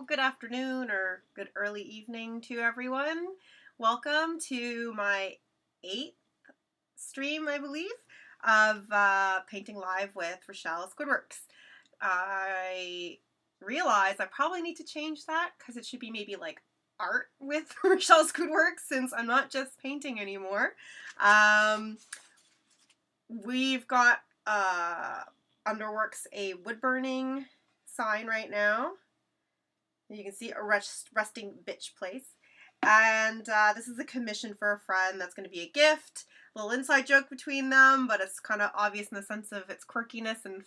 good afternoon or good early evening to everyone. Welcome to my 8th stream, I believe, of Painting Live with Rashelle Squidworx. I realize I probably need to change that because it should be maybe like art with Rashelle Squidworx since I'm not just painting anymore. We've got Underworks a wood burning sign right now. You can see a resting bitch place. And this is a commission for a friend. That's going to be a gift. A little inside joke between them, but it's kind of obvious in the sense of its quirkiness and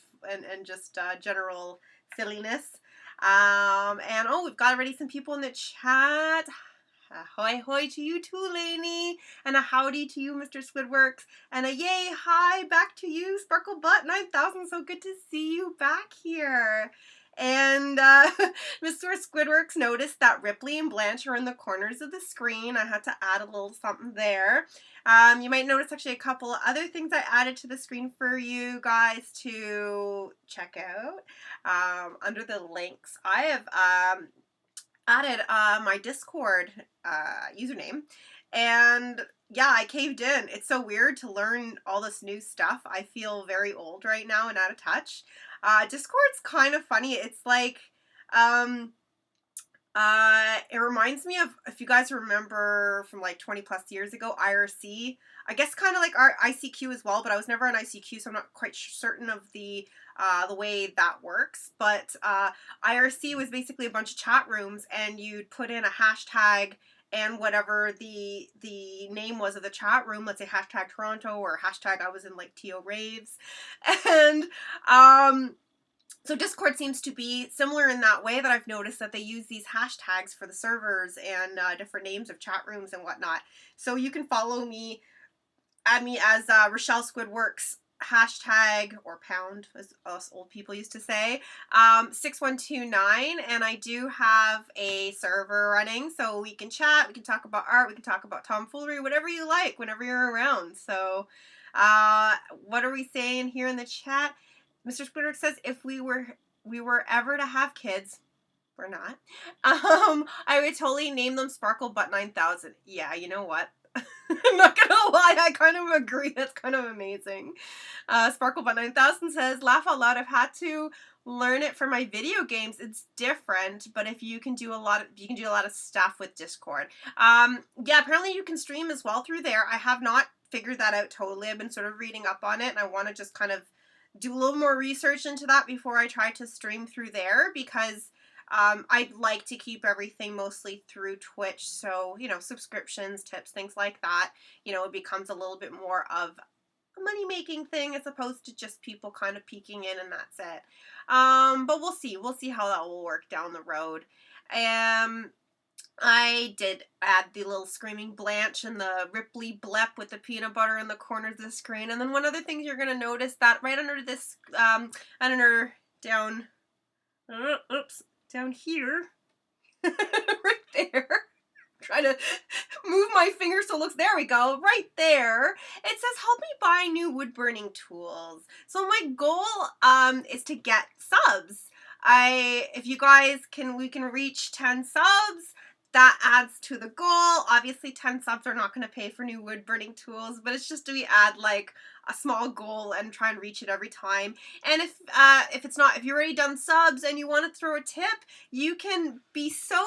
just general silliness. And oh, we've got already some people in the chat. Ahoy hoy to you too, Lainey. And a howdy to you, Mr. Squidworx. And a yay hi back to you, Sparkle Butt 9000. So good to see you back here. And Mr. Squidworx noticed that Ripley and Blanche are in the corners of the screen. I had to add a little something there. You might notice actually a couple other things I added to the screen for you guys to check out. Under the links, I have added my Discord username. And yeah, I caved in. It's so weird to learn all this new stuff. I feel very old right now and out of touch. Discord's kind of funny. It's like, it reminds me of, if you guys remember from like 20 plus years ago, IRC. I guess kind of like our ICQ as well, but I was never on ICQ, so I'm not quite certain of the way that works. But IRC was basically a bunch of chat rooms, and you'd put in a hashtag and whatever the name was of the chat room, let's say hashtag Toronto or hashtag I was in like TO Raves. And so Discord seems to be similar in that way, that I've noticed that they use these hashtags for the servers and different names of chat rooms and whatnot. So you can follow me, add me as Rashelle Squidworx hashtag or pound, as us old people used to say, 6129, and I do have a server running, so we can chat, we can talk about art, we can talk about tomfoolery, whatever you like, whenever you're around. So what are we saying here in the chat? Mr. Squidworx says, if we were ever to have kids, we're not, I would totally name them Sparkle Butt 9000. Yeah, you know what? I'm not gonna lie, I kind of agree. That's kind of amazing. Sparkle Butt 9000 says, laugh out loud. I've had to learn it for my video games. It's different, but if you can do a lot of stuff with Discord. Yeah, apparently you can stream as well through there. I have not figured that out totally. I've been sort of reading up on it, and I want to just kind of do a little more research into that before I try to stream through there, because I'd like to keep everything mostly through Twitch, so, you know, subscriptions, tips, things like that, you know, it becomes a little bit more of a money-making thing as opposed to just people kind of peeking in and that's it. But we'll see how that will work down the road. I did add the little screaming Blanche and the Ripley blep with the peanut butter in the corners of the screen. And then one other thing you're going to notice, that right under this, down here, right there, trying to move my finger so it looks, there we go, right there, it says help me buy new wood burning tools. So my goal is to get subs. If you guys we can reach 10 subs, that adds to the goal. Obviously 10 subs are not going to pay for new wood burning tools, but it's just we add like a small goal and try and reach it every time. And if you've already done subs and you want to throw a tip, you can be so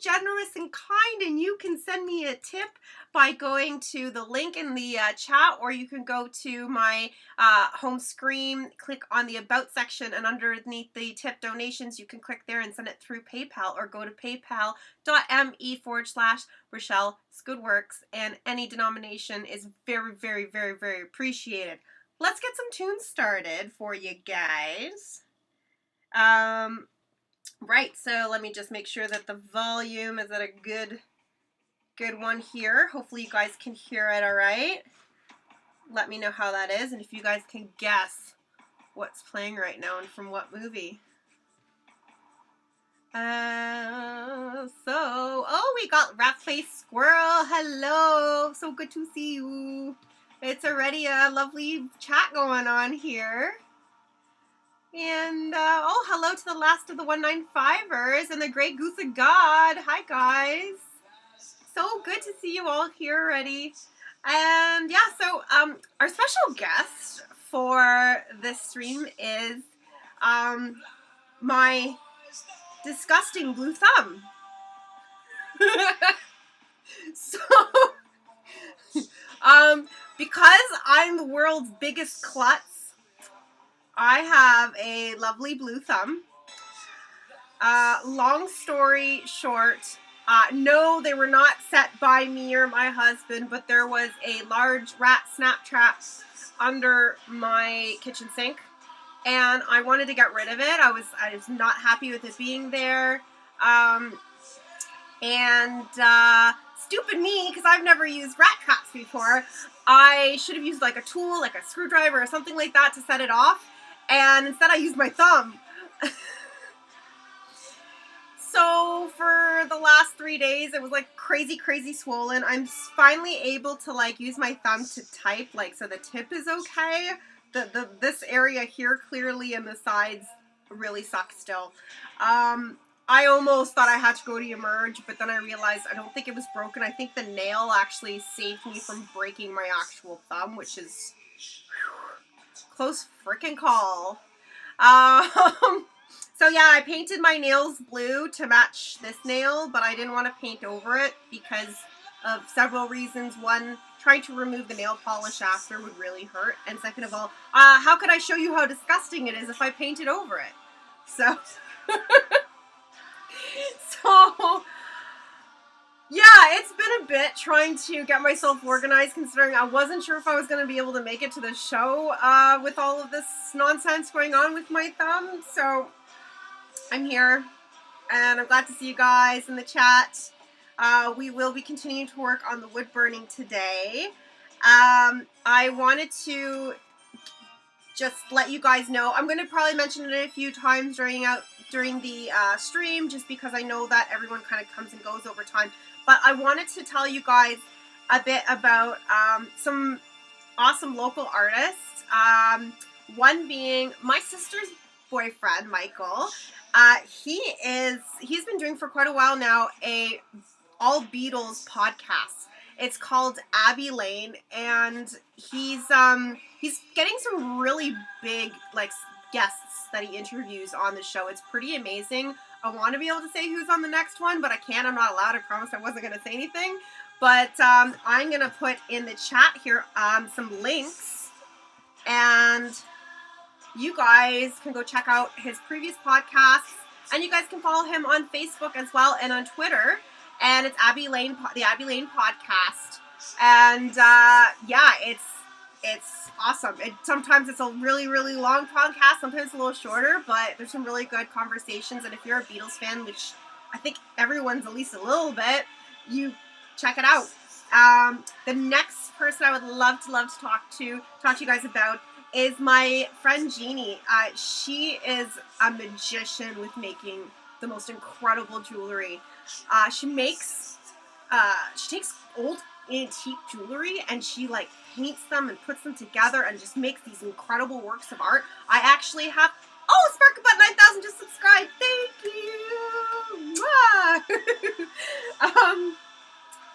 generous and kind, and you can send me a tip by going to the link in the chat, or you can go to my home screen, click on the About section, and underneath the tip donations, you can click there and send it through PayPal, or go to paypal.me/Rashelle Squidworx, and any denomination is very, very, very, very appreciated. Let's get some tunes started for you guys. Right, so let me just make sure that the volume is at a good one here. Hopefully you guys can hear it all right. Let me know how that is, and if you guys can guess what's playing right now and from what movie. We got Rat Face Squirrel. Hello, so good to see you. It's already a lovely chat going on here. And, oh, hello to the last of the 195ers and the Great Goose of God. Hi, guys. So good to see you all here already. And, yeah, so, our special guest for this stream is, my disgusting blue thumb. So, because I'm the world's biggest klutz, I have a lovely blue thumb. Long story short, no, they were not set by me or my husband, but there was a large rat snap trap under my kitchen sink, and I wanted to get rid of it. I was not happy with it being there, and stupid me, because I've never used rat traps before. I should have used like a tool, like a screwdriver or something like that to set it off, and instead I used my thumb. So for the last 3 days, it was like crazy swollen. I'm finally able to like use my thumb to type, like, so the tip is okay. This area here clearly and the sides really suck still. I almost thought I had to go to Emerge, but then I realized I don't think it was broken. I think the nail actually saved me from breaking my actual thumb, which is close freaking call. So yeah, I painted my nails blue to match this nail, but I didn't want to paint over it because of several reasons. One, trying to remove the nail polish after would really hurt. And second of all, how could I show you how disgusting it is if I painted over it? So, yeah, it's been a bit trying to get myself organized, considering I wasn't sure if I was going to be able to make it to the show with all of this nonsense going on with my thumb. So I'm here, and I'm glad to see you guys in the chat. We will be continuing to work on the wood burning today. I wanted to just let you guys know, I'm going to probably mention it a few times during the stream, just because I know that everyone kind of comes and goes over time. But I wanted to tell you guys a bit about some awesome local artists. One being my sister's boyfriend, Michael. He's been doing for quite a while now a all Beatles podcast. It's called Abbey Lane, and he's getting some really big like guests that he interviews on the show. It's pretty amazing. I want to be able to say who's on the next one, but I can't. I'm not allowed. I promised I wasn't going to say anything. But I'm going to put in the chat here some links, and you guys can go check out his previous podcasts, and you guys can follow him on Facebook as well and on Twitter. And it's Abbey Lane, the Abbey Lane podcast. And yeah, it's awesome. Sometimes it's a really long podcast. Sometimes it's a little shorter, but there's some really good conversations. And if you're a Beatles fan, which I think everyone's at least a little bit, you check it out. The next person I would love to talk to you guys about is my friend Jeannie. She is a magician with making the most incredible jewelry. She takes old antique jewelry and she like paints them and puts them together and just makes these incredible works of art. I actually have, oh, Sparklebutt 9000 just subscribed. Thank you.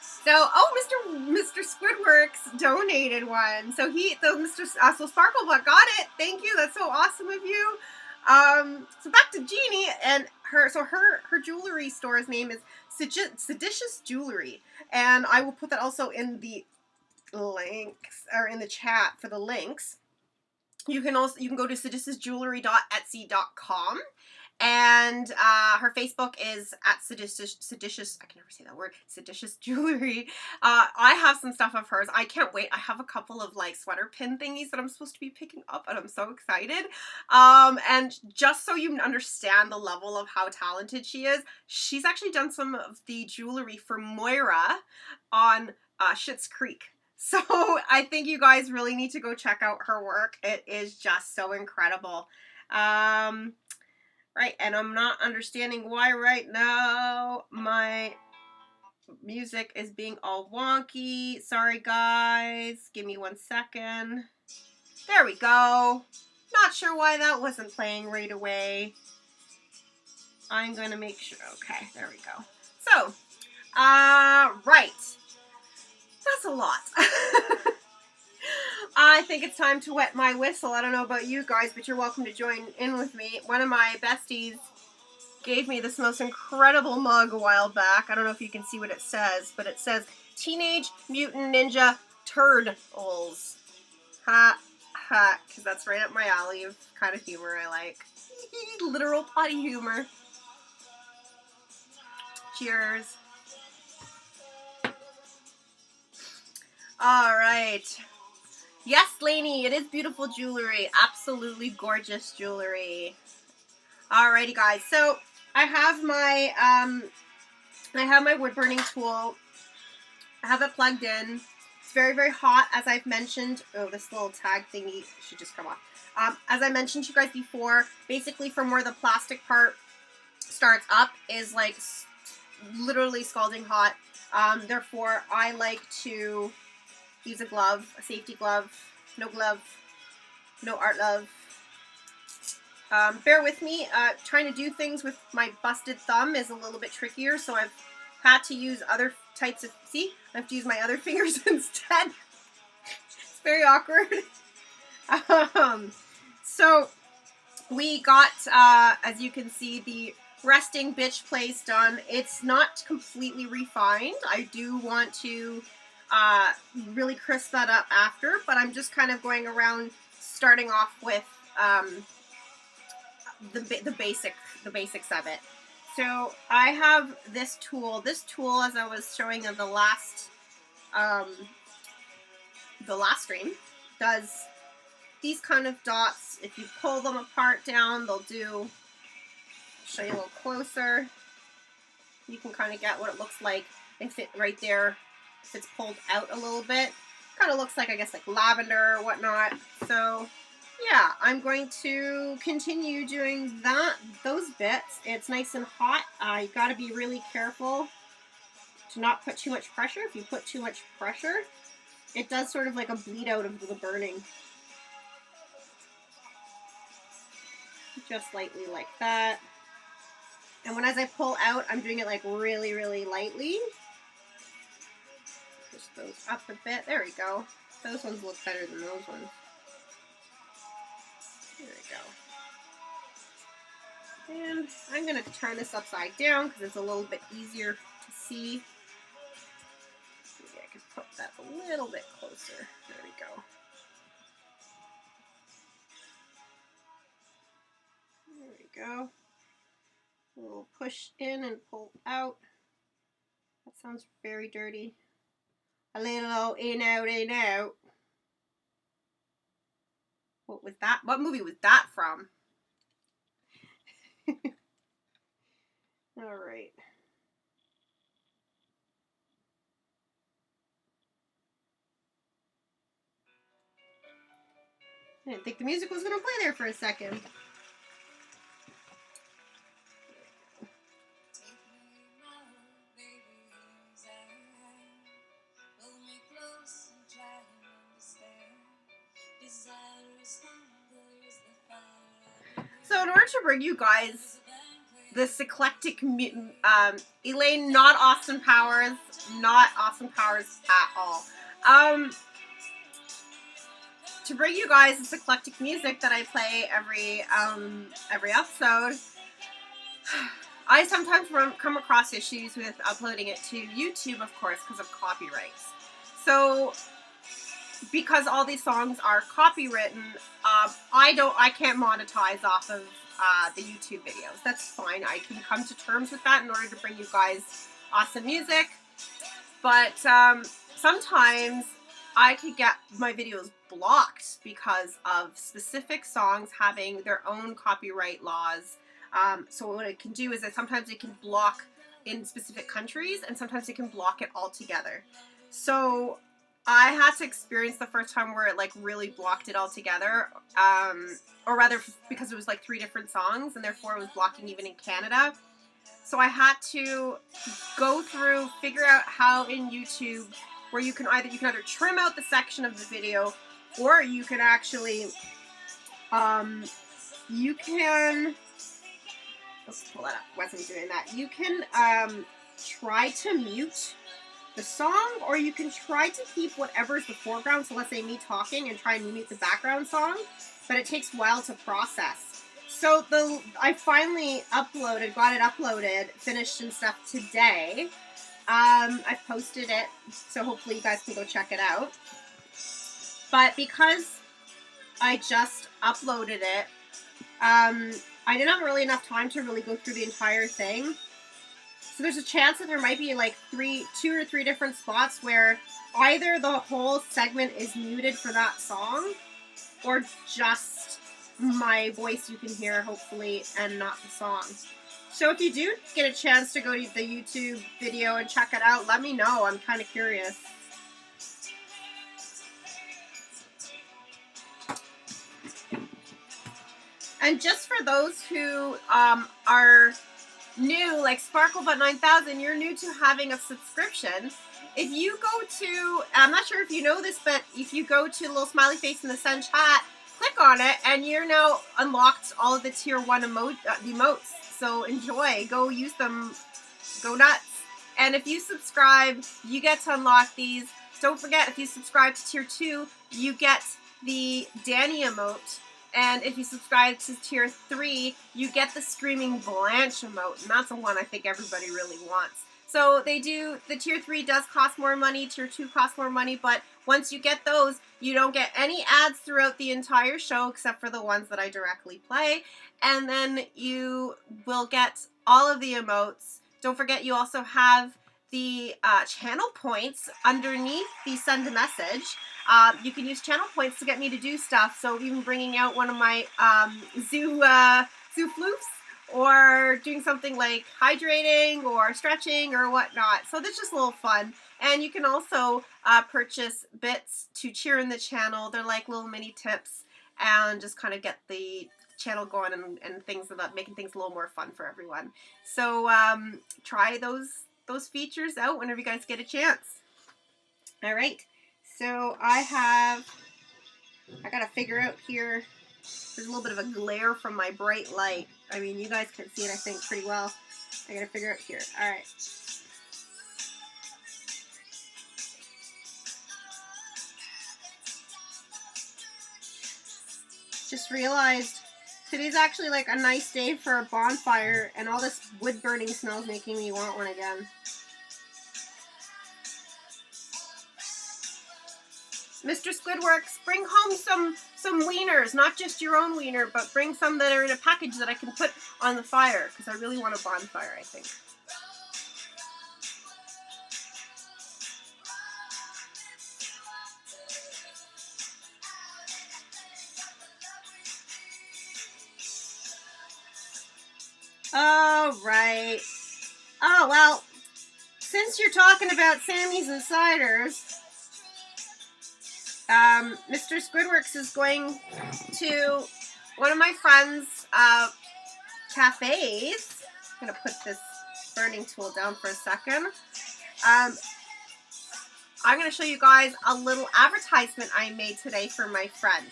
So, oh, Mr. Squidworx donated one. So so Sparklebutt got it. Thank you. That's so awesome of you. So back to Jeannie and her jewelry store's name is Seditious Jewelry, and I will put that also in the links or in the chat for the links. You can go to seditiousjewelry.etsy.com, and her Facebook is at seditious. I can never say that word. Seditious Jewelry. I have some stuff of hers. I can't wait. I have a couple of like sweater pin thingies that I'm supposed to be picking up, and I'm so excited. And just so you understand the level of how talented she is, she's actually done some of the jewelry for Moira on Schitt's Creek. So I think you guys really need to go check out her work. It is just so incredible. Right, and I'm not understanding why right now my music is being all wonky. Sorry, guys. Give me 1 second. There we go. Not sure why that wasn't playing right away. I'm going to make sure. Okay, there we go. So, right. That's a lot. I think it's time to wet my whistle. I don't know about you guys, but you're welcome to join in with me. One of my besties gave me this most incredible mug a while back. I don't know if you can see what it says, but it says Teenage Mutant Ninja Turtles. Ha, ha, because that's right up my alley of kind of humor I like. Literal potty humor. Cheers. Alright. Yes, Lainey, it is beautiful jewelry. Absolutely gorgeous jewelry. Alrighty, guys. So, I have my wood burning tool. I have it plugged in. It's very, very hot, as I've mentioned. Oh, this little tag thingy should just come off. As I mentioned to you guys before, basically from where the plastic part starts up is like literally scalding hot. Therefore, I like to use a glove, a safety glove, no art love. Bear with me, trying to do things with my busted thumb is a little bit trickier, so I've had to use other types of, see? I have to use my other fingers instead. It's very awkward. So, we got, as you can see, the resting bitch place done. It's not completely refined. I do want to really crisp that up after, but I'm just kind of going around starting off with the basics of it. So I have this tool. This tool, as I was showing in the last stream, does these kind of dots. If you pull them apart down, they'll do. Show you a little closer. You can kind of get what it looks like if it right there. If it's pulled out a little bit, kind of looks like, I guess, like lavender or whatnot. So yeah, I'm going to continue doing those bits. It's nice and hot. You got to be really careful to not put too much pressure. If you put too much pressure, it does sort of like a bleed out of the burning. Just lightly like that. And as I pull out, I'm doing it like really, really lightly. Push those up a bit. There we go. Those ones look better than those ones. There we go. And I'm going to turn this upside down because it's a little bit easier to see. Maybe I could put that a little bit closer. There we go. There we go. A little push in and pull out. That sounds very dirty. A little in, out, in, out. What was that? What movie was that from? All right. I didn't think the music was going to play there for a second. So in order to bring you guys this eclectic, Elaine, not Austin Powers at all. To bring you guys this eclectic music that I play every episode, I sometimes come across issues with uploading it to YouTube, of course, because of copyrights. So, because all these songs are copywritten, I can't monetize off of the YouTube videos. That's fine. I can come to terms with that in order to bring you guys awesome music. But sometimes I could get my videos blocked because of specific songs having their own copyright laws. So what it can do is that sometimes it can block in specific countries, and sometimes it can block it altogether. So I had to experience the first time where it like really blocked it altogether, or rather because it was like 3 different songs, and therefore it was blocking even in Canada. So I had to go through, figure out how in YouTube, where you can either trim out the section of the video, or you can actually You can, let's pull that up, wasn't doing that. You can try to mute the song, or you can try to keep whatever's the foreground, so let's say me talking, and try and mute the background song, but it takes a while to process. So I finally got it uploaded, finished and stuff today. I've posted it, so hopefully you guys can go check it out. But because I just uploaded it, I didn't have really enough time to really go through the entire thing. So there's a chance that there might be like 2 or 3 different spots where either the whole segment is muted for that song, or just my voice you can hear, hopefully, and not the song. So if you do get a chance to go to the YouTube video and check it out, let me know. I'm kind of curious. And just for those who are new, like Sparklebot 9000, you're new to having a subscription. If you go to, I'm not sure if you know this, but if you go to the little smiley face in the Send chat, click on it, and you're now unlocked all of the tier 1 emotes. So enjoy, go use them, go nuts. And if you subscribe, you get to unlock these. Don't forget, if you subscribe to tier 2, you get the Danny emote. And if you subscribe to tier 3, you get the Screaming Blanche emote. And that's the one I think everybody really wants. So they do, the tier 3 does cost more money, tier 2 costs more money, but once you get those, you don't get any ads throughout the entire show except for the ones that I directly play. And then you will get all of the emotes. Don't forget, you also have the channel points underneath the send a message. You can use channel points to get me to do stuff. So even bringing out one of my zoo floofs, or doing something like hydrating or stretching or whatnot. So that's just a little fun. And you can also purchase bits to cheer in the channel. They're like little mini tips, and just kind of get the channel going and things about making things a little more fun for everyone. So try those features out whenever you guys get a chance. All right. So I gotta figure out here. There's a little bit of a glare from my bright light. I mean, you guys can see it, I think, pretty well. I gotta figure out here. All right. Just realized today's actually like a nice day for a bonfire, and all this wood burning smell is making me want one again. Mr. Squidworx, bring home some wieners, not just your own wiener, but bring some that are in a package that I can put on the fire, because I really want a bonfire, I think. All right. Oh, well, since you're talking about Sammy's and ciders, Mr. Squidworx is going to one of my friends' cafes. I'm going to put this burning tool down for a second. I'm going to show you guys a little advertisement I made today for my friend.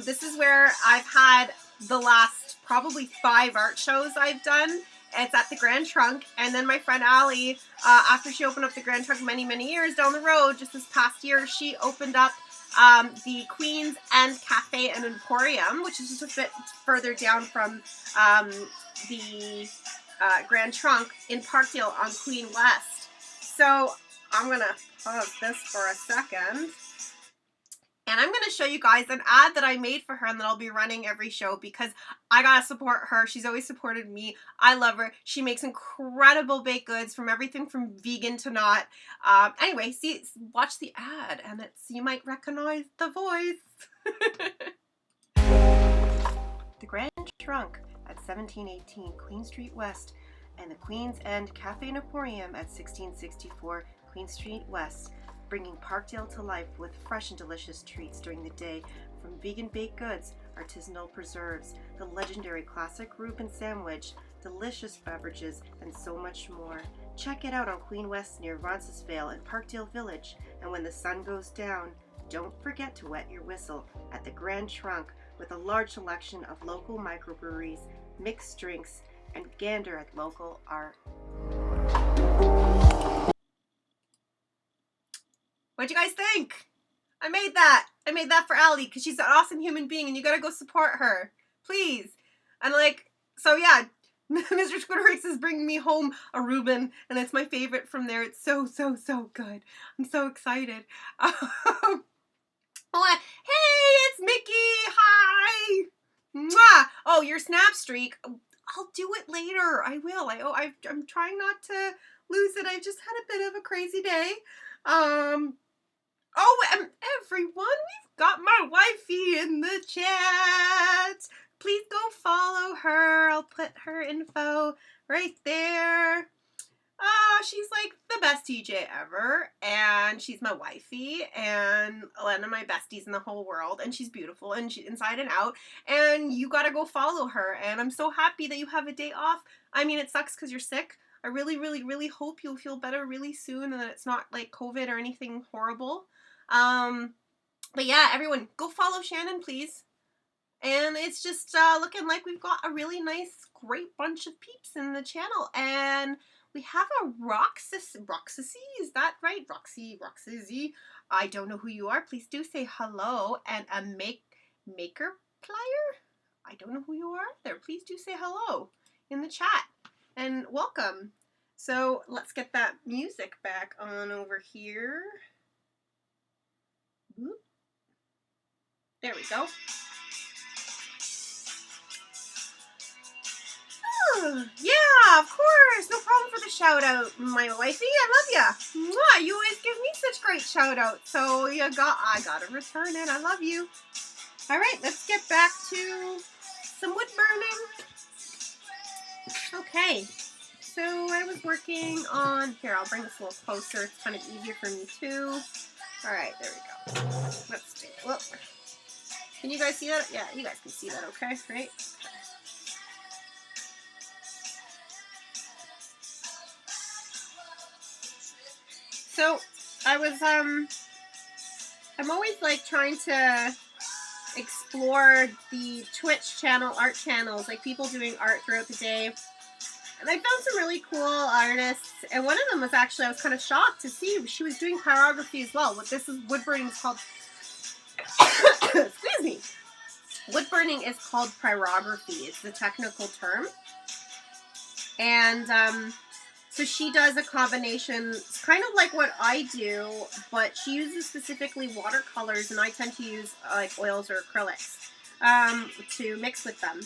This is where I've had the last probably 5 art shows I've done. It's at the Grand Trunk, and then my friend Allie, after she opened up the Grand Trunk many years down the road, just this past year, she opened up the Queen's End Cafe and Emporium, which is just a bit further down from the Grand Trunk in Parkdale on Queen West. So I'm going to pause this for a second. And I'm going to show you guys an ad that I made for her and that I'll be running every show, because I got to support her. She's always supported me. I love her. She makes incredible baked goods, from everything from vegan to not. Anyway, watch the ad, and you might recognize the voice. The Grand Trunk at 1718 Queen Street West, and the Queen's End Cafe and Emporium at 1664 Queen Street West, bringing Parkdale to life with fresh and delicious treats during the day, from vegan baked goods, artisanal preserves, the legendary classic Reuben sandwich, delicious beverages, and so much more. Check it out on Queen West near Roncesvalles and Parkdale Village. And when the sun goes down, don't forget to wet your whistle at the Grand Trunk with a large selection of local microbreweries, mixed drinks, and gander at local art. What'd you guys think? I made that. I made that for Allie because she's an awesome human being and you gotta go support her. Please. And like, so yeah, Mr. Squidworx is bringing me home a Reuben and it's my favorite from there. It's so, so, so good. I'm so excited. Oh, hey, it's Mickey. Hi. Mwah. Oh, your snap streak. I'll do it later. I will. I'm trying not to lose it. I just had a bit of a crazy day. Oh, and everyone, we've got my wifey in the chat. Please go follow her. I'll put her info right there. She's like the best TJ ever, and she's my wifey, and one of my besties in the whole world, and she's beautiful, and she's inside and out, and you gotta go follow her, and I'm so happy that you have a day off. I mean, it sucks because you're sick. I really, really, really hope you'll feel better really soon, and that it's not like COVID or anything horrible. But yeah, everyone, go follow Shannon, please. And it's just looking like we've got a really nice, great bunch of peeps in the channel, and we have a Roxy, is that right? Roxy, I don't know who you are. Please do say hello. And a maker plier? I don't know who you are there. Please do say hello in the chat. And welcome. So let's get that music back on over here. Whoop. There we go. Yeah, of course. No problem for the shout out, my wifey. I love ya. Mwah, you always give me such great shout outs. So I gotta return it. I love you. All right, let's get back to some wood burning. Okay, so I was working on, here, I'll bring this a little closer. It's kind of easier for me too. All right, there we go. Let's do it. Whoop. Can you guys see that? Yeah, you guys can see that, okay? Right? So I was, I'm always like trying to explore the Twitch channel, art channels, like people doing art throughout the day. And I found some really cool artists. And one of them was actually, I was kind of shocked to see she was doing pyrography as well. What this is, wood burning is called, excuse me. Wood burning is called pyrography. It's the technical term. And, so she does a combination, it's kind of like what I do, but she uses specifically watercolors, and I tend to use like oils or acrylics to mix with them.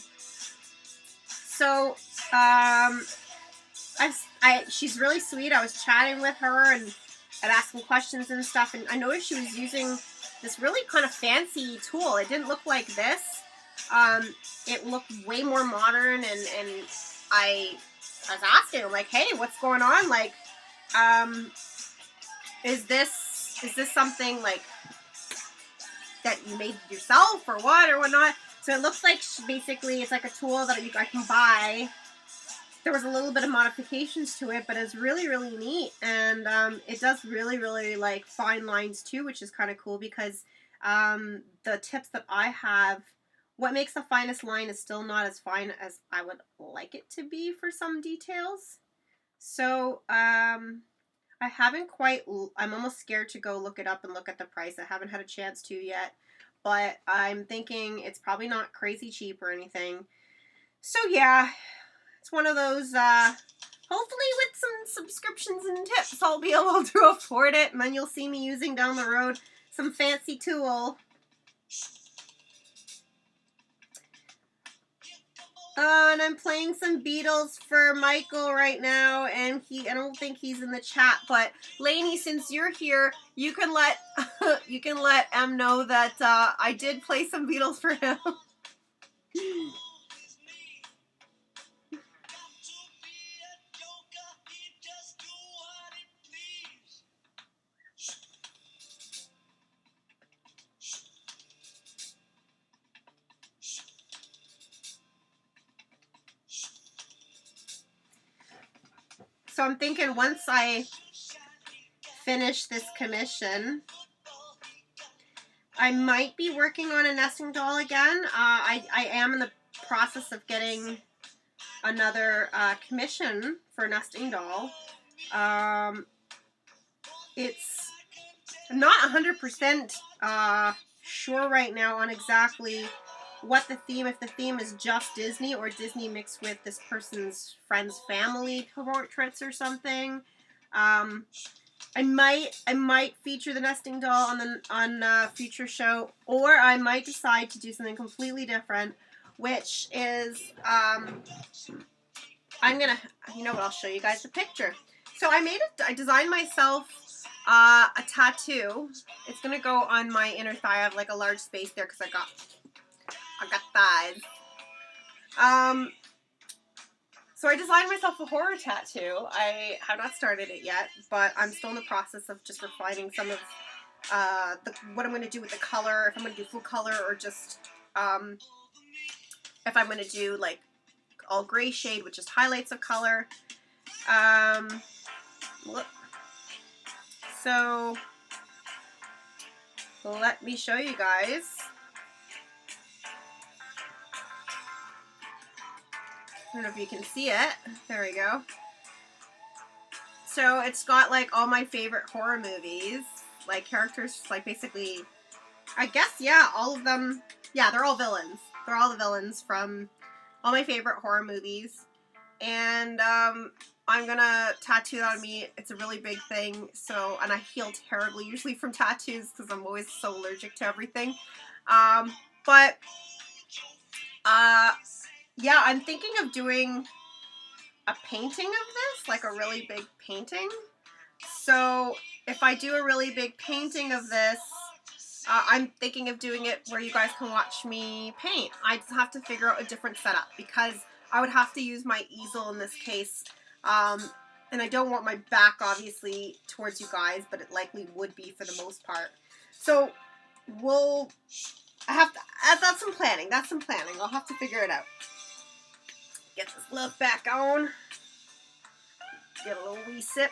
So she's really sweet. I was chatting with her and asking questions and stuff, and I noticed she was using this really kind of fancy tool. It didn't look like this. It looked way more modern, and I was asking him, like, hey, what's going on? Like, is this something like that you made yourself or what or whatnot? So it looks like basically it's like a tool that I can buy. There was a little bit of modifications to it, but it's really, really neat. And it does really, really like fine lines too, which is kind of cool because the tips that I have, what makes the finest line is still not as fine as I would like it to be for some details. So, I haven't quite, I'm almost scared to go look it up and look at the price. I haven't had a chance to yet, but I'm thinking it's probably not crazy cheap or anything. So yeah, it's one of those, hopefully with some subscriptions and tips, I'll be able to afford it, and then you'll see me using down the road some fancy tool. And I'm playing some Beatles for Michael right now, and I don't think he's in the chat, but Lainey, since you're here, you can let M know that I did play some Beatles for him. So I'm thinking once I finish this commission, I might be working on a nesting doll again. I am in the process of getting another commission for a nesting doll. It's not 100% sure right now on exactly what the theme, if the theme is just Disney or Disney mixed with this person's friend's family portraits or something. I might feature the nesting doll on a future show, or I might decide to do something completely different, which is I'm gonna, you know what? I'll show you guys the picture. So I designed myself a tattoo. It's gonna go on my inner thigh. I have like a large space there because I got thighs. So I designed myself a horror tattoo. I have not started it yet, but I'm still in the process of just refining some of what I'm going to do with the color, if I'm going to do full color or just if I'm going to do like all gray shade with just highlights of color. So let me show you guys. I don't know if you can see it. There we go. So it's got like all my favorite horror movies, like characters, like basically, I guess, yeah, all of them. Yeah, they're all villains. They're all the villains from all my favorite horror movies. And I'm gonna tattoo it on me. It's a really big thing. So, and I heal terribly usually from tattoos because I'm always so allergic to everything. Yeah, I'm thinking of doing a painting of this, like a really big painting. So if I do a really big painting of this, I'm thinking of doing it where you guys can watch me paint. I just have to figure out a different setup because I would have to use my easel in this case. And I don't want my back obviously towards you guys, but it likely would be for the most part. So that's some planning. That's some planning. I'll have to figure it out. Get this love back on. Get a little wee sip.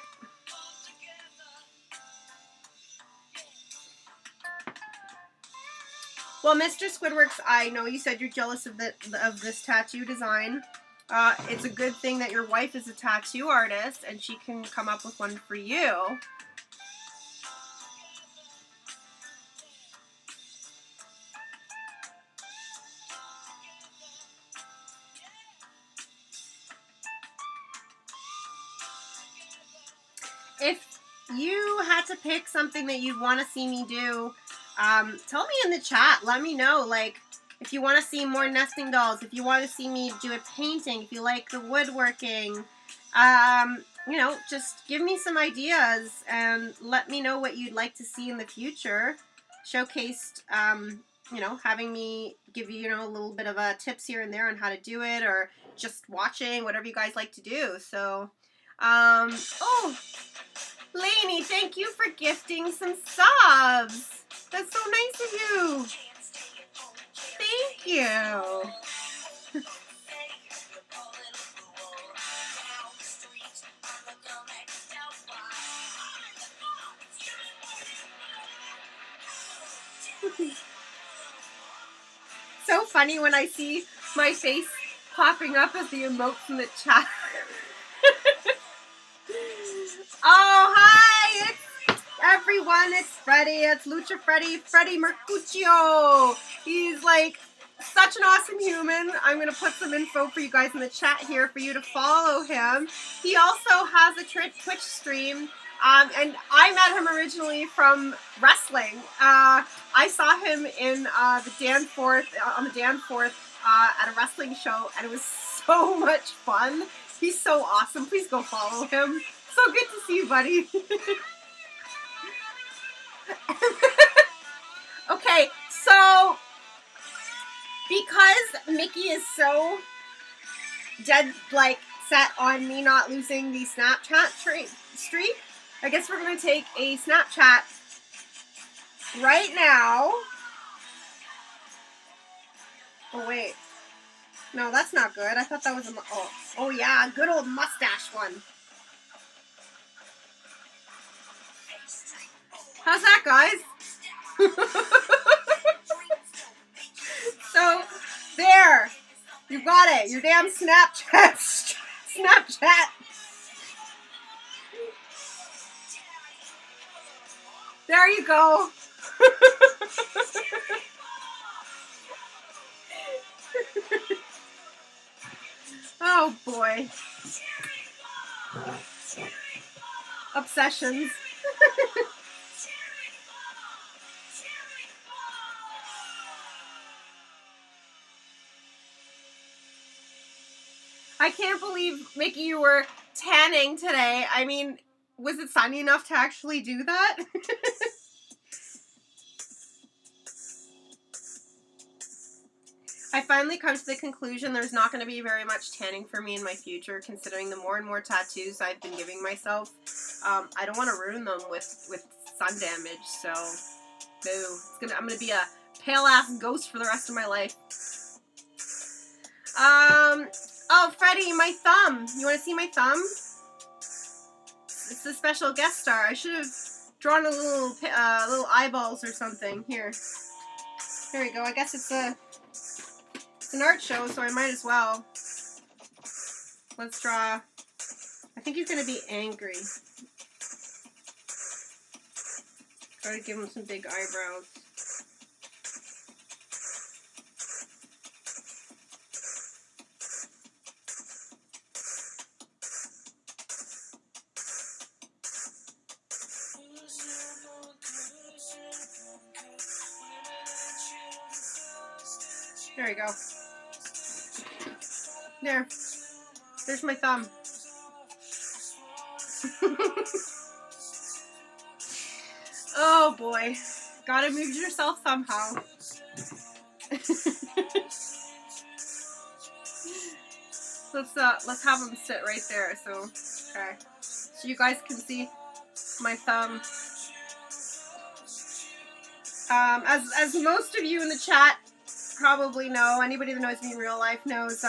Well, Mr. Squidworx, I know you said you're jealous of this tattoo design. It's a good thing that your wife is a tattoo artist and she can come up with one for you. If you had to pick something that you'd want to see me do, tell me in the chat. Let me know, like, if you want to see more nesting dolls, if you want to see me do a painting, if you like the woodworking, you know, just give me some ideas and let me know what you'd like to see in the future. Showcased, you know, having me give you, you know, a little bit of tips here and there on how to do it, or just watching, whatever you guys like to do. So, oh, Lainey, thank you for gifting some subs. That's so nice of you. Thank you. So funny when I see my face popping up as the emotes in the chat. Oh, hi! It's everyone. It's Freddie. It's Lucha Freddie Mercutio. He's like such an awesome human. I'm going to put some info for you guys in the chat here for you to follow him. He also has a Twitch stream. And I met him originally from wrestling. I saw him in the Danforth at a wrestling show, and it was so much fun. He's so awesome. Please go follow him. So good to see you, buddy. Okay, so because Mickey is so dead, like, set on me not losing the Snapchat streak, I guess we're going to take a Snapchat right now. Oh, wait. No, that's not good. I thought that was a... Oh, yeah, good old mustache one. How's that, guys? Okay, your damn Snapchat. Snapchat. There you go. Oh boy. Obsessions. I can't believe, Mickey, you were tanning today. I mean, was it sunny enough to actually do that? I finally come to the conclusion there's not going to be very much tanning for me in my future, considering the more and more tattoos I've been giving myself. I don't want to ruin them with sun damage, so boo. I'm going to be a pale-ass ghost for the rest of my life. Oh, Freddie, my thumb. You want to see my thumb? It's a special guest star. I should have drawn a little eyeballs or something. Here we go. I guess it's an art show, so I might as well. Let's draw. I think he's gonna be angry. Try to give him some big eyebrows. There we go. There's my thumb. Oh boy. Gotta move yourself somehow. Let's have him sit right there. So, okay. So you guys can see my thumb. As most of you in the chat probably know, anybody that knows me in real life knows,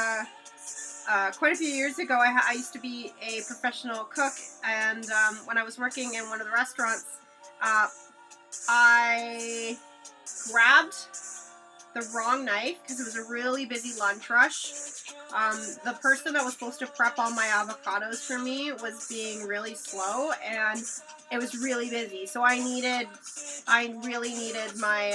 quite a few years ago, I used to be a professional cook, and when I was working in one of the restaurants, I grabbed the wrong knife because it was a really busy lunch rush. The person that was supposed to prep all my avocados for me was being really slow, and it was really busy. So I really needed my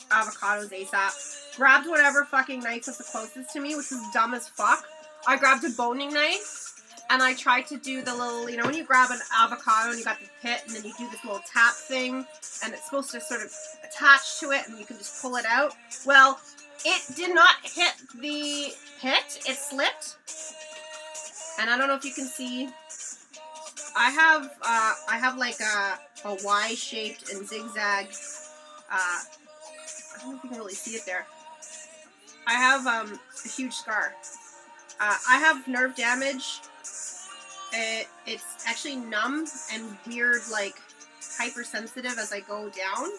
avocados ASAP. Grabbed whatever fucking knife was the closest to me, which was dumb as fuck. I grabbed a boning knife, and I tried to do the little, you know, when you grab an avocado and you got the pit, and then you do this little tap thing, and it's supposed to sort of attach to it, and you can just pull it out. Well, it did not hit the pit. It slipped, and I don't know if you can see. I have like a Y-shaped and zigzag. I don't know if you can really see it there. I have a huge scar. I have nerve damage. It's actually numb and weird, like hypersensitive as I go down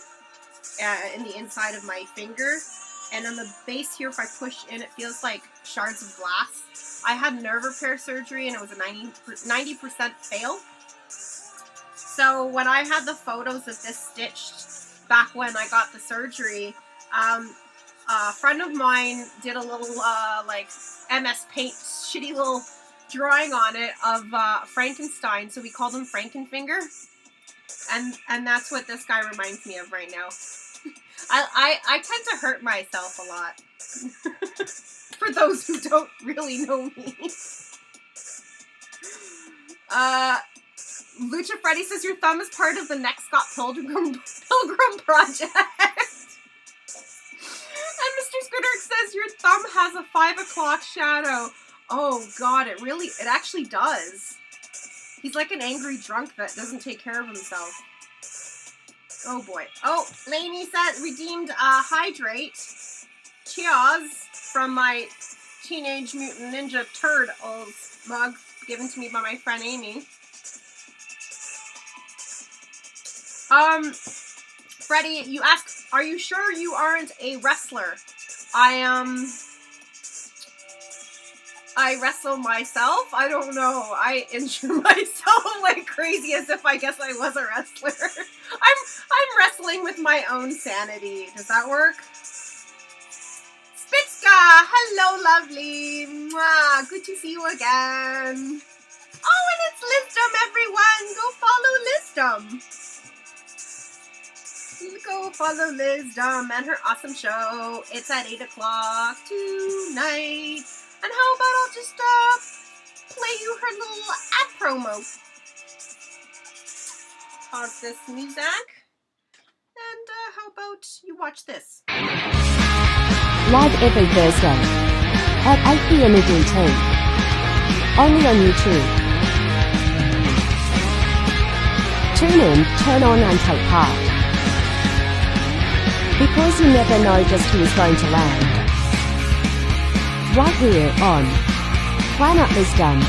in the inside of my finger. And on the base here, if I push in, it feels like shards of glass. I had nerve repair surgery, and it was a 90% fail. So when I had the photos of this stitched back when I got the surgery, a friend of mine did a little like MS Paint shitty little drawing on it of Frankenstein, so we called him Frankenfinger, and that's what this guy reminds me of right now. I tend to hurt myself a lot. For those who don't really know me. Lucha Freddy says your thumb is part of the Next Scott Pilgrim project. And Mr. Squidworx says your thumb has a 5 o'clock shadow. Oh god, it actually does. He's like an angry drunk that doesn't take care of himself. Oh boy. Oh, Lainey said redeemed Hydrate. Cheers from my Teenage Mutant Ninja Turtles mug given to me by my friend Amy. Freddie, you ask, are you sure you aren't a wrestler? I wrestle myself? I don't know. I injure myself like crazy as if I guess I was a wrestler. I'm wrestling with my own sanity. Does that work? Spitz Jessica, hello, lovely. Mwah. Good to see you again. Oh, and it's Lisdom, everyone. Go follow Lisdom. Go follow Lisdom and her awesome show. It's at 8 o'clock tonight. And how about I'll just play you her little ad promo. Pause this music. And how about you watch this? Live every Thursday at 8 p.m. EDT. Only on YouTube. Tune in, turn on and take part. Because you never know just who is going to land. Right here on Planet Wisdom.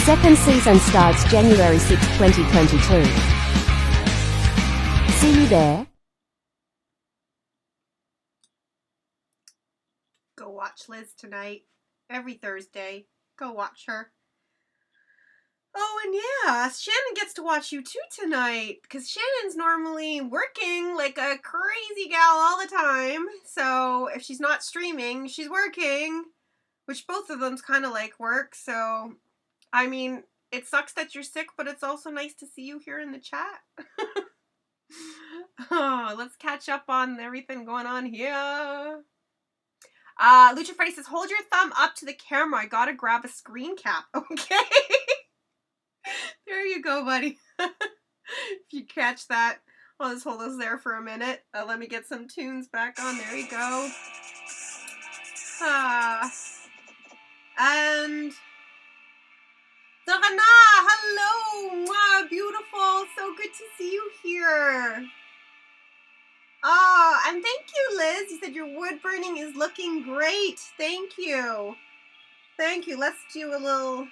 Second season starts January 6, 2022. See you there. Go watch Liz tonight. Every Thursday. Go watch her. Oh, and yeah, Shannon gets to watch you too tonight, because Shannon's normally working like a crazy gal all the time. So if she's not streaming, she's working, which both of them's kind of like work. So, I mean, it sucks that you're sick, but it's also nice to see you here in the chat. Oh, let's catch up on everything going on here. Lucha Freddy says, hold your thumb up to the camera. I gotta grab a screen cap. Okay. There you go, buddy. If you catch that, I'll just hold us there for a minute. Let me get some tunes back on. There you go. And Dana, hello. Wow, beautiful. So good to see you here. Oh, and thank you, Liz. You said your wood burning is looking great. Thank you. Thank you. Let's do a little...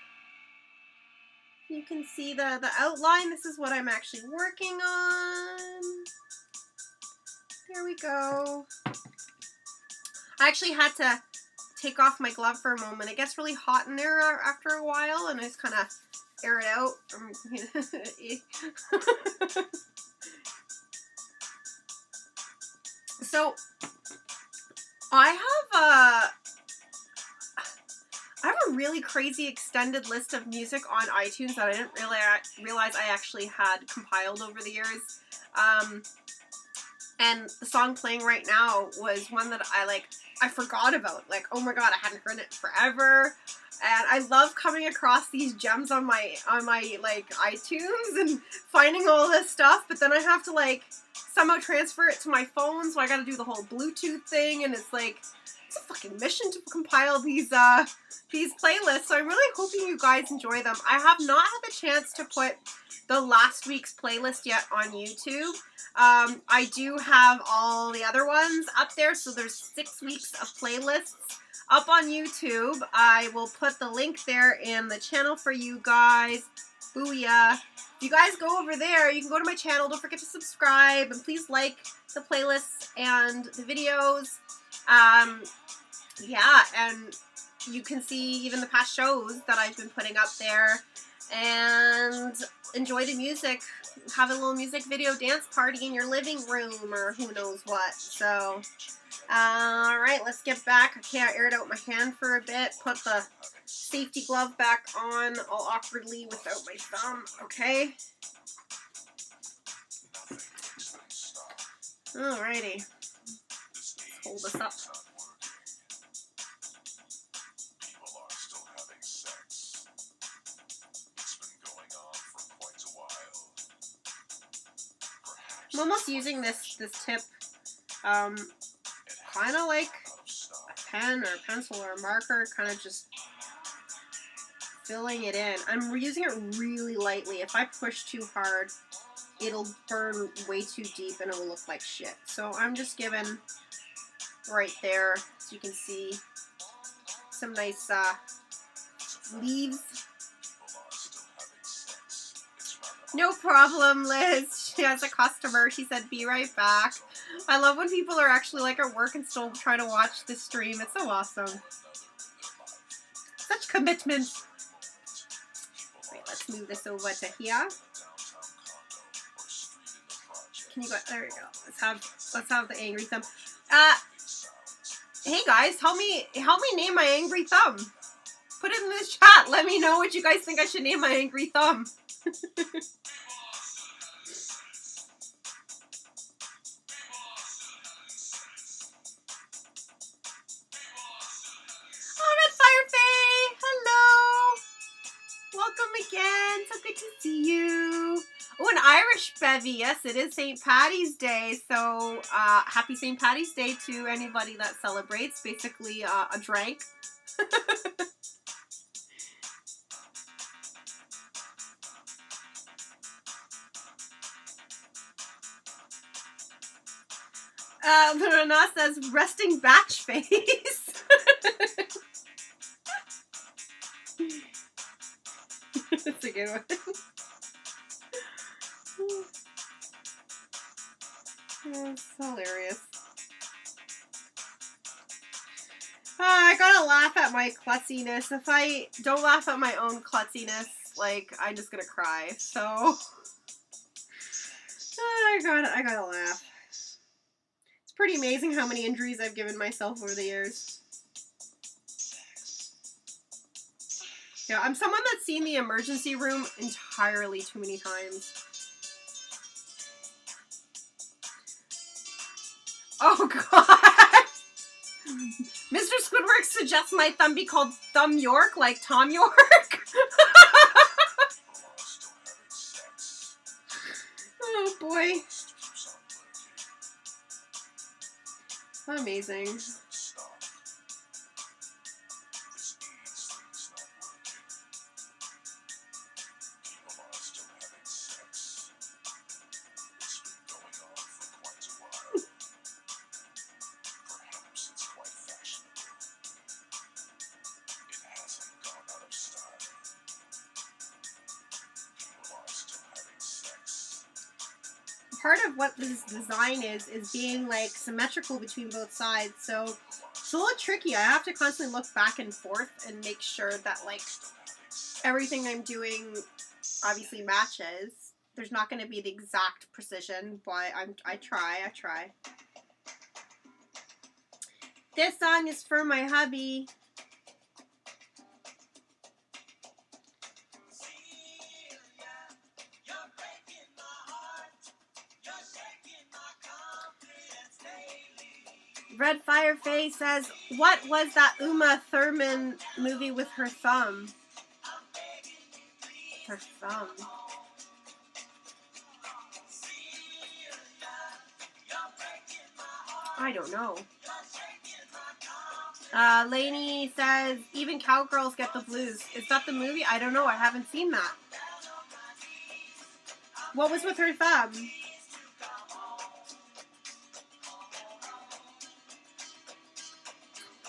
You can see the outline. This is what I'm actually working on. There we go. I actually had to take off my glove for a moment. It gets really hot in there after a while, and I just kind of air it out. So, I have a really crazy extended list of music on iTunes that I didn't realize I actually had compiled over the years. And the song playing right now was one that I forgot about. Like, oh my god, I hadn't heard it forever. And I love coming across these gems on my like iTunes and finding all this stuff, but then I have to like somehow transfer it to my phone, so I gotta do the whole Bluetooth thing, and it's like, it's a fucking mission to compile these playlists, so I'm really hoping you guys enjoy them. I have not had the chance to put the last week's playlist yet on YouTube. I do have all the other ones up there, so there's 6 weeks of playlists up on YouTube. I will put the link there in the channel for you guys. Booyah. If you guys go over there, you can go to my channel. Don't forget to subscribe, and please like the playlists and the videos. Yeah, and you can see even the past shows that I've been putting up there, and enjoy the music. Have a little music video dance party in your living room, or who knows what. So, alright, let's get back. Okay, I aired out my hand for a bit, put the safety glove back on all awkwardly without my thumb. Okay. Alrighty. Let's hold this up. I'm almost using this tip, kind of like a pen or a pencil or a marker, kind of just filling it in. I'm using it really lightly. If I push too hard, it'll burn way too deep and it will look like shit. So I'm just giving right there, so you can see some nice leaves. No problem, Liz. She has a customer. She said, be right back. I love when people are actually like at work and still trying to watch this stream. It's so awesome. Such commitment. Wait, let's move this over to here. Can you go? There we go. Let's have the angry thumb. Hey guys, help me name my angry thumb. Put it in the chat. Let me know what you guys think I should name my angry thumb. Oh, Red Firefay! Hello! Welcome again. So good to see you. Oh, an Irish bevy. Yes, it is St. Paddy's Day. So, happy St. Paddy's Day to anybody that celebrates. Basically, a drink. Lorena says, resting batch face. That's a good one. That's hilarious. I gotta laugh at my klutziness. If I don't laugh at my own klutziness, like, I'm just gonna cry. So, I gotta laugh. It's pretty amazing how many injuries I've given myself over the years. Yeah, I'm someone that's seen the emergency room entirely too many times. Oh god! Mr. Squidworx suggests my thumb be called Thumb York, like Tom York. Oh boy. Amazing. Part of what this design is being like symmetrical between both sides, so it's a little tricky. I have to constantly look back and forth and make sure that like everything I'm doing obviously matches. There's not going to be the exact precision, but I try. This song is for my hubby. Red Fireface says, what was that Uma Thurman movie with her thumb? Her thumb. I don't know. Lainey says, even cowgirls get the blues. Is that the movie? I don't know. I haven't seen that. What was with her thumb?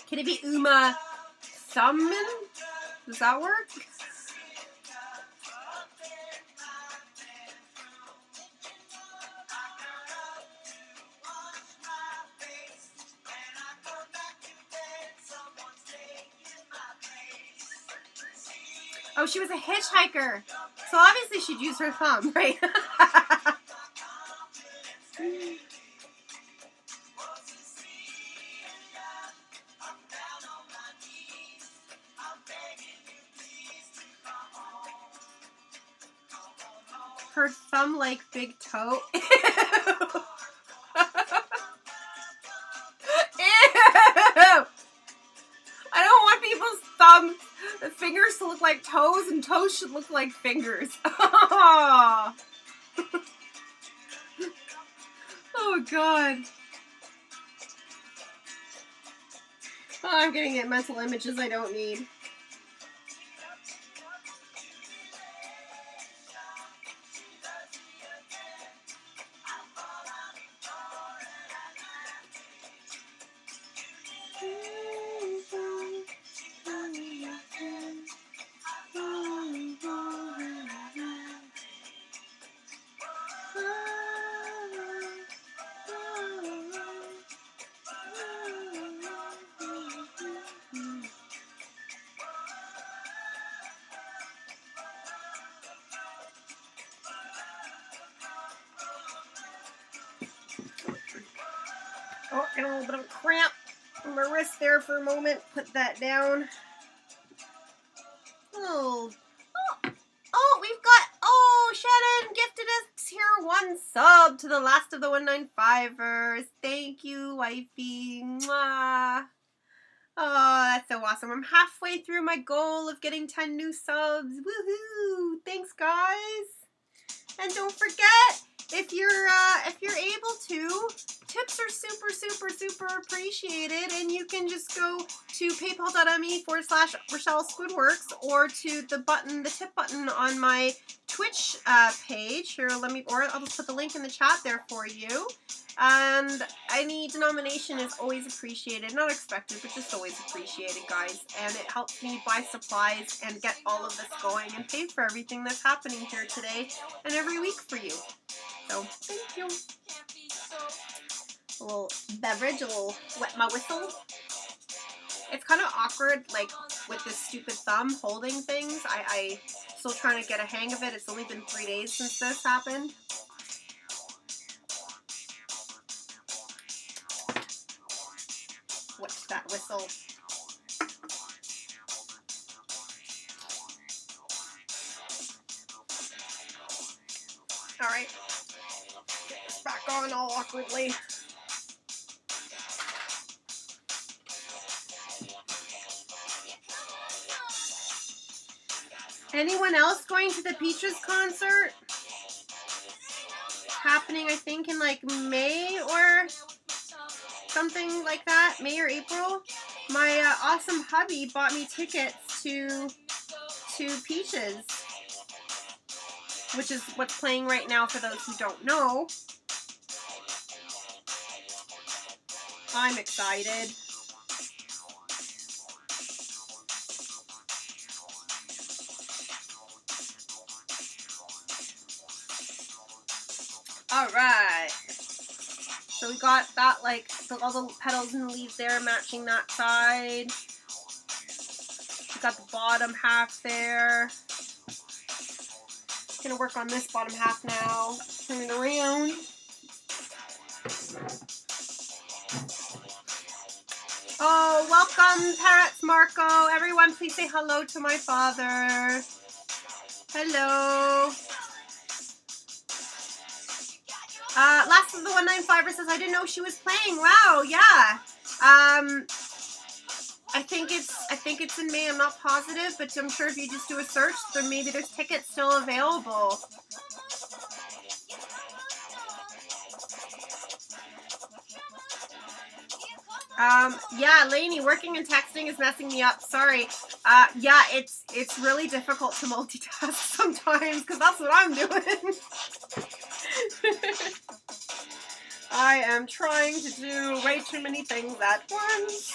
Can it be Uma Thurman? Does that work? Oh, she was a hitchhiker. So obviously she'd use her thumb, right? Her thumb like big toe. Ew. Ew. I don't want people's fingers to look like toes, and toes should look like fingers. Oh, oh god. Oh, I'm getting at mental images I don't need. Oh, I got a little bit of a cramp. my wrist there for a moment. Put that down. Oh, we've got, Shannon gifted us here 1 sub to the last of the 195ers. Thank you, wifey. Mwah. Oh, that's so awesome. I'm halfway through my goal of getting 10 new subs. Woohoo! Thanks, guys. And don't forget, if you're able to, tips are super appreciated, and you can just go to paypal.me/Rashelle Squidworx or to the tip button on my Twitch page. Here, I'll just put the link in the chat there for you. And any denomination is always appreciated. Not expected, but just always appreciated, guys. And it helps me buy supplies and get all of this going and pay for everything that's happening here today and every week for you. So, thank you. A little beverage, a little wet my whistle. It's kind of awkward, like, with this stupid thumb holding things. I still trying to get a hang of it. It's only been 3 days since this happened. What's that whistle? Alright. Get this back on all awkwardly. Anyone else going to the Peaches concert? Happening, I think, in like May or something like that. May or April. My awesome hubby bought me tickets to Peaches, which is what's playing right now for those who don't know. I'm excited. Alright. So we got that, like, all the petals and leaves there matching that side. We got the bottom half there. Gonna work on this bottom half now. Turn it around. Oh, welcome, Parrots Marco. Everyone, please say hello to my father. Hello. Last of the 195er says, I didn't know she was playing. Wow, yeah. I think it's in May. I'm not positive, but I'm sure if you just do a search, then maybe there's tickets still available. Yeah, Lainey, working and texting is messing me up. Sorry. Yeah, it's really difficult to multitask sometimes because that's what I'm doing. I am trying to do way too many things at once.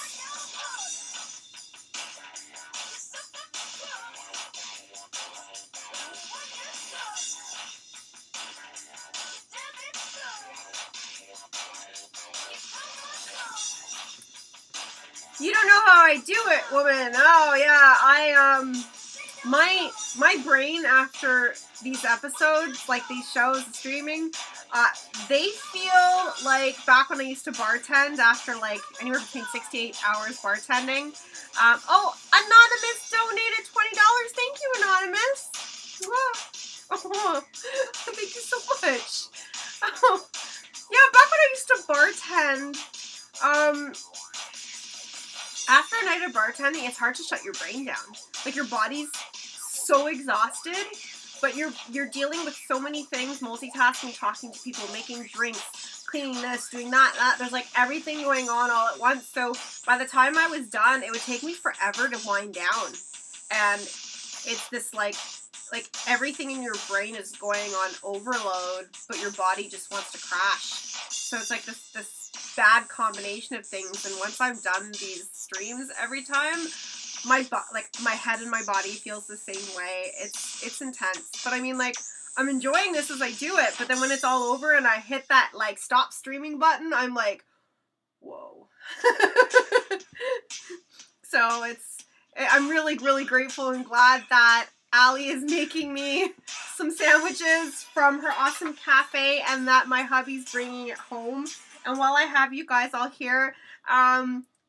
You don't know how I do it, woman. Oh yeah, my brain after these episodes, like these shows, streaming, they feel like back when I used to bartend after like anywhere between 6 to 8 hours bartending. Oh, Anonymous donated $20. Thank you, Anonymous. Oh, thank you so much. Oh, yeah, back when I used to bartend, after a night of bartending, it's hard to shut your brain down. Like your body's so exhausted, but you're dealing with so many things, multitasking, talking to people, making drinks, cleaning this, doing that. There's like everything going on all at once. So by the time I was done, it would take me forever to wind down. And it's this like everything in your brain is going on overload, but your body just wants to crash. So it's like this bad combination of things. And once I'm done these streams every time, my head and my body feels the same way. It's intense. But I mean, like, I'm enjoying this as I do it, but then when it's all over and I hit that like stop streaming button, I'm like, whoa. So I'm really, really grateful and glad that Allie is making me some sandwiches from her awesome cafe and that my hubby's bringing it home. And while I have you guys all here,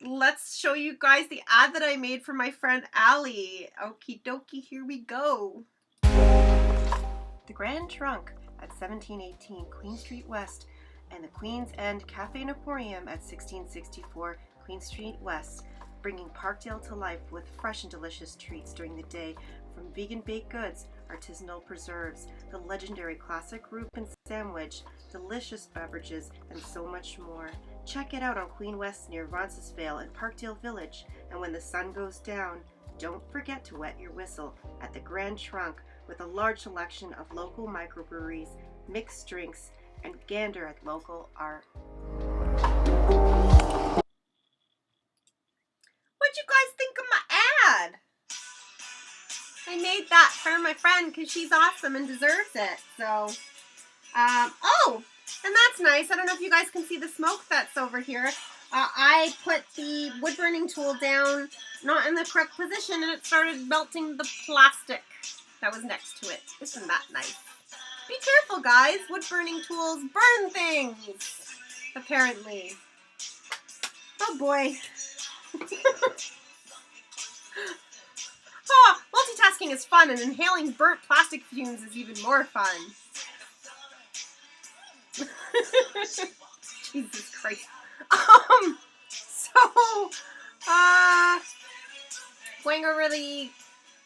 let's show you guys the ad that I made for my friend Allie. Okie dokie, here we go. The Grand Trunk at 1718 Queen Street West and the Queen's End Cafe and Emporium at 1664 Queen Street West, bringing Parkdale to life with fresh and delicious treats during the day, from vegan baked goods, artisanal preserves, the legendary classic Reuben sandwich, delicious beverages, and so much more. Check it out on Queen West near Roncesvalles and Parkdale Village. And when the sun goes down, don't forget to wet your whistle at the Grand Trunk with a large selection of local microbreweries, mixed drinks, and gander at local art. What'd you guys think of my ad? I made that for my friend because she's awesome and deserves it. So, oh, and that's nice. I don't know if you guys can see the smoke that's over here. I put the wood burning tool down, not in the correct position, and it started melting the plastic that was next to it. Isn't that nice? Be careful, guys. Wood burning tools burn things, apparently. Oh, boy. Oh, multitasking is fun, and inhaling burnt plastic fumes is even more fun. Jesus Christ. Going over the...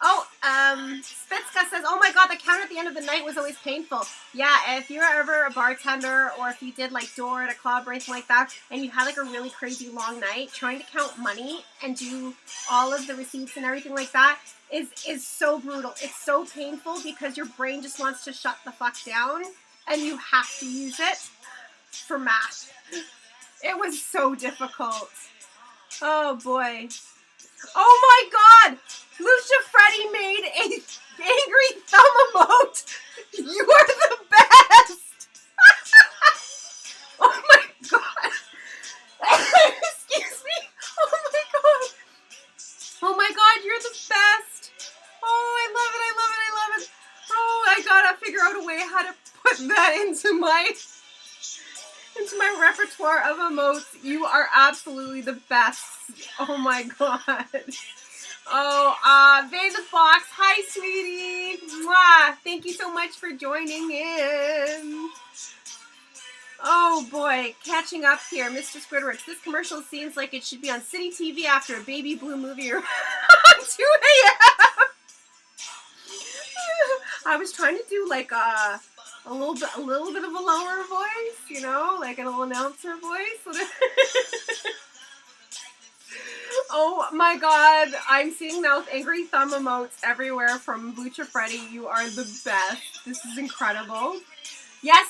Oh, Spitzka says, oh my god, the count at the end of the night was always painful. Yeah, if you're ever a bartender, or if you did like door at a club or anything like that, and you had like a really crazy long night, trying to count money and do all of the receipts and everything like that is so brutal. It's so painful because your brain just wants to shut the fuck down, and you have to use it for math. It was so difficult. Oh boy. Oh my god! Lucia Freddy made a angry thumb emote. You are the best. Oh my god. Excuse me. Oh my god. Oh my god, you're the best. Oh, I love it, I love it, I love it. Oh, I gotta figure out a way how to put that into my repertoire of emotes. You are absolutely the best. Oh my god. Oh, Vay the Box. Hi, sweetie. Mwah. Thank you so much for joining in. Oh boy, catching up here, Mr. Squidworx. This commercial seems like it should be on City TV after a baby blue movie or on 2 a.m. I was trying to do like a little bit of a lower voice, you know, like a little announcer voice. Oh my god, I'm seeing now with angry thumb emotes everywhere from Lucha Freddy. You are the best. This is incredible. Yes,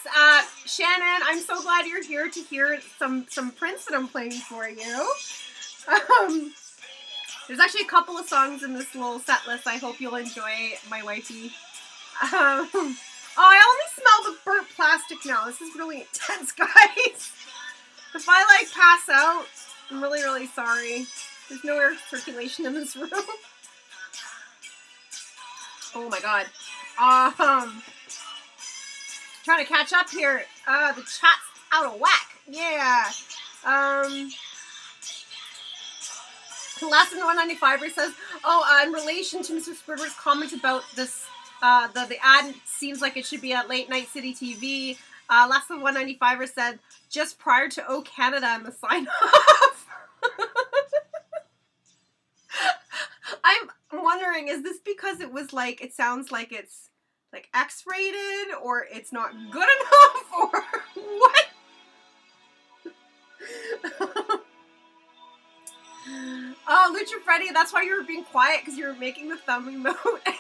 Shannon, I'm so glad you're here to hear some Prince that I'm playing for you. There's actually a couple of songs in this little set list I hope you'll enjoy, my wifey. Oh, I only smell the burnt plastic now. This is really intense, guys. If I, like, pass out, I'm really, really sorry. There's no air circulation in this room. Oh, my God. Trying to catch up here. The chat's out of whack. Yeah. Last in 195er says, oh, in relation to Mr. Squidward's comment about this, the ad seems like it should be at late night City TV. Last in 195er said, just prior to O Canada and the sign off. I'm wondering, is this because it was like, it sounds like it's like X-rated, or it's not good enough, or what? Oh, Lucha Freddy, that's why you were being quiet, because you were making the thumb emote, and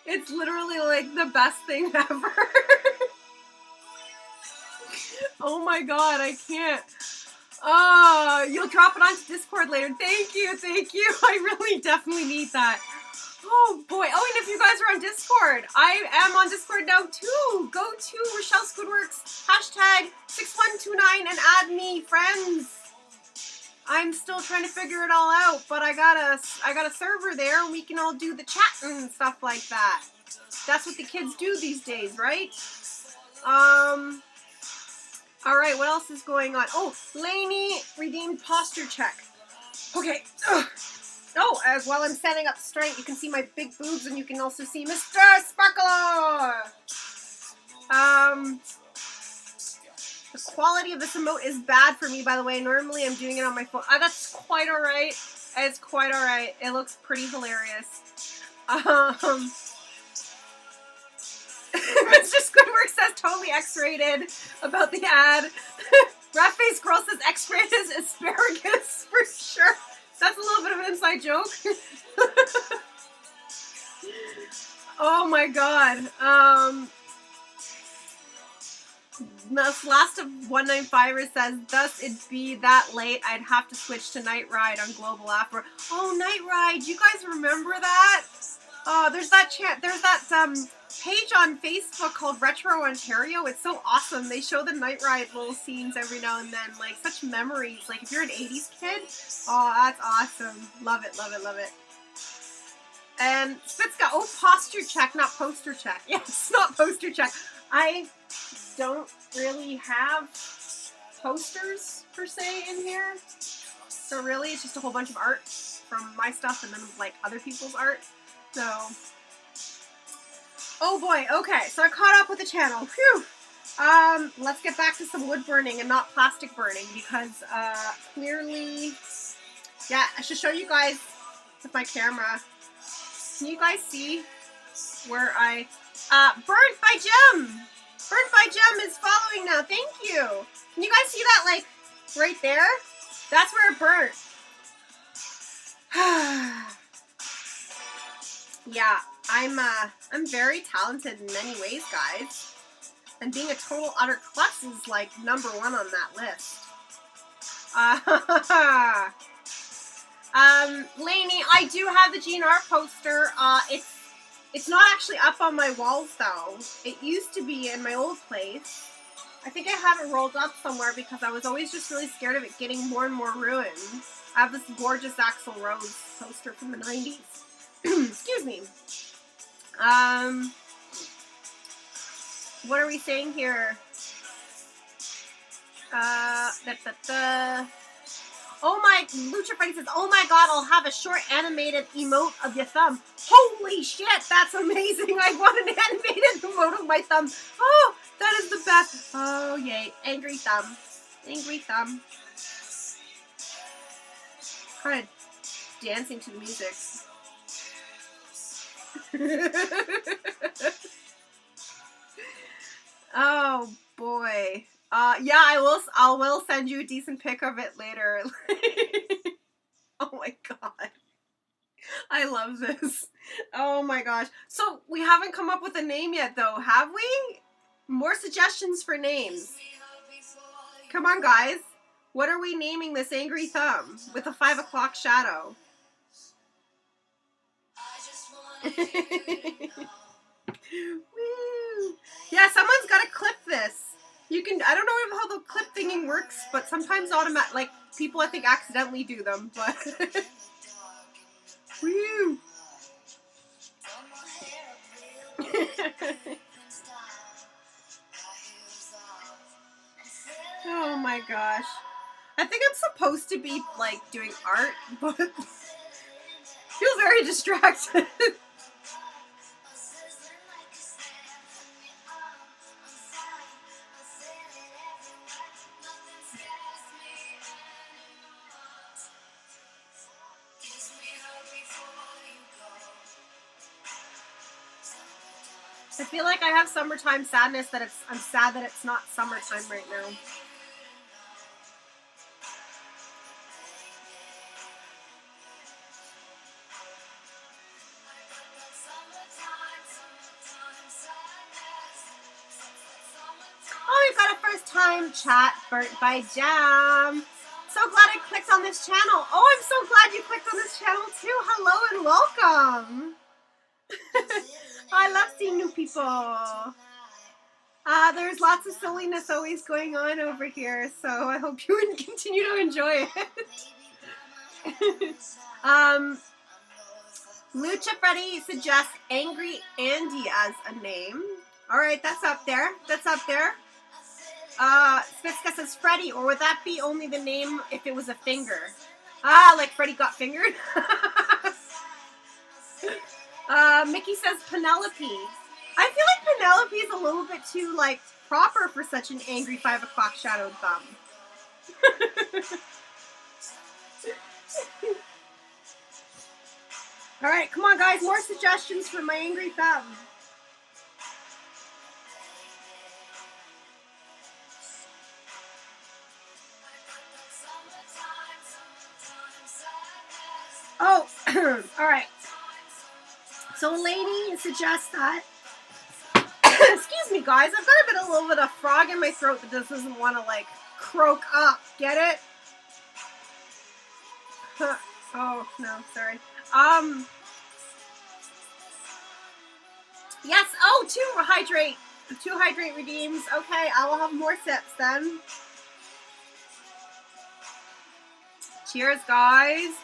it's literally like the best thing ever. Oh my god, I can't. Oh, you'll drop it onto Discord later. Thank you. I really definitely need that. Oh boy. Oh, and if you guys are on Discord, I am on Discord now too. Go to Rashelle Squidworx, #6129 and add me, friends. I'm still trying to figure it all out, but I got a server there and we can all do the chat and stuff like that. That's what the kids do these days, right? All right, what else is going on? Oh, Lainey redeemed posture check. Okay. Ugh. Oh, as while I'm standing up straight, you can see my big boobs, and you can also see Mr. Sparkler. The quality of this emote is bad for me, by the way. Normally, I'm doing it on my phone. That's quite all right. It's quite all right. It looks pretty hilarious. Mr. Squidworx says totally X-rated about the ad. Rat-faced girl says X-rated asparagus for sure. That's a little bit of an inside joke. Oh my god. Last of 195er says, thus it'd be that late, I'd have to switch to Night Ride on Global After. Oh, Night Ride, you guys remember that? There's that page on Facebook called Retro Ontario. It's so awesome. They show the Night Ride little scenes every now and then. Like, such memories. Like, if you're an 80s kid, oh, that's awesome. Love it, love it, love it. And Spitzka, oh, posture check, not poster check. Yes, not poster check. I don't really have posters, per se, in here. So really, it's just a whole bunch of art from my stuff and then, like, other people's art. So, oh boy, okay, so I caught up with the channel. Phew! Let's get back to some wood burning and not plastic burning because, clearly, yeah, I should show you guys with my camera. Can you guys see where I, Burnt by Gem! Burnt by Gem is following now, thank you! Can you guys see that, like, right there? That's where it burnt. Yeah, I'm very talented in many ways, guys. And being a total utter klutz is, like, #1 on that list. Lainey, I do have the GNR poster. It's not actually up on my walls, though. It used to be in my old place. I think I have it rolled up somewhere because I was always just really scared of it getting more and more ruined. I have this gorgeous Axl Rose poster from the 90s. Excuse me. What are we saying here? Oh my, Lucha Freddy says, oh my god, I'll have a short animated emote of your thumb. Holy shit, that's amazing. I want an animated emote of my thumb. Oh, that is the best. Oh, yay. Angry thumb. Angry thumb. Kind of dancing to the music. Oh boy. Yeah, I will send you a decent pic of it later. Oh my god. I love this. Oh my gosh. So we haven't come up with a name yet though, have we? More suggestions for names. Come on guys. What are we naming this angry thumb with a 5 o'clock shadow? Woo. Yeah, someone's got to clip this. You can, I don't know how the clip thingy works, but sometimes like, people I think accidentally do them, but. Woo. Oh my gosh. I think I'm supposed to be, like, doing art, but feel very distracted. I feel like I have summertime sadness that I'm sad that it's not summertime right now. Oh, we've got a first time chat, Burnt by Jam. So glad I clicked on this channel. Oh, I'm so glad you clicked on this channel too. Hello and welcome. I love seeing new people. There's lots of silliness always going on over here, so I hope you would continue to enjoy it. Lucha Freddy suggests Angry Andy as a name. Alright, that's up there. That's up there. Spitzka says Freddy, or would that be only the name if it was a finger? Ah, like Freddy got fingered? Mickey says Penelope. I feel like Penelope is a little bit too, like, proper for such an angry 5 o'clock shadowed thumb. Alright, come on guys, more suggestions for my angry thumb. Oh, alright. So a lady suggests that, excuse me guys, I've got a little bit of frog in my throat that just doesn't want to, like, croak up. Get it? Oh, no, sorry. Yes, oh, 2 hydrate redeems. Okay, I will have more sips then. Cheers, guys.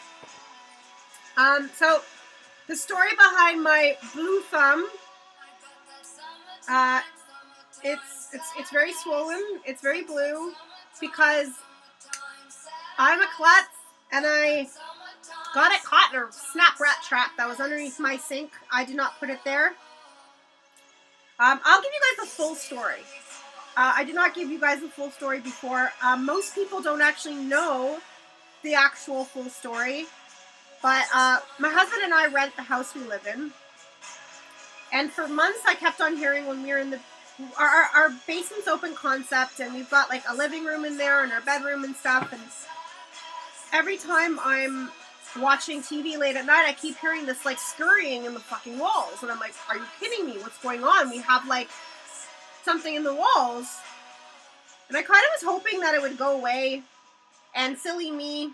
So the story behind my blue thumb, it's very swollen, it's very blue, because I'm a klutz, and I got it caught in a snap rat trap that was underneath my sink. I did not put it there. I'll give you guys the full story. I did not give you guys the full story before. Most people don't actually know the actual full story. But my husband and I rent the house we live in. And for months I kept on hearing when we were in the... Our basement's open concept, and we've got like a living room in there and our bedroom and stuff. And every time I'm watching TV late at night, I keep hearing this like scurrying in the fucking walls. And I'm like, are you kidding me? What's going on? We have like something in the walls. And I kind of was hoping that it would go away. And silly me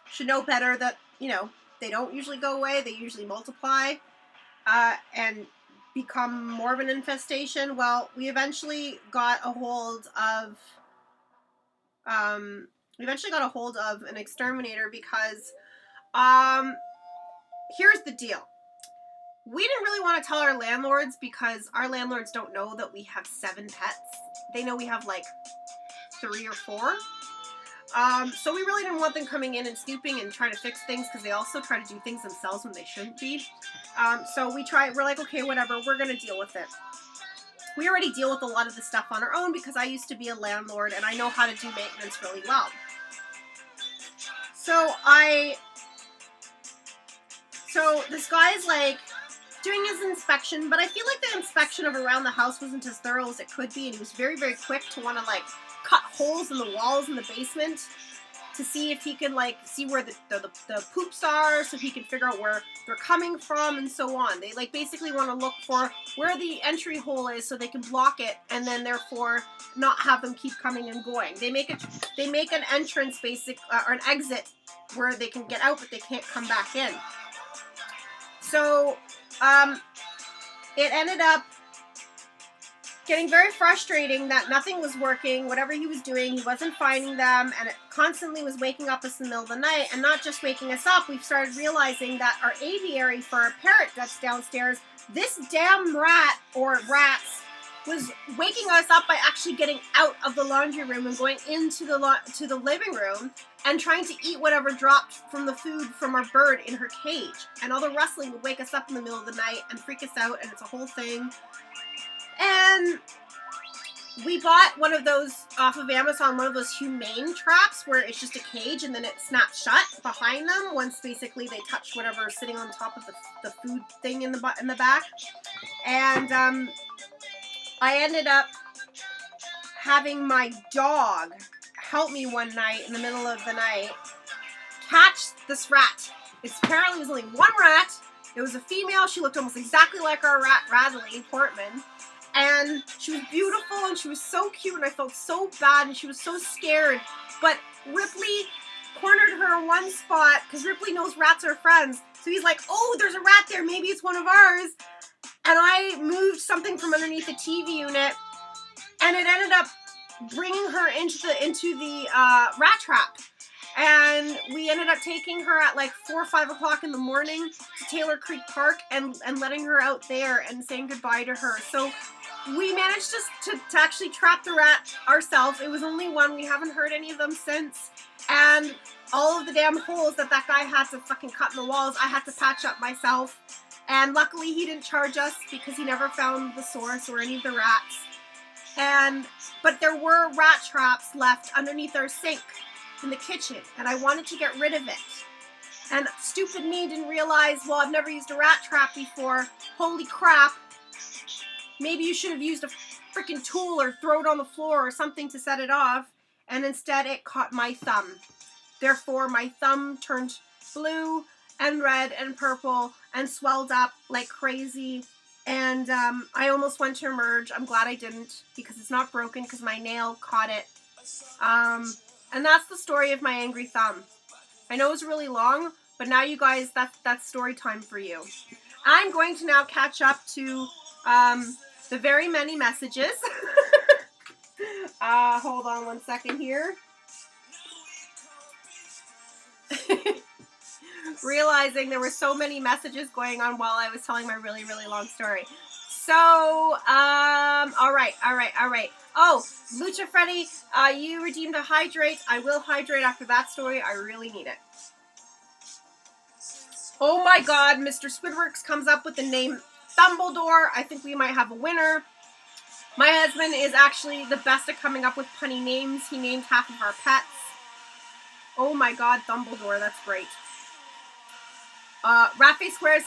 should know better that, you know, they don't usually go away. They usually multiply and become more of an infestation. Well, we eventually got a hold of an exterminator because here's the deal. We didn't really want to tell our landlords because our landlords don't know that we have 7 pets. They know we have like 3 or 4. So we really didn't want them coming in and snooping and trying to fix things, because they also try to do things themselves when they shouldn't be. So we're like, okay, whatever, we're going to deal with it. We already deal with a lot of the stuff on our own because I used to be a landlord and I know how to do maintenance really well. So this guy's like doing his inspection, but I feel like the inspection of around the house wasn't as thorough as it could be, and he was very, very quick to want to like cut holes in the walls in the basement to see if he can like see where the poops are, so he can figure out where they're coming from and so on. They like basically want to look for where the entry hole is so they can block it, and then therefore not have them keep coming and going. They make an entrance or an exit where they can get out but they can't come back in. So it ended up getting very frustrating that nothing was working. Whatever he was doing, he wasn't finding them, and it constantly was waking up us in the middle of the night. And not just waking us up, we've started realizing that our aviary for our parrot that's downstairs, this damn rat or rats was waking us up by actually getting out of the laundry room and going into the living room and trying to eat whatever dropped from the food from our bird in her cage. And all the rustling would wake us up in the middle of the night and freak us out, and it's a whole thing. And we bought one of those off of Amazon, one of those humane traps where it's just a cage and then it snaps shut behind them once basically they touch whatever is sitting on top of the food thing in the back. And I ended up having my dog help me one night in the middle of the night catch this rat. Apparently it was only one rat. It was a female. She looked almost exactly like our rat, Radley Portman. And she was beautiful, and she was so cute, and I felt so bad, and she was so scared. But Ripley cornered her in one spot, because Ripley knows rats are friends. So he's like, oh, there's a rat there, maybe it's one of ours. And I moved something from underneath the TV unit, and it ended up bringing her into the rat trap. And we ended up taking her at like 4 or 5 o'clock in the morning to Taylor Creek Park and letting her out there and saying goodbye to her. So we managed to actually trap the rat ourselves. It was only one. We haven't heard any of them since. And all of the damn holes that guy had to fucking cut in the walls, I had to patch up myself. And luckily he didn't charge us because he never found the source or any of the rats. But there were rat traps left underneath our sink in the kitchen, and I wanted to get rid of it. And stupid me didn't realize, well, I've never used a rat trap before. Holy crap. Maybe you should have used a freaking tool or throw it on the floor or something to set it off. And instead it caught my thumb. Therefore, my thumb turned blue and red and purple and swelled up like crazy. And I almost went to emerge. I'm glad I didn't because it's not broken because my nail caught it. And that's the story of my angry thumb. I know it's really long, but now you guys, that's story time for you. I'm going to now catch up to the very many messages. Hold on one second here. Realizing there were so many messages going on while I was telling my really, really long story. So, all right. Oh, Lucha Freddy, you redeemed a hydrate. I will hydrate after that story. I really need it. Oh my god, Mr. Squidworx comes up with the name Thumbledore. I think we might have a winner. My husband is actually the best at coming up with punny names. He named half of our pets. Oh my god, Thumbledore, that's great. Raffy Squirrel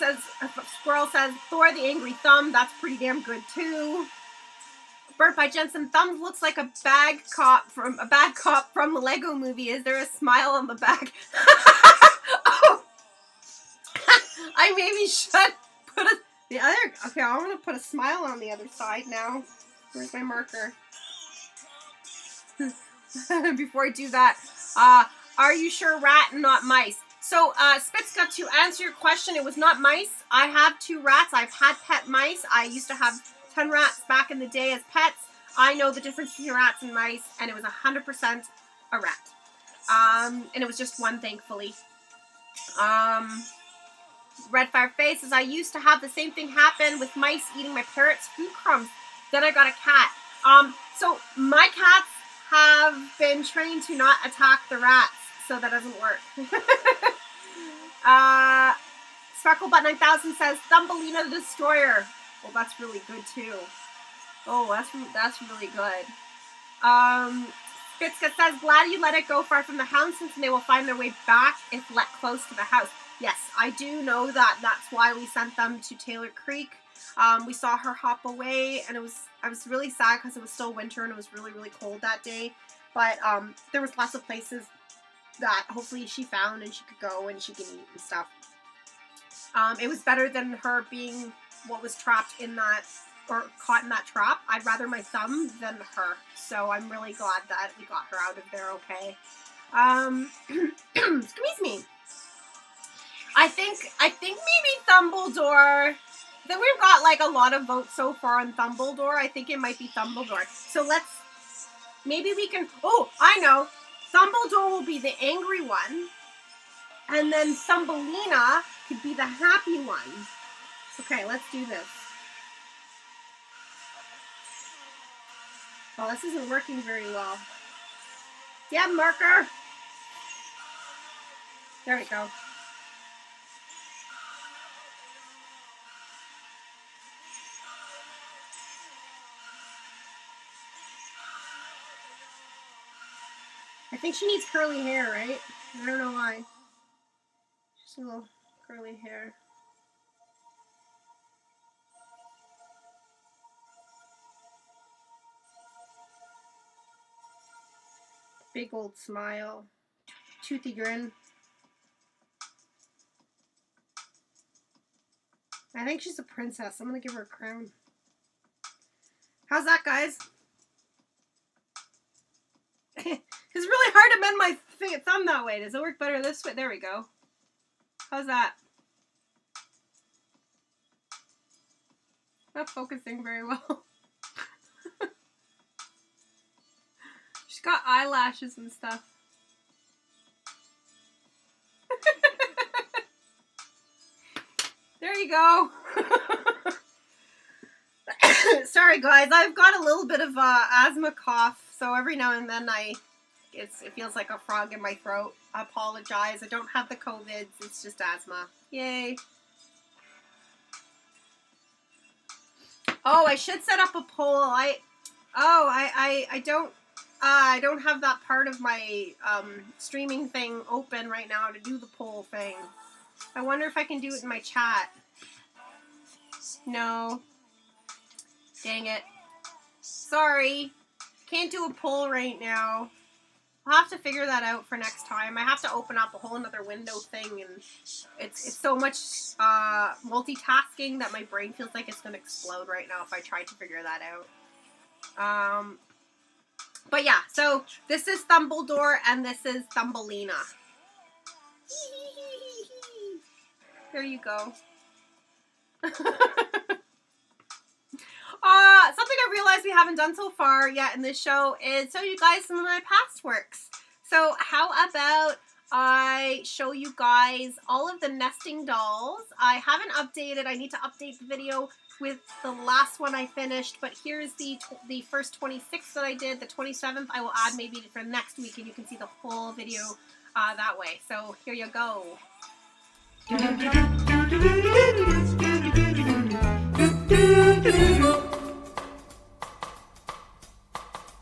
says, Thor the Angry Thumb, that's pretty damn good too. Burnt by Jensen, Thumb looks like a bad cop from the Lego movie. Is there a smile on the back? Oh. I maybe should put okay, I want to put a smile on the other side now. Where's my marker? Before I do that, are you sure rat and not mice? So, Spitzka, to answer your question, it was not mice. I have 2 rats. I've had pet mice. I used to have 10 rats back in the day as pets. I know the difference between rats and mice, and it was 100% a rat. And it was just one, thankfully. Redfire Face says, I used to have the same thing happen with mice eating my parrot's food crumbs. Then I got a cat. So my cats have been trained to not attack the rats, so that doesn't work. Sparklebutt 9000 says, Thumbelina the Destroyer. Well, that's really good too. Oh, that's really good. Spitzka says, glad you let it go far from the house since they will find their way back if let close to the house. Yes, I do know that. That's why we sent them to Taylor Creek. We saw her hop away, and I was really sad because it was still winter and it was really, really cold that day. But there was lots of places that hopefully she found and she could go and she can eat and stuff. It was better than her being what was trapped in that, or caught in that trap. I'd rather my thumb than her. So I'm really glad that we got her out of there okay. Excuse me. I think maybe Thumbledore. Then we've got like a lot of votes so far on Thumbledore. I think it might be Thumbledore. So maybe we can, oh, I know. Thumbledore will be the angry one. And then Thumbelina could be the happy one. Okay, let's do this. Oh, this isn't working very well. Yeah, marker. There we go. I think she needs curly hair, right? I don't know why. Just a little curly hair. Big old smile. Toothy grin. I think she's a princess. I'm gonna give her a crown. How's that, guys? It's really hard to bend my thumb that way. Does it work better this way? There we go. How's that? Not focusing very well. She's got eyelashes and stuff. There you go. Sorry guys, I've got a little bit of asthma cough, so every now and then it feels like a frog in my throat. I apologize. I don't have the COVID. It's just asthma. Yay. Oh, I should set up a poll. I don't have that part of my streaming thing open right now to do the poll thing. I wonder if I can do it in my chat. No. Dang it. Sorry. Can't do a poll right now. I'll have to figure that out for next time. I have to open up a whole another window thing, and it's so much multitasking that my brain feels like it's going to explode right now if I try to figure that out. But yeah, so this is Thumbledore and this is Thumbelina. There you go. Something I realized we haven't done so far yet in this show is show you guys some of my past works. So how about I show you guys all of the nesting dolls. I haven't updated. I need to update the video with the last one I finished, but here's the first 26 that I did. The 27th I will add maybe for next week, and you can see the whole video that way. So here you go.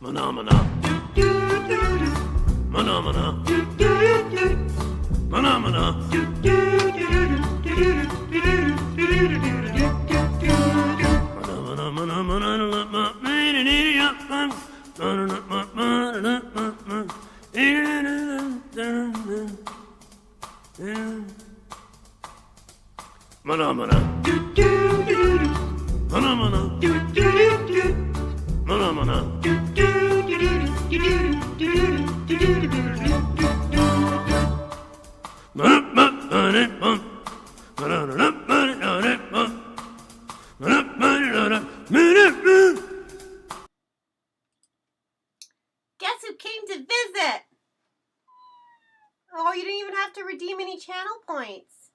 Mana-mana. Mana-mana. Mana-mana. Mana-mana. Guess who came to visit? Oh, you didn't even have to redeem any channel points.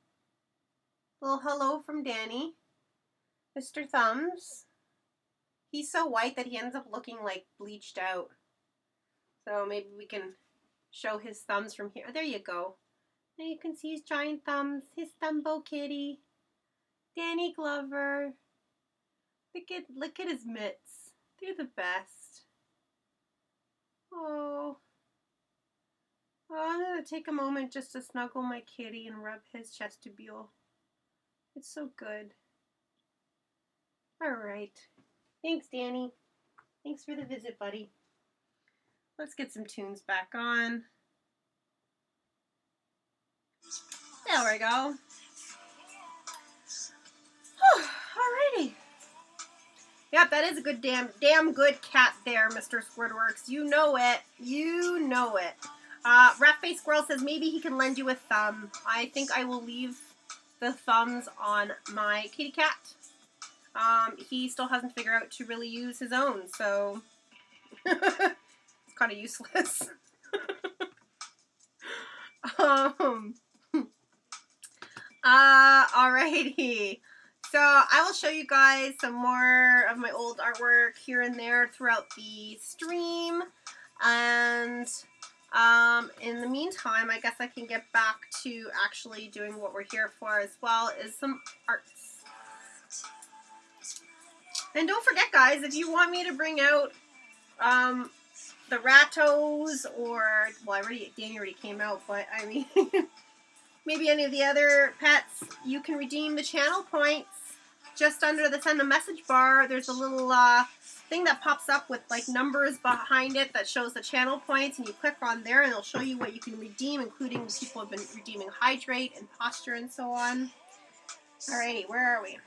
Little hello from Danny. Mr. Thumbs. He's so white that he ends up looking like bleached out. So maybe we can show his thumbs from here. There you go. Now you can see his giant thumbs. His Thumbo kitty. Danny Glover. Look at his mitts. They're the best. Oh. I'm going to take a moment just to snuggle my kitty and rub his chestibule. It's so good. Alright. Thanks, Danny. Thanks for the visit, buddy. Let's get some tunes back on. There we go. Alrighty. Yep, that is a good damn good cat there, Mr. Squidworx. You know it. You know it. Rat Face Squirrel says maybe he can lend you a thumb. I think I will leave the thumbs on my kitty cat. He still hasn't figured out to really use his own, so it's kind of useless. Alrighty. So I will show you guys some more of my old artwork here and there throughout the stream, and in the meantime, I guess I can get back to actually doing what we're here for as well, is some arts. And don't forget, guys, if you want me to bring out the Rattos, or, well, Danny already came out, but I mean, maybe any of the other pets, you can redeem the channel points. Just under the send a message bar, there's a little thing that pops up with like numbers behind it that shows the channel points, and you click on there and it'll show you what you can redeem, including people have been redeeming hydrate and posture and so on. Alrighty, where are we?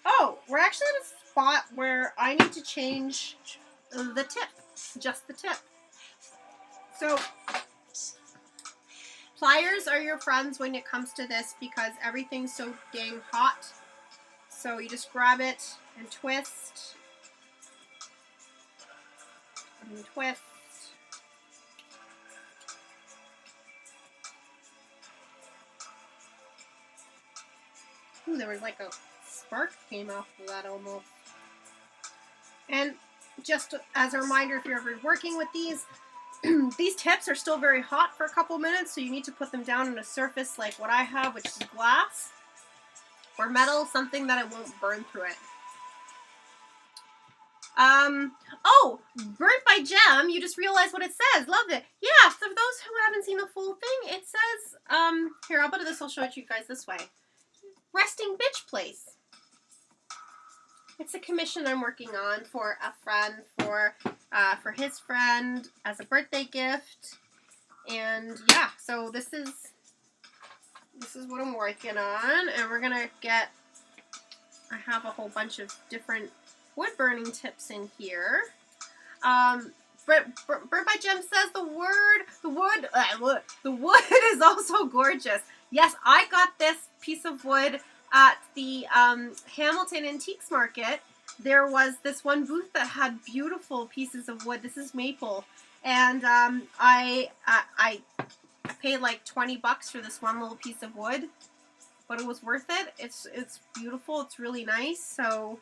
Oh, we're actually at a spot where I need to change the tip, just the tip. So pliers are your friends when it comes to this because everything's so dang hot. So you just grab it and twist. And twist. Ooh, there was like a spark came off of that almost. And just as a reminder, if you're ever working with these, these tips are still very hot for a couple minutes, so you need to put them down on a surface like what I have, which is glass or metal, something that it won't burn through it. Oh, Burnt by Gem, you just realized what it says. Love it. Yeah, for those who haven't seen the full thing, it says, here, I'll put this, I'll show it to you guys this way. Resting Bitch Place. It's a commission I'm working on for a friend, for his friend as a birthday gift. And yeah, so this is what I'm working on, and we're gonna get, I have a whole bunch of different wood burning tips in here. Burnt by Gem says the wood is also gorgeous. Yes, I got this piece of wood at the Hamilton Antiques Market. There was this one booth that had beautiful pieces of wood. This is maple, and I paid like $20 for this one little piece of wood, but it was worth it. It's beautiful. It's really nice. So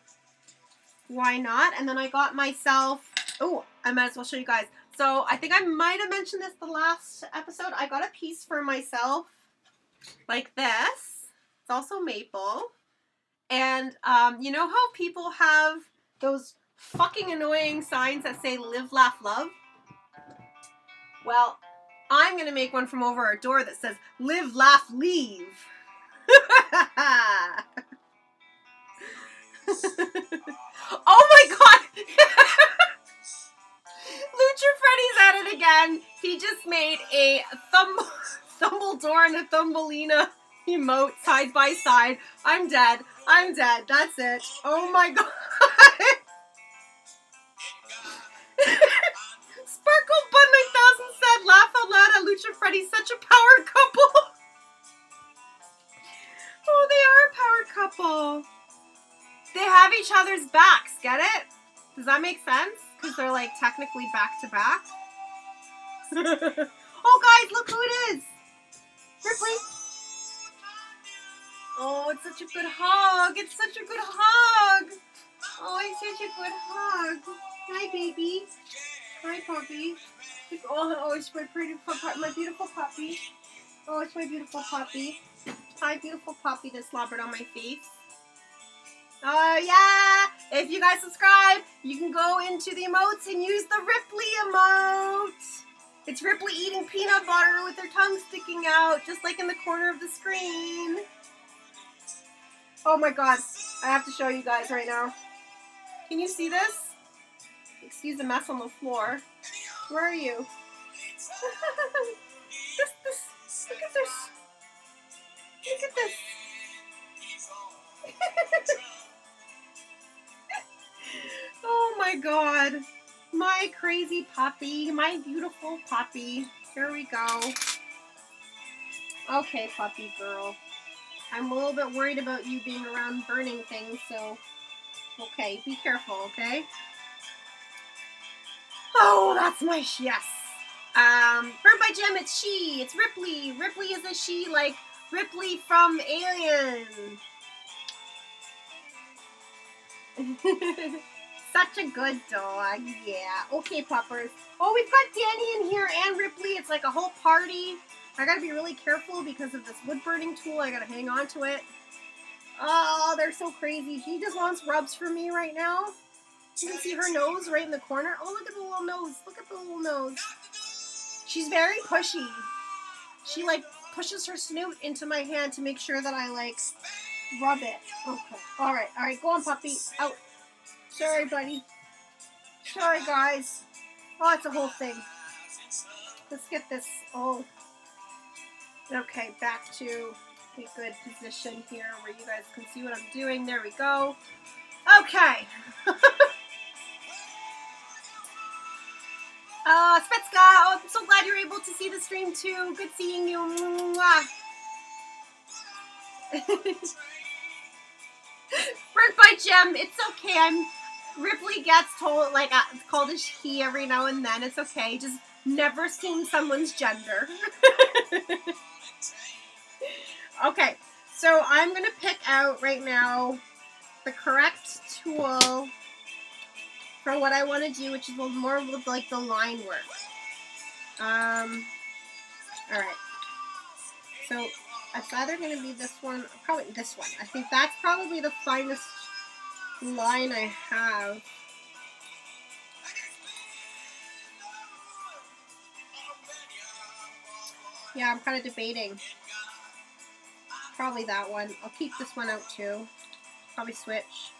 why not? And then I got myself, oh, I might as well show you guys. So I think I might have mentioned this the last episode. I got a piece for myself like this. It's also maple. And you know how people have those fucking annoying signs that say live, laugh, love? Well, I'm going to make one from over our door that says live, laugh, leave. Oh my god! Lucha Freddy's at it again. He just made a Thumbledore and a Thumbelina emote side by side. I'm dead. I'm dead. That's it. Oh my god. Sparkle Bun 9000 said, laugh out loud at Lucha Freddy's such a power couple. Oh, they are a power couple. They have each other's backs, get it? Does that make sense? Because they're like technically back to back. Oh guys, look who it is! Ripley! Oh, it's such a good hug! It's such a good hug! Oh, it's such a good hug! Hi, baby. Hi, puppy. Oh, it's my my beautiful puppy. Oh, it's my beautiful puppy. Hi, beautiful puppy that slobbered on my face. Oh, yeah! If you guys subscribe, you can go into the emotes and use the Ripley emote. It's Ripley eating peanut butter with her tongue sticking out, just like in the corner of the screen. Oh my god, I have to show you guys right now. Can you see this? Excuse the mess on the floor. Where are you? Look at this. Look at this. Oh my god. My crazy puppy. My beautiful puppy. Here we go. Okay, puppy girl. I'm a little bit worried about you being around burning things, so... Okay, be careful, okay? Oh, that's my yes. Burnt by Gem, it's she. It's Ripley. Ripley is a she, like Ripley from Alien. Such a good dog, yeah. Okay, puppers. Oh, we've got Danny in here and Ripley. It's like a whole party. I gotta be really careful because of this wood burning tool. I gotta hang on to it. Oh, they're so crazy. She just wants rubs from me right now. You can see her nose right in the corner. Oh, look at the little nose. Look at the little nose. She's very pushy. She, like, pushes her snoot into my hand to make sure that I, like, rub it. Okay. Alright, go on, puppy. Out. Sorry, buddy. Sorry, guys. Oh, it's a whole thing. Let's get this. Oh. Okay, back to a good position here where you guys can see what I'm doing. There we go. Okay. Spetska, oh, I'm so glad you're able to see the stream too. Good seeing you. Burnt by Gem, it's okay. Ripley gets told, like, called a he every now and then. It's okay. Just never assume someone's gender. Okay, so I'm going to pick out right now the correct tool for what I want to do, which is more with like the line work. Alright. So it's either going to be this one, or probably this one. I think that's probably the finest line I have. Yeah, I'm kind of debating. Probably that one. I'll keep this one out too. Probably switch.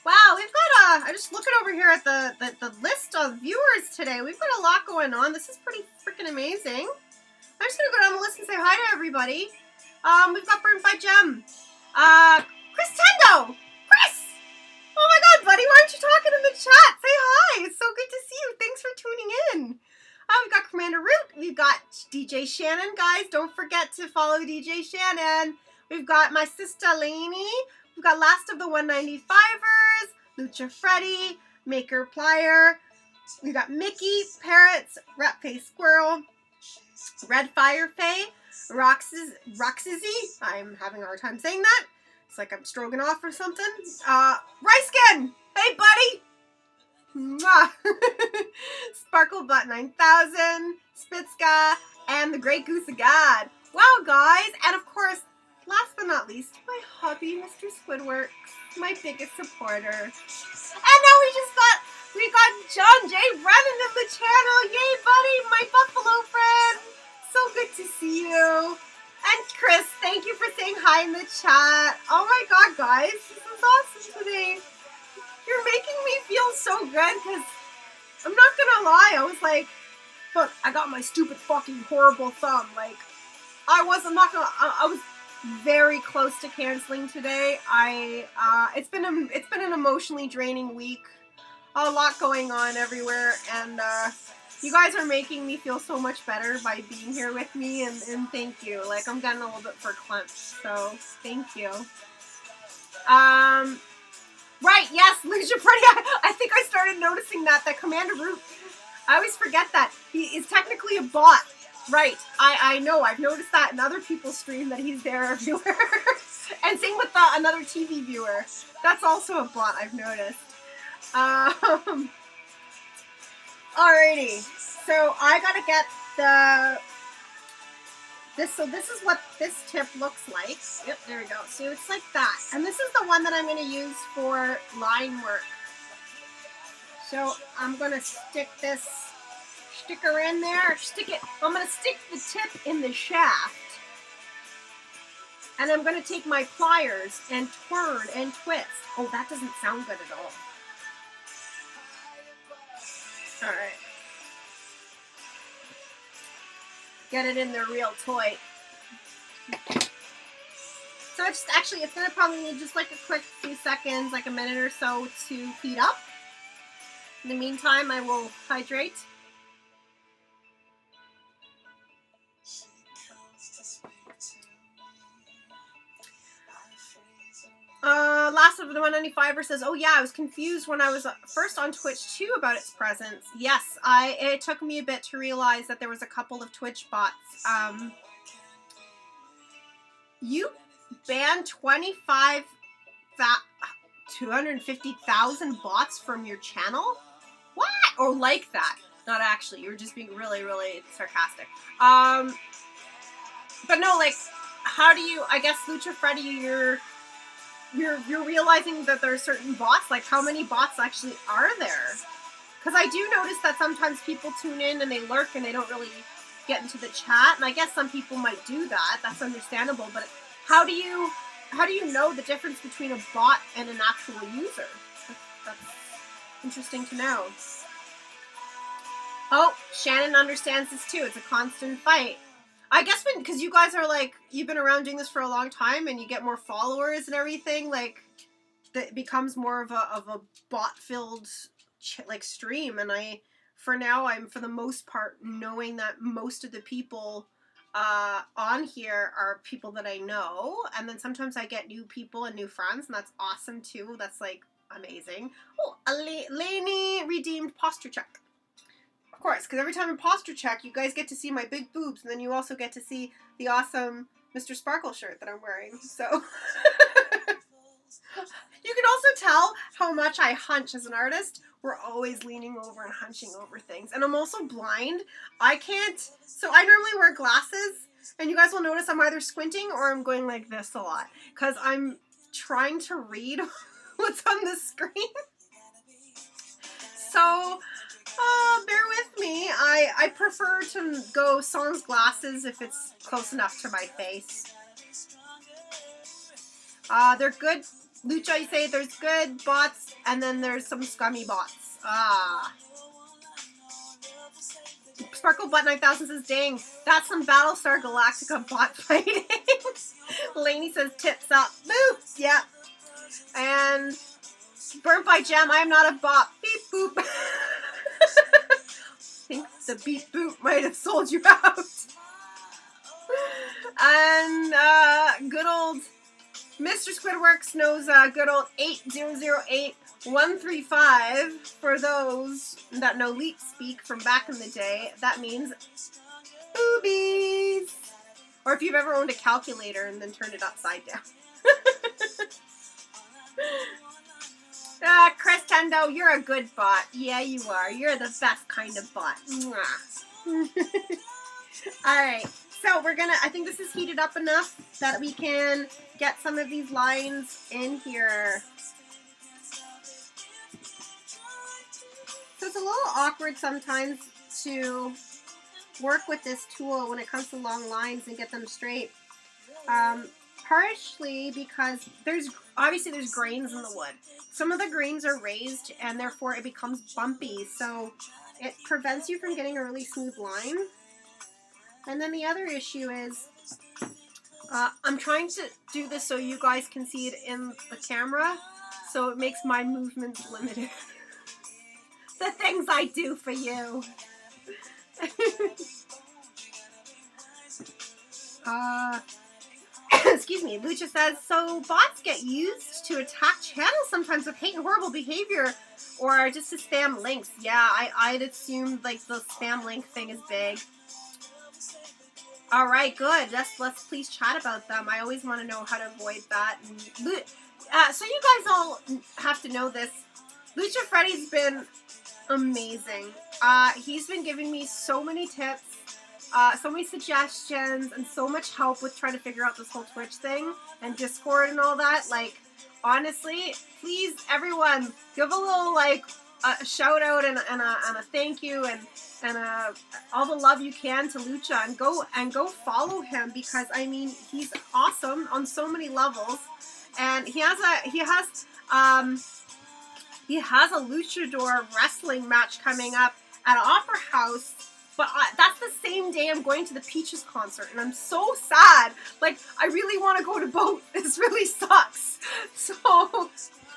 Wow, we've got I'm just looking over here at the list of viewers today. We've got a lot going on. This is pretty freaking amazing. I'm just gonna go down the list and say hi to everybody. We've got Burnt by Gem. Chris Tendo! Chris! Oh my god, buddy, why aren't you talking in the chat? Say hi! It's so good to see you. Thanks for tuning in. We've got Commander Root. We've got DJ Shannon, guys. Don't forget to follow DJ Shannon. We've got my sister Lainey. We've got Last of the 195ers, Lucha Freddy, Maker Plier. We've got Mickey, Parrots, Rat Face Squirrel, Red Fire Faye, Roxy. I'm having a hard time saying that. It's like I'm Stroganoff or something. Ryskin! Hey, buddy! Mwah. Sparklebutt 9000, Spitzka, and the Great Goose of God. Wow, guys! And of course, last but not least, my hubby, Mr. Squidworx, my biggest supporter. And now we got John J. Brennan in the channel. Yay, buddy, my Buffalo friend. So good to see you. And Chris, thank you for saying hi in the chat. Oh my god, guys, this is awesome today. You're making me feel so good because I'm not gonna lie, I was like, look, I got my stupid fucking horrible thumb. Like, I was very close to canceling today. It's been an emotionally draining week. A lot going on everywhere, and you guys are making me feel so much better by being here with me, and thank you. Like, I'm getting a little bit verklempt, so thank you. Right, yes, Lucia Freddy, I think I started noticing that Commander Root, I always forget that. He is technically a bot. Right, I know, I've noticed that in other people's stream that he's there everywhere. And same with another TV viewer. That's also a bot, I've noticed. Alrighty, so I gotta get so this is what this tip looks like. Yep, there we go. So it's like that. And this is the one that I'm gonna use for line work. So I'm gonna stick this sticker in there, I'm gonna stick the tip in the shaft. And I'm gonna take my pliers and turn and twist. Oh, that doesn't sound good at all. Alright. Get it in there real tight. So it's gonna probably need just like a quick few seconds, like a minute or so to heat up. In the meantime, I will hydrate. Last of the 195er says, oh yeah, I was confused when I was first on Twitch too about its presence. Yes, it took me a bit to realize that there was a couple of Twitch bots. You banned 250,000 bots from your channel? What? Or like that? Not actually, you were just being really, really sarcastic. But no, like, how do you, I guess, Lucha Freddy, you're realizing that there are certain bots, like how many bots actually are there? Because I do notice that sometimes people tune in and they lurk and they don't really get into the chat, and I guess some people might do that, that's understandable, but how do you know the difference between a bot and an actual user? That's interesting to know. Oh, Shannon understands this too, it's a constant fight. I guess because you guys are like, you've been around doing this for a long time and you get more followers and everything, like, it becomes more of a bot-filled, like, stream. And for now, I'm, for the most part, knowing that most of the people on here are people that I know. And then sometimes I get new people and new friends, and that's awesome, too. That's, like, amazing. Oh, Lainey redeemed posture check. Of course, because every time in posture check, you guys get to see my big boobs, and then you also get to see the awesome Mr. Sparkle shirt that I'm wearing. So you can also tell how much I hunch as an artist. We're always leaning over and hunching over things. And I'm also blind. I can't, so I normally wear glasses, and you guys will notice I'm either squinting or I'm going like this a lot, because I'm trying to read what's on the screen. So, bear with me. I prefer to go sans glasses if it's close enough to my face. They're good. Lucha, you say there's good bots, and then there's some scummy bots. Sparkle Butt 9000 says, dang, that's some Battlestar Galactica bot fighting. Lainey says, tips up. Boop. Yeah. And Burnt by Gem, I am not a bot. Beep boop. I think the beep boop might have sold you out. And good old Mr. Squidworx knows good old 8008135. For those that know leet speak from back in the day, that means boobies. Or if you've ever owned a calculator and then turned it upside down. Chris Tendo, you're a good bot. Yeah, you are. You're the best kind of bot. Alright, so we're gonna, I think this is heated up enough that we can get some of these lines in here. So it's a little awkward sometimes to work with this tool when it comes to long lines and get them straight. Partially because there's grains in the wood. Some of the grains are raised and therefore it becomes bumpy, so it prevents you from getting a really smooth line. And then the other issue is I'm trying to do this so you guys can see it in the camera, so it makes my movements limited. The things I do for you. Excuse me. Lucha says, so bots get used to attack channels sometimes with hate and horrible behavior, or just to spam links. Yeah, I'd assume like the spam link thing is big. All right, good. Let's please chat about them. I always want to know how to avoid that. So you guys all have to know this. Lucha Freddy's been amazing. He's been giving me so many tips. So many suggestions and so much help with trying to figure out this whole Twitch thing and Discord and all that. Like, honestly, please, everyone, give a little, like, a shout out and a thank you and all the love you can to Lucha, and go follow him, because, I mean, he's awesome on so many levels. And he has a luchador wrestling match coming up at Opera House. But that's the same day I'm going to the Peaches concert, and I'm so sad. Like, I really want to go to both. This really sucks. So,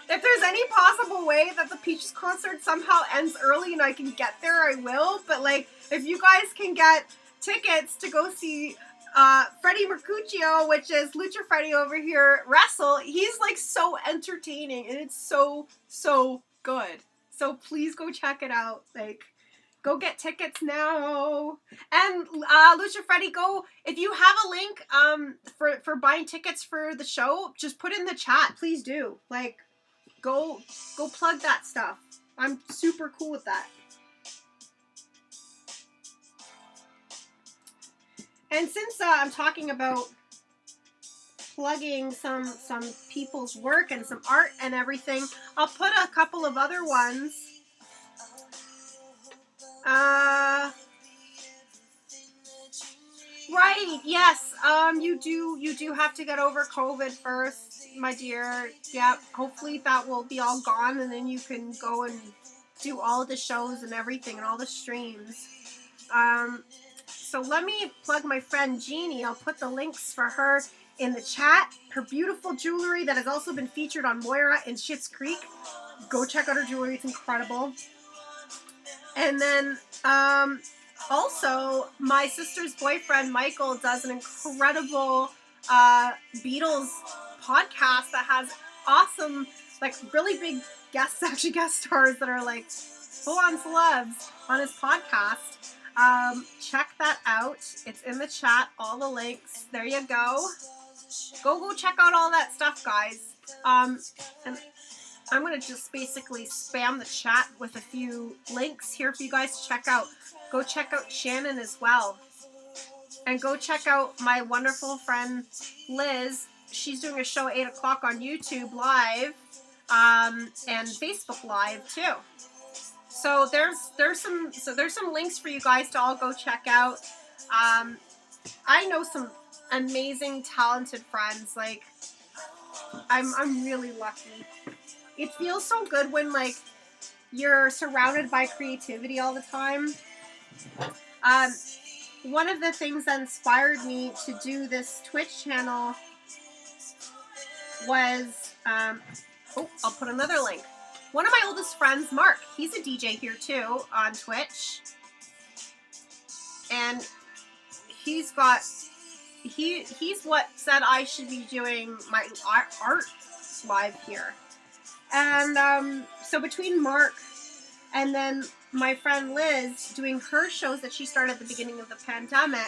if there's any possible way that the Peaches concert somehow ends early and I can get there, I will. But, like, if you guys can get tickets to go see Freddie Mercuccio, which is Lucha Freddy over here, wrestle, he's, like, so entertaining, and it's so, so good. So, please go check it out. Like, go get tickets now. And Lucha Freddy, go, if you have a link for buying tickets for the show, just put it in the chat. Please do. Like, go plug that stuff. I'm super cool with that. And since I'm talking about plugging some people's work and some art and everything, I'll put a couple of other ones. Right, yes, you do have to get over COVID first, my dear. Yeah, hopefully that will be all gone, and then you can go and do all the shows and everything and all the streams. So let me plug my friend Jeannie. I'll put the links for her in the chat. Her beautiful jewelry that has also been featured on Moira in Schitt's Creek. Go check out her jewelry, it's incredible. And then, also, my sister's boyfriend, Michael, does an incredible Beatles podcast that has awesome, like, really big guest stars that are, like, full-on celebs on his podcast. Check that out. It's in the chat, all the links. There you go. Go check out all that stuff, guys. And I'm going to just basically spam the chat with a few links here for you guys to check out. Go check out Shannon as well. And go check out my wonderful friend Liz. She's doing a show at 8 o'clock on YouTube Live and Facebook Live too. So there's some links for you guys to all go check out. I know some amazing, talented friends. Like, I'm really lucky. It feels so good when, like, you're surrounded by creativity all the time. One of the things that inspired me to do this Twitch channel was, I'll put another link. One of my oldest friends, Mark, he's a DJ here too on Twitch. And he's what said I should be doing my art live here. And so between Mark and then my friend Liz doing her shows that she started at the beginning of the pandemic,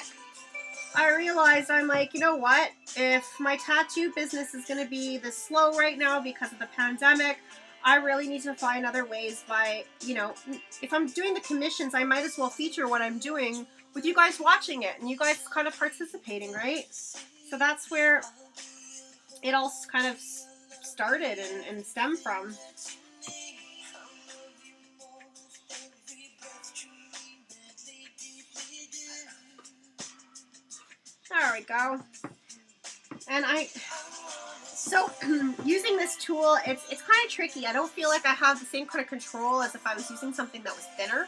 I realized, I'm like, you know what? If my tattoo business is going to be this slow right now because of the pandemic, I really need to find other ways by, you know, if I'm doing the commissions, I might as well feature what I'm doing with you guys watching it and you guys kind of participating, right? So that's where it all kind of started and stemmed from. There we go. And so using this tool, it's kind of tricky. I don't feel like I have the same kind of control as if I was using something that was thinner.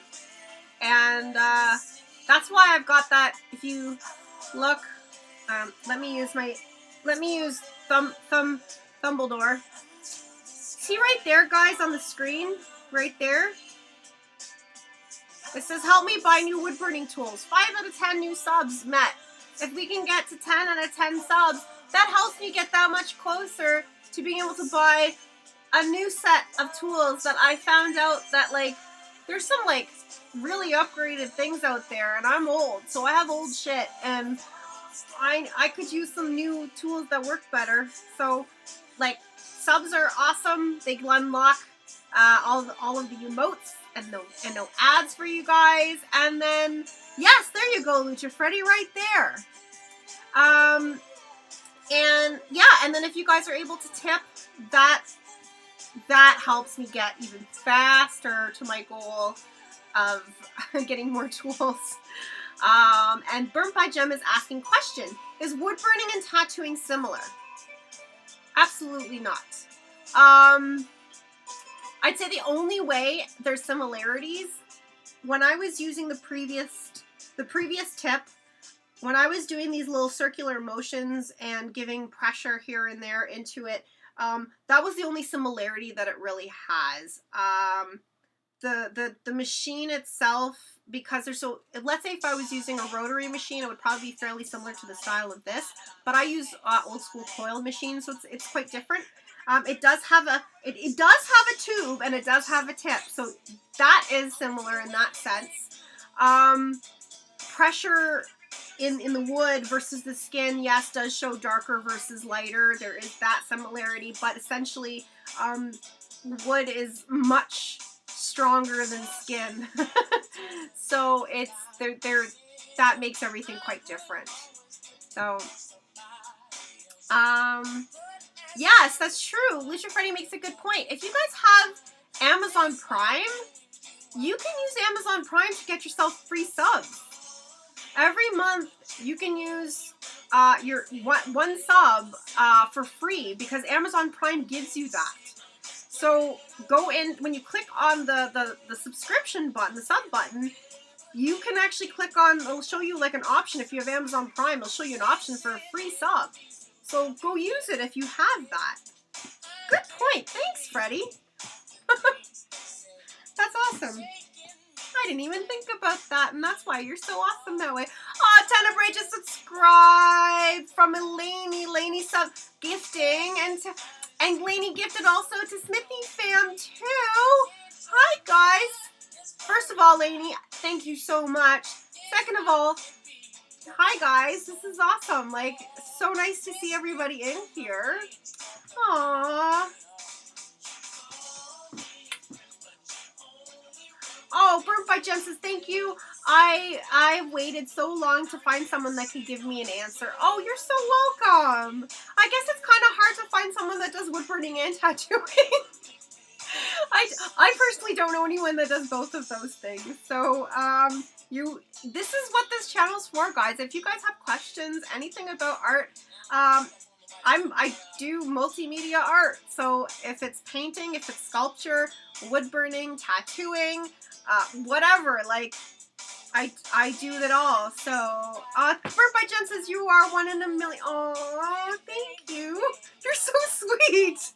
And that's why I've got that. If you look, let me use Thumbledore. See right there, guys, on the screen, right there. It says, help me buy new wood burning tools. 5 out of 10 new subs met. If we can get to 10 out of 10 subs, that helps me get that much closer to being able to buy a new set of tools that I found out that, like, there's some, like, really upgraded things out there, and I'm old, so I have old shit, and I could use some new tools that work better. So, like, subs are awesome. They unlock all of the emotes and no ads for you guys. And then, yes, there you go, Lucha Freddy, right there. And yeah, and then if you guys are able to tip, that helps me get even faster to my goal of getting more tools. And Burnt by Gem is asking, question, is wood burning and tattooing similar? Absolutely not. I'd say the only way there's similarities, when I was using the previous tip, when I was doing these little circular motions and giving pressure here and there into it, that was the only similarity that it really has. The machine itself, because there's so, let's say if I was using a rotary machine, it would probably be fairly similar to the style of this, but I use old school coil machines, so it's quite different. It does have a tube and it does have a tip, so that is similar in that sense. Pressure in the wood versus the skin, yes, does show darker versus lighter. There is that similarity, but essentially, wood is much stronger than skin. So it's that makes everything quite different. So yes, that's true. Lucia Freddy makes a good point. If you guys have Amazon Prime, you can use Amazon Prime to get yourself free subs. Every month you can use your one sub for free because Amazon Prime gives you that. So go in, when you click on the subscription button, the sub button, you can actually click on, it'll show you like an option. If you have Amazon Prime, it'll show you an option for a free sub. So go use it if you have that. Good point. Thanks, Freddie. That's awesome. I didn't even think about that, and that's why you're so awesome that way. Oh, Tenebrae just subscribed from Eleni. Eleni sub gifting, and Eleni gifted also to Smithy Fam too. Hi guys. first of all, Lainey, thank you so much. Second of all, hi guys, this is awesome. Like, so nice to see everybody in here. Aww. Oh, Burnt by Jen says, thank you. I waited so long to find someone that could give me an answer. Oh, you're so welcome. I guess it's kind of hard to find someone that does wood burning and tattooing. I personally don't know anyone that does both of those things. So, this is what this channel's for, guys. If you guys have questions, anything about art, I do multimedia art. So if it's painting, if it's sculpture, wood burning, tattooing, whatever, like, I do it all. So, Burnt by Jen says, you are 1 in a million. Oh, thank you. You're so sweet.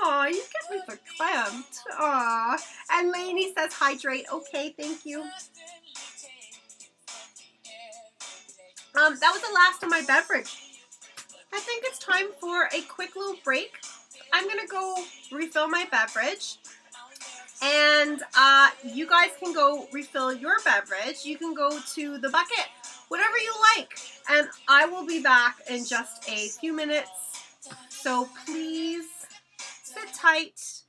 Aw, you get me verklempt. Aw. And Lainey says, hydrate. Okay, thank you. That was the last of my beverage. I think it's time for a quick little break. I'm gonna go refill my beverage. And you guys can go refill your beverage. You can go to the bucket, whatever you like. And I will be back in just a few minutes. So please sit tight.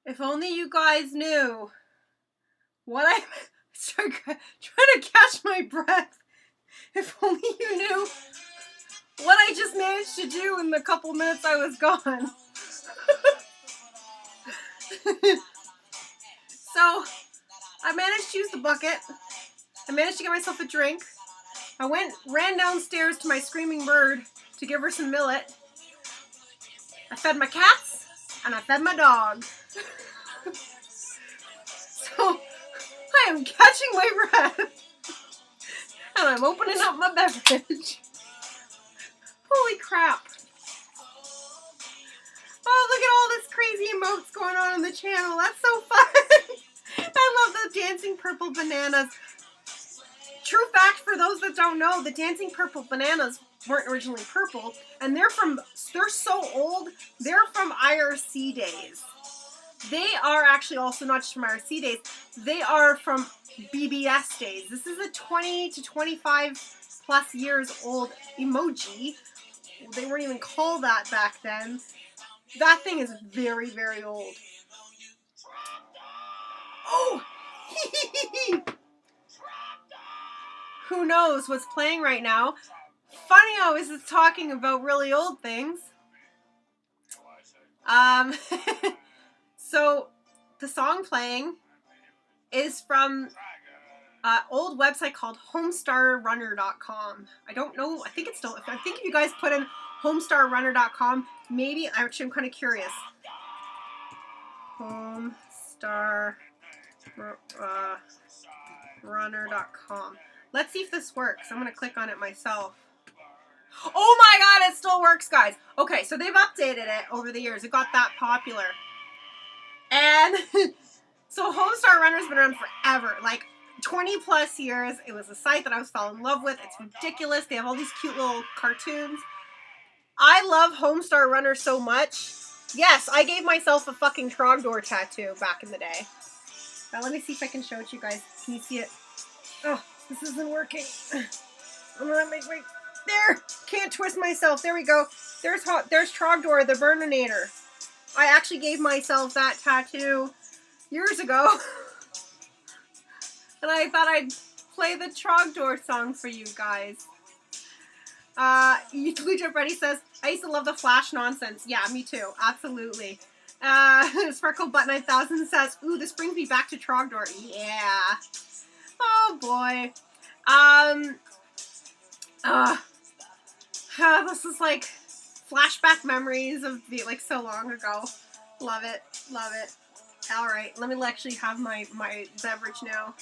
If only you guys knew what I'm trying to catch my breath. If only you knew what I just managed to do in the couple minutes I was gone. So, I managed to use the bucket. I managed to get myself a drink. I ran downstairs to my screaming bird to give her some millet. I fed my cats, and I fed my dog. So, I am catching my breath. And I'm opening up my beverage. Holy crap. Oh, look at all this crazy emotes going on the channel. That's so fun. I love the dancing purple bananas. True fact, for those that don't know, the dancing purple bananas weren't originally purple, and they're so old, they're from IRC days. They are actually also not just from IRC days, they are from BBS days. This is a 20 to 25 plus years old emoji. They weren't even called that back then. That thing is very, very old. Oh! Who knows what's playing right now? Funny how is it's talking about really old things. So the song playing is from an old website called homestarrunner.com. I don't know. I think if you guys put in homestarrunner.com, maybe, actually I'm kind of curious. Homestarrunner.com. Let's see if this works. I'm going to click on it myself. Oh my god, it still works, guys. Okay, so they've updated it over the years. It got that popular. And so Homestar Runner's been around forever. Like 20 plus years. It was a site that I was falling in love with. It's ridiculous. They have all these cute little cartoons. I love Homestar Runner so much. Yes, I gave myself a fucking Trogdor tattoo back in the day. Now let me see if I can show it to you guys. Can you see it? Oh, this isn't working. I'm gonna wait. There! Can't twist myself. There we go. There's Trogdor, the Burninator. I actually gave myself that tattoo years ago. And I thought I'd play the Trogdor song for you guys. Legit Freddy says, I used to love the Flash nonsense. Yeah, me too. Absolutely. Sparkle Butt 9000 says, ooh, this brings me back to Trogdor. Yeah. Oh boy. This is like flashback memories of like so long ago. Love it. Love it. Alright, let me actually have my beverage now.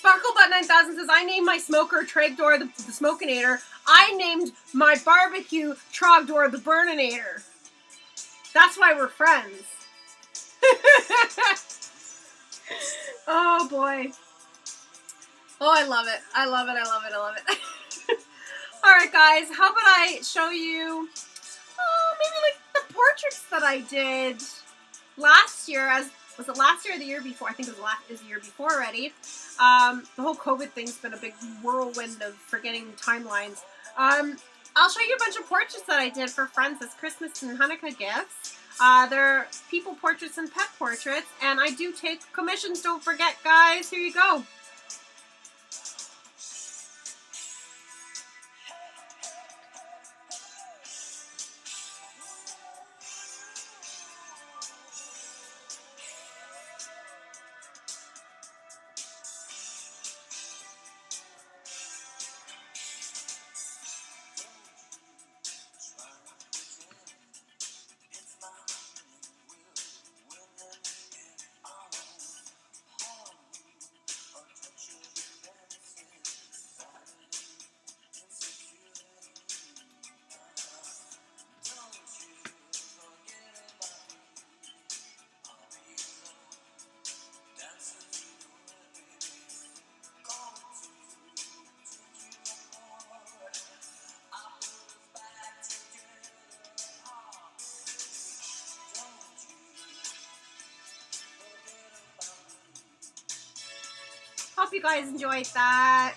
Sparklebutt 9000 says, I named my smoker Trogdor the Smokinator. I named my barbecue Trogdor the Burninator. That's why we're friends. Oh boy. Oh, I love it. I love it. I love it. I love it. Alright guys, how about I show you maybe like the portraits that I did last year. Was it last year or the year before? I think it was the year before already. The whole COVID thing's been a big whirlwind of forgetting timelines. I'll show you a bunch of portraits that I did for friends as Christmas and Hanukkah gifts. They're people portraits and pet portraits, and I do take commissions, don't forget guys. Here you go. Hope you guys enjoyed that.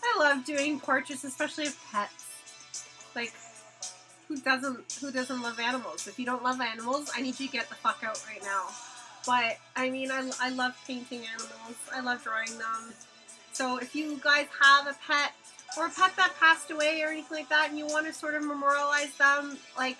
I love doing portraits, especially of pets. Like, who doesn't love animals? If you don't love animals, I need you to get the fuck out right now. But I mean, I love painting animals. I love drawing them. So if you guys have a pet or a pet that passed away or anything like that and you want to sort of memorialize them, like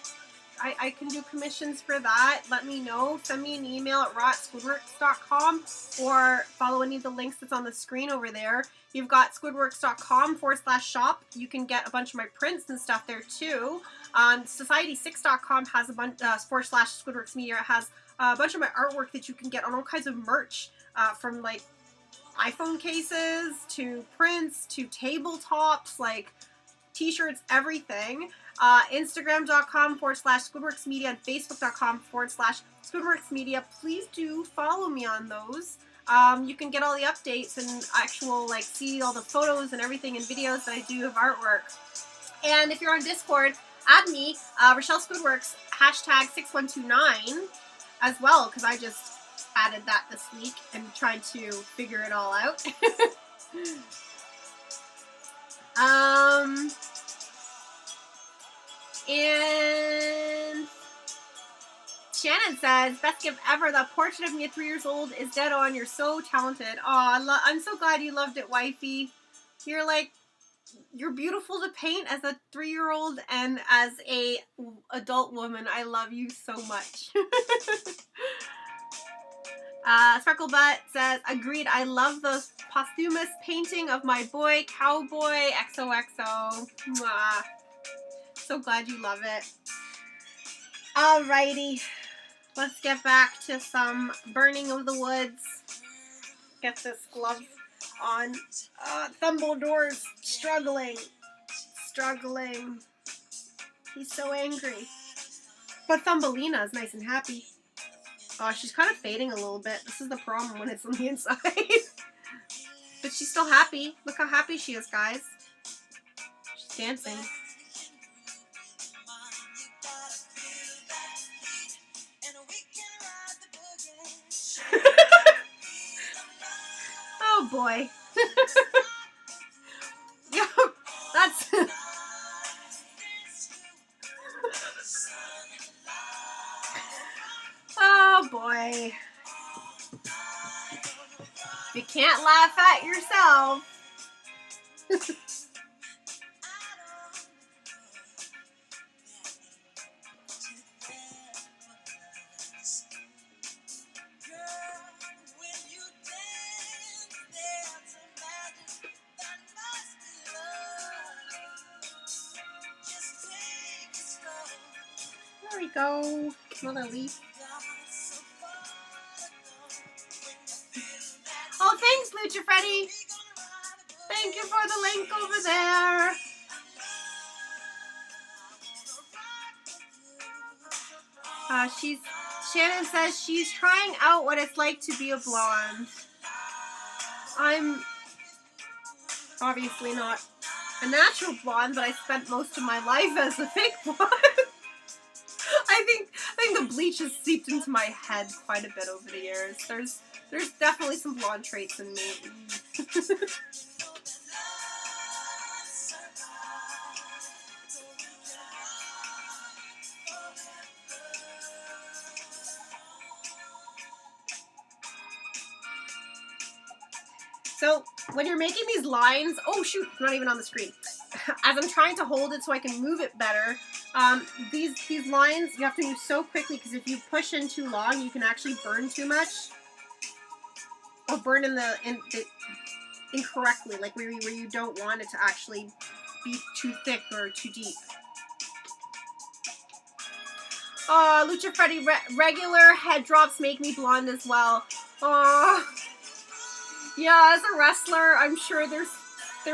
I can do commissions for that. Let me know. Send me an email at raw@squidworx.com or follow any of the links that's on the screen over there. You've got squidworx.com/shop. You can get a bunch of my prints and stuff there too. Society6.com has a bunch, /Squidworx Media has a bunch of my artwork that you can get on all kinds of merch, from like iPhone cases to prints to tabletops, like t-shirts, everything. Instagram.com/Squidworx Media and Facebook.com/Squidworx Media. Please do follow me on those. You can get all the updates and actual, like, see all the photos and everything and videos that I do of artwork. And if you're on Discord, add me, Rashelle Squidworx, #6129 as well, because I just added that this week and tried to figure it all out. And Shannon says, best gift ever. The portrait of me at 3 years old is dead on. You're so talented. Oh, I'm so glad you loved it, wifey. You're beautiful to paint as a 3-year-old and as a adult woman. I love you so much. Sparklebutt says, agreed. I love the posthumous painting of my boy, Cowboy, XOXO. Mwah. So glad you love it. Alrighty. Let's get back to some burning of the woods. Get this glove on. Thumbledore's struggling. He's so angry. But Thumbelina is nice and happy. Oh, she's kind of fading a little bit. This is the problem when it's on the inside. But she's still happy. Look how happy she is, guys. She's dancing. Oh boy. Yeah, that's... Oh boy. You can't laugh at yourself. There we go. Another leaf. Oh, thanks, Lucha Freddy. Thank you for the link over there. Shannon says she's trying out what it's like to be a blonde. I'm obviously not a natural blonde, but I spent most of my life as a fake blonde. I think the bleach has seeped into my head quite a bit over the years. There's definitely some blonde traits in me. So when you're making these lines, oh shoot, it's not even on the screen. As I'm trying to hold it so I can move it better, these lines you have to move so quickly because if you push in too long, you can actually burn too much, or burn incorrectly, like where you don't want it to actually be too thick or too deep. Lucha Freddy, regular head drops make me blonde as well. Yeah, as a wrestler, I'm sure there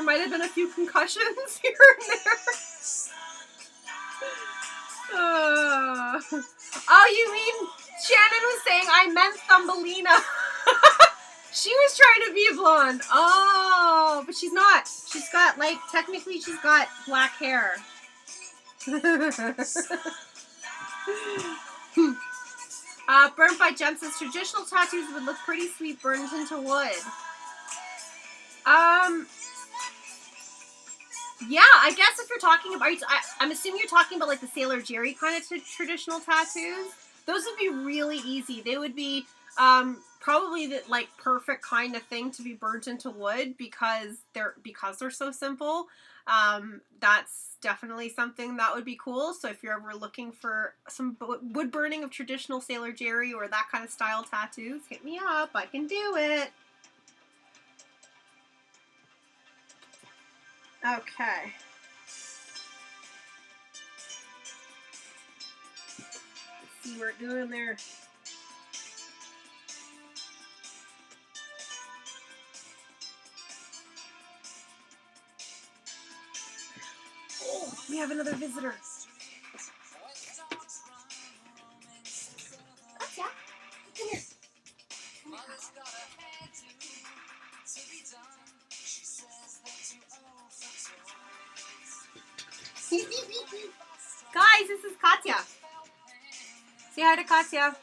might have been a few concussions here and there. Oh, you mean Shannon was saying I meant Thumbelina. She was trying to be a blonde. Oh, but she's not. She's got, like, technically she's got black hair. Burnt by Jen says traditional tattoos would look pretty sweet burned into wood. Yeah, I guess if you're talking about, I'm assuming you're talking about like the Sailor Jerry kind of traditional tattoos. Those would be really easy. They would be Probably the like perfect kind of thing to be burnt into wood because they're so simple. That's definitely something that would be cool. So if you're ever looking for some wood burning of traditional Sailor Jerry or that kind of style tattoos, hit me up. I can do it. Okay. Let's see what we're doing there. Oh, we have another visitor. Katya, come here. Guys, this is Katya. Say hi to Katya.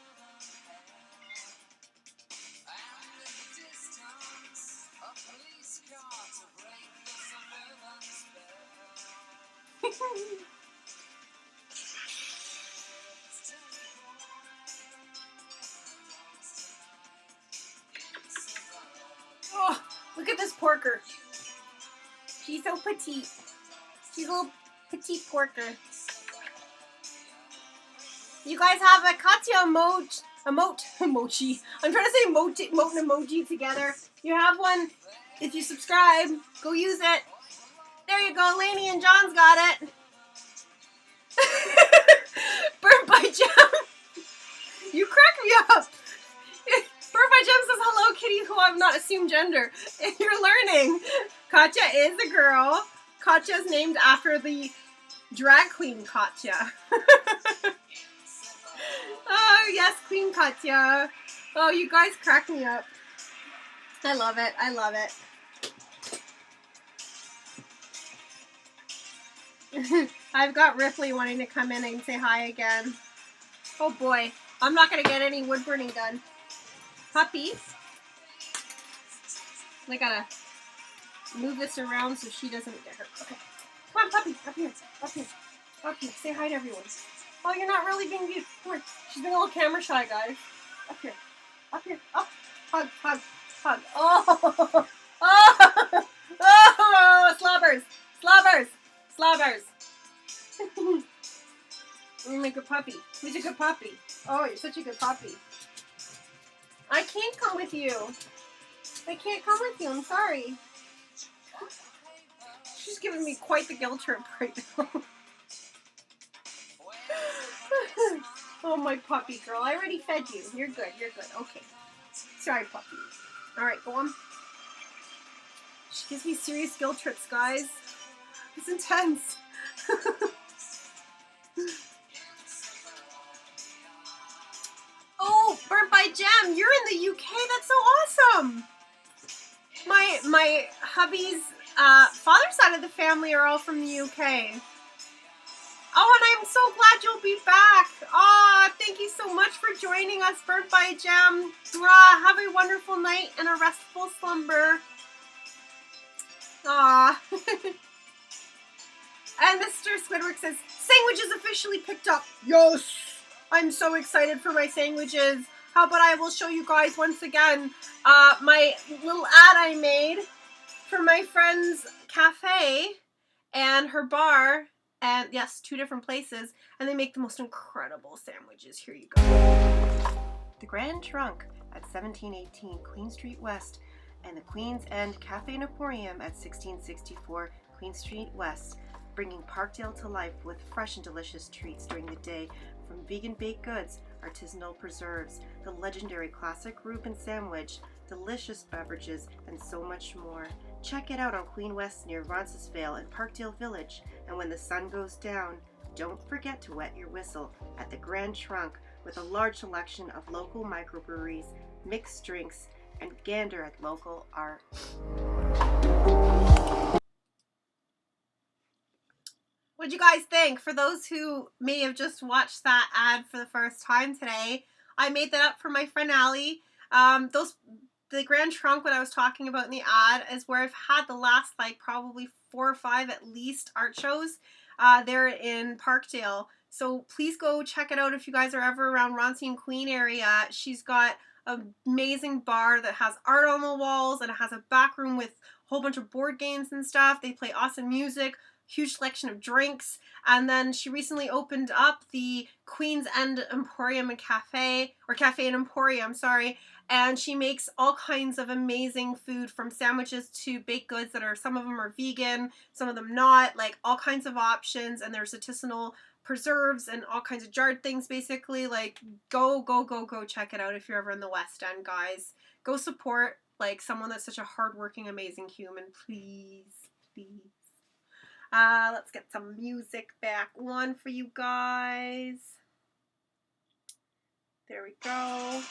Oh, look at this porker. She's so petite. She's a little petite porker. You guys have a Katya emoji. I'm trying to say emote and emoji together. You have one. If you subscribe, go use it. There you go. Lainey and John's got it. Burnt by Gem. You crack me up. Burnt by Gem says hello, kitty, who I've not assumed gender. If you're learning, Katya is a girl. Katya is named after the drag queen Katya. Oh, yes, Queen Katya. Oh, you guys crack me up. I love it. I love it. I've got Ripley wanting to come in and say hi again. Oh, boy. I'm not going to get any wood burning done. Puppy. I got to move this around so she doesn't get hurt. Okay. Come on, puppy. Up here. Up here. Up here. Say hi to everyone. Oh, you're not really being cute. Come on. She's being a little camera shy, guys. Up here. Up here. Up. Hug, hug, hug. Oh. Oh. Oh. Slobbers. Slobbers. Slobbers. You're a good puppy. Who's a good puppy? Oh, you're such a good puppy. I can't come with you. I can't come with you. I'm sorry. She's giving me quite the guilt trip right now. Oh, my puppy girl. I already fed you. You're good. You're good. Okay. Sorry, puppy. All right, go on. She gives me serious guilt trips, guys. It's intense. Oh, Burnt by Gem. You're in the UK. That's so awesome. My hubby's father's side of the family are all from the UK. Oh, and I'm so glad you'll be back. Aw, thank you so much for joining us, Burnt by Gem. Have a wonderful night and a restful slumber. Aw. And Mr. Squidworx says, sandwiches officially picked up. Yes! I'm so excited for my sandwiches. How about I will show you guys once again my little ad I made for my friend's cafe and her bar. And yes, 2 different places. And they make the most incredible sandwiches. Here you go. The Grand Trunk at 1718 Queen Street West and the Queen's End Cafe and Emporium at 1664 Queen Street West, bringing Parkdale to life with fresh and delicious treats during the day, from vegan baked goods, artisanal preserves, the legendary classic Reuben sandwich, delicious beverages, and so much more. Check it out on Queen West near Roncesvalles and Parkdale Village. And when the sun goes down, don't forget to wet your whistle at the Grand Trunk with a large selection of local microbreweries, mixed drinks, and gander at local art. What'd you guys think? For those who may have just watched that ad for the first time today, I made that up for my friend Allie. The Grand Trunk, what I was talking about in the ad, is where I've had the last like probably 4 or 5 at least art shows. They're in Parkdale. So please go check it out if you guys are ever around Roncy and Queen area. She's got amazing bar that has art on the walls, and it has a back room with a whole bunch of board games and stuff. They play awesome music, huge selection of drinks. And then she recently opened up the Queen's End Emporium and Cafe, or Cafe and Emporium, sorry. And she makes all kinds of amazing food, from sandwiches to baked goods that are, some of them are vegan, some of them not, like all kinds of options. And there's artisanal preserves and all kinds of jarred things, basically. Like, go check it out if you're ever in the West End, guys. Go support like someone that's such a hardworking, amazing human, please. Let's get some music back on for you guys. There we go.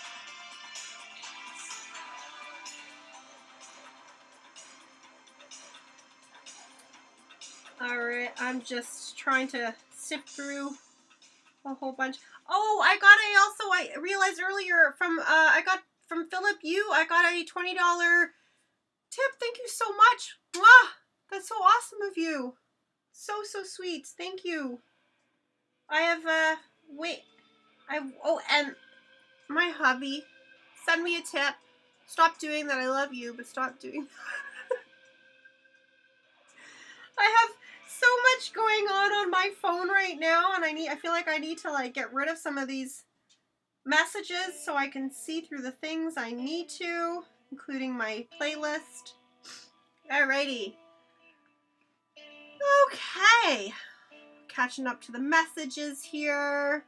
Alright, I'm just trying to sift through a whole bunch. Oh, I realized earlier I got from Philip Yu, I got a $20 tip. Thank you so much. Mwah! That's so awesome of you. So sweet. Thank you. I have, and my hubby send me a tip. Stop doing that. I love you, but stop doing that. I have so much going on my phone right now, and I feel like I need to like get rid of some of these messages so I can see through the things I need to, including my playlist. Alrighty. Okay. Catching up to the messages here.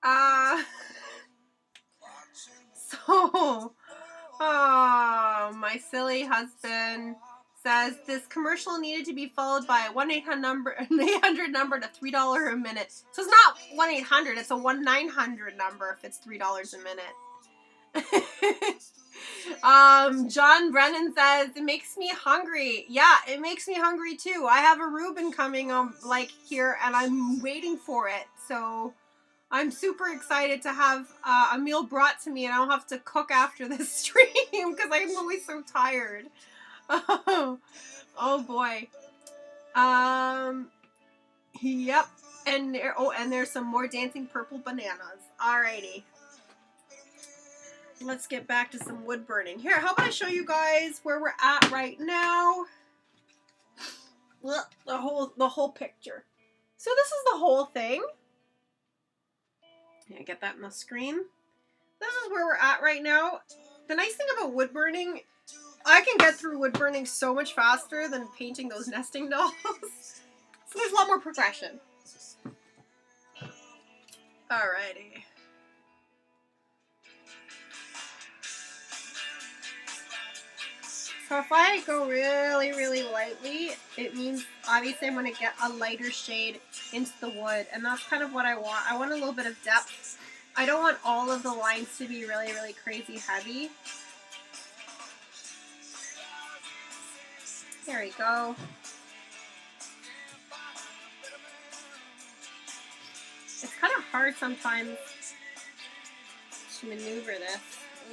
My silly husband says this commercial needed to be followed by a 1-800 number to $3 a minute. So it's not 1-800, it's a 1-900 number if it's $3 a minute. John Brennan says it makes me hungry. Yeah, it makes me hungry too. I have a Reuben coming like here, and I'm waiting for it. So I'm super excited to have a meal brought to me, and I don't have to cook after this stream because I'm always so tired. Oh boy. Yep. And there's some more dancing purple bananas. Alrighty. Let's get back to some wood burning. Here, how about I show you guys where we're at right now? Look, the whole picture. So this is the whole thing. Yeah, get that in the screen. This is where we're at right now. The nice thing about wood burning, I can get through wood burning so much faster than painting those nesting dolls. So there's a lot more progression. Alrighty. So if I go really lightly, it means obviously I'm going to get a lighter shade into the wood, and that's kind of what I want. I want a little bit of depth. I don't want all of the lines to be really crazy heavy. There we go. It's kind of hard sometimes to maneuver this.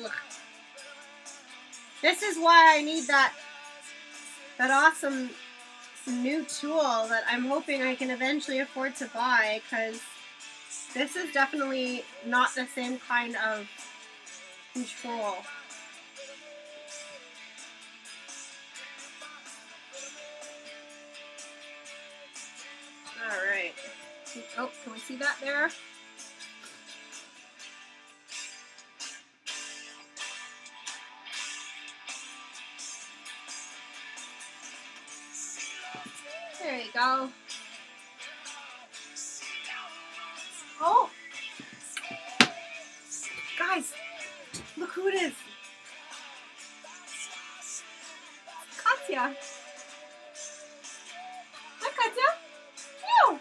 Ugh. This is why I need that awesome new tool that I'm hoping I can eventually afford to buy, because this is definitely not the same kind of control. Alright. Oh, can we see that there? There you go. Oh! Guys, look who it is. Katya. Hi, Katya. Ew.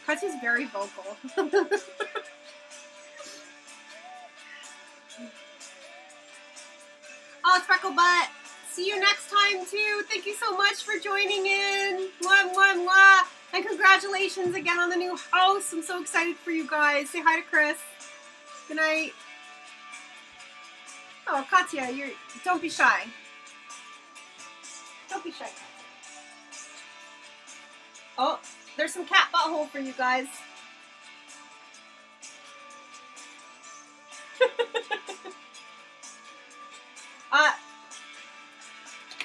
Katya's very vocal. Oh, Speckle Butt. See you next time, too. Thank you so much for joining in. Mwah, mwah, mwah. And congratulations again on the new house. I'm so excited for you guys. Say hi to Chris. Good night. Oh, Katya, don't be shy. Don't be shy. Oh, there's some cat butthole for you guys.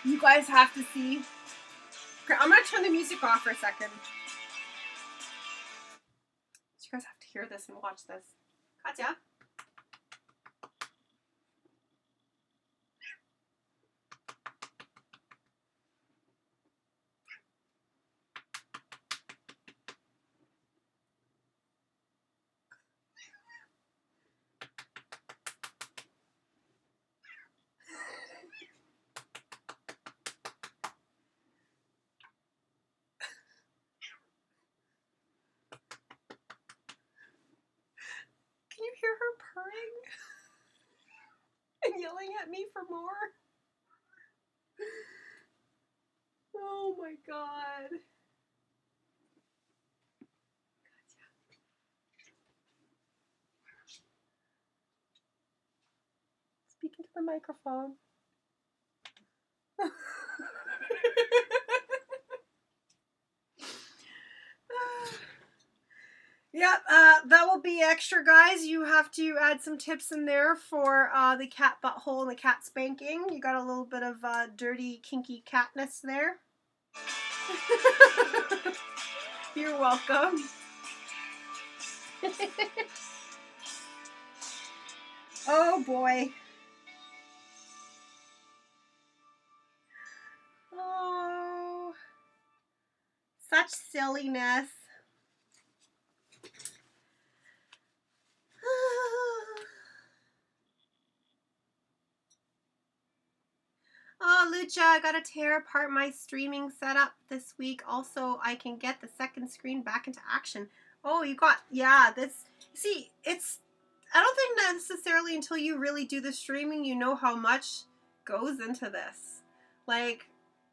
You guys have to see. Okay, I'm gonna turn the music off for a second. You guys have to hear this and watch this. Katya? Can you hear her purring? And yelling at me for more? Oh my god. Speak into the microphone. Yeah, that will be extra, guys. You have to add some tips in there for the cat butthole and the cat spanking. You got a little bit of dirty, kinky catness there. You're welcome. Oh boy. Oh, such silliness. Oh, Lucha, I gotta tear apart my streaming setup this week. Also, I can get the second screen back into action. Oh, you got, yeah, this, see, it's, I don't think necessarily until you really do the streaming, you know how much goes into this. Like,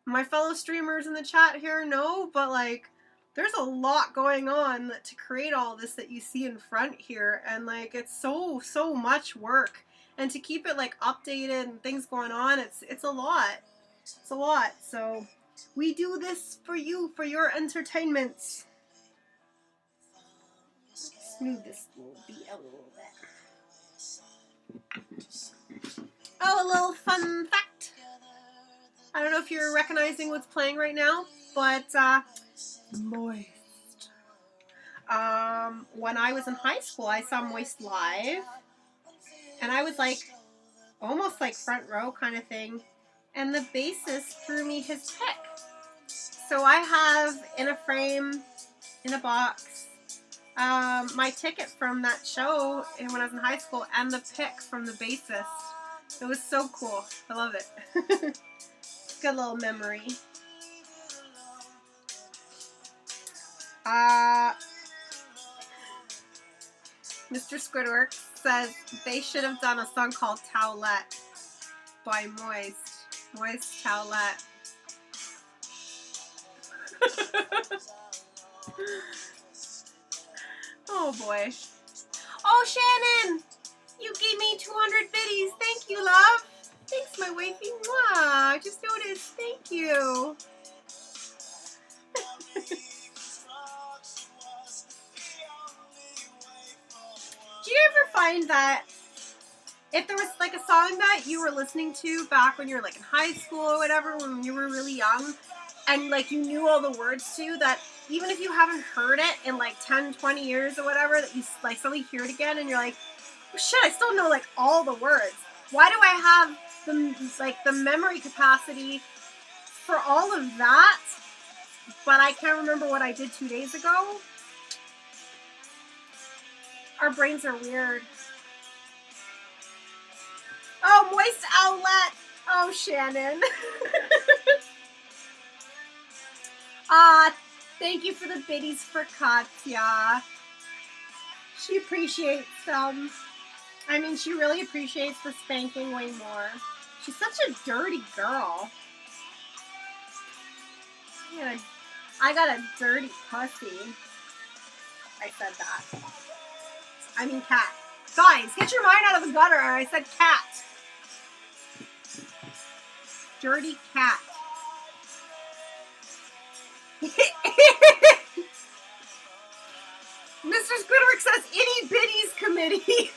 my fellow streamers in the chat here know, but like, there's a lot going on to create all this that you see in front here, and like, it's so much work. And to keep it like updated and things going on, it's a lot. It's a lot. So we do this for you, for your entertainment. Smooth this little beat out a little bit. Oh, a little fun fact. I don't know if you're recognizing what's playing right now, but Moist. When I was in high school, I saw Moist live. And I was like, almost like front row kind of thing. And the bassist threw me his pick. So I have in a frame, in a box, my ticket from that show when I was in high school and the pick from the bassist. It was so cool. I love it. Good little memory. Mr. Squidworx says they should have done a song called Towelette by Moist. Moist Towelette. Oh boy. Oh, Shannon! You gave me 200 biddies. Thank you, love. Thanks, my wifey. Mwah. I just noticed. Thank you. Do you ever find that if there was like a song that you were listening to back when you were like in high school or whatever, when you were really young, and like you knew all the words to, that even if you haven't heard it in like 10, 20 years or whatever, that you like suddenly hear it again and you're like, oh, shit, I still know like all the words. Why do I have the memory capacity for all of that, but I can't remember what I did 2 days ago? Our brains are weird. Oh, Moist Outlet. Oh, Shannon. Thank you for the biddies for Katya. She appreciates them. I mean, she really appreciates the spanking way more. She's such a dirty girl. Yeah, I got a dirty pussy. I said that. I mean cat. Guys, get your mind out of the gutter. I said cat. Dirty cat. Mr. Squidworx says itty bitties committee.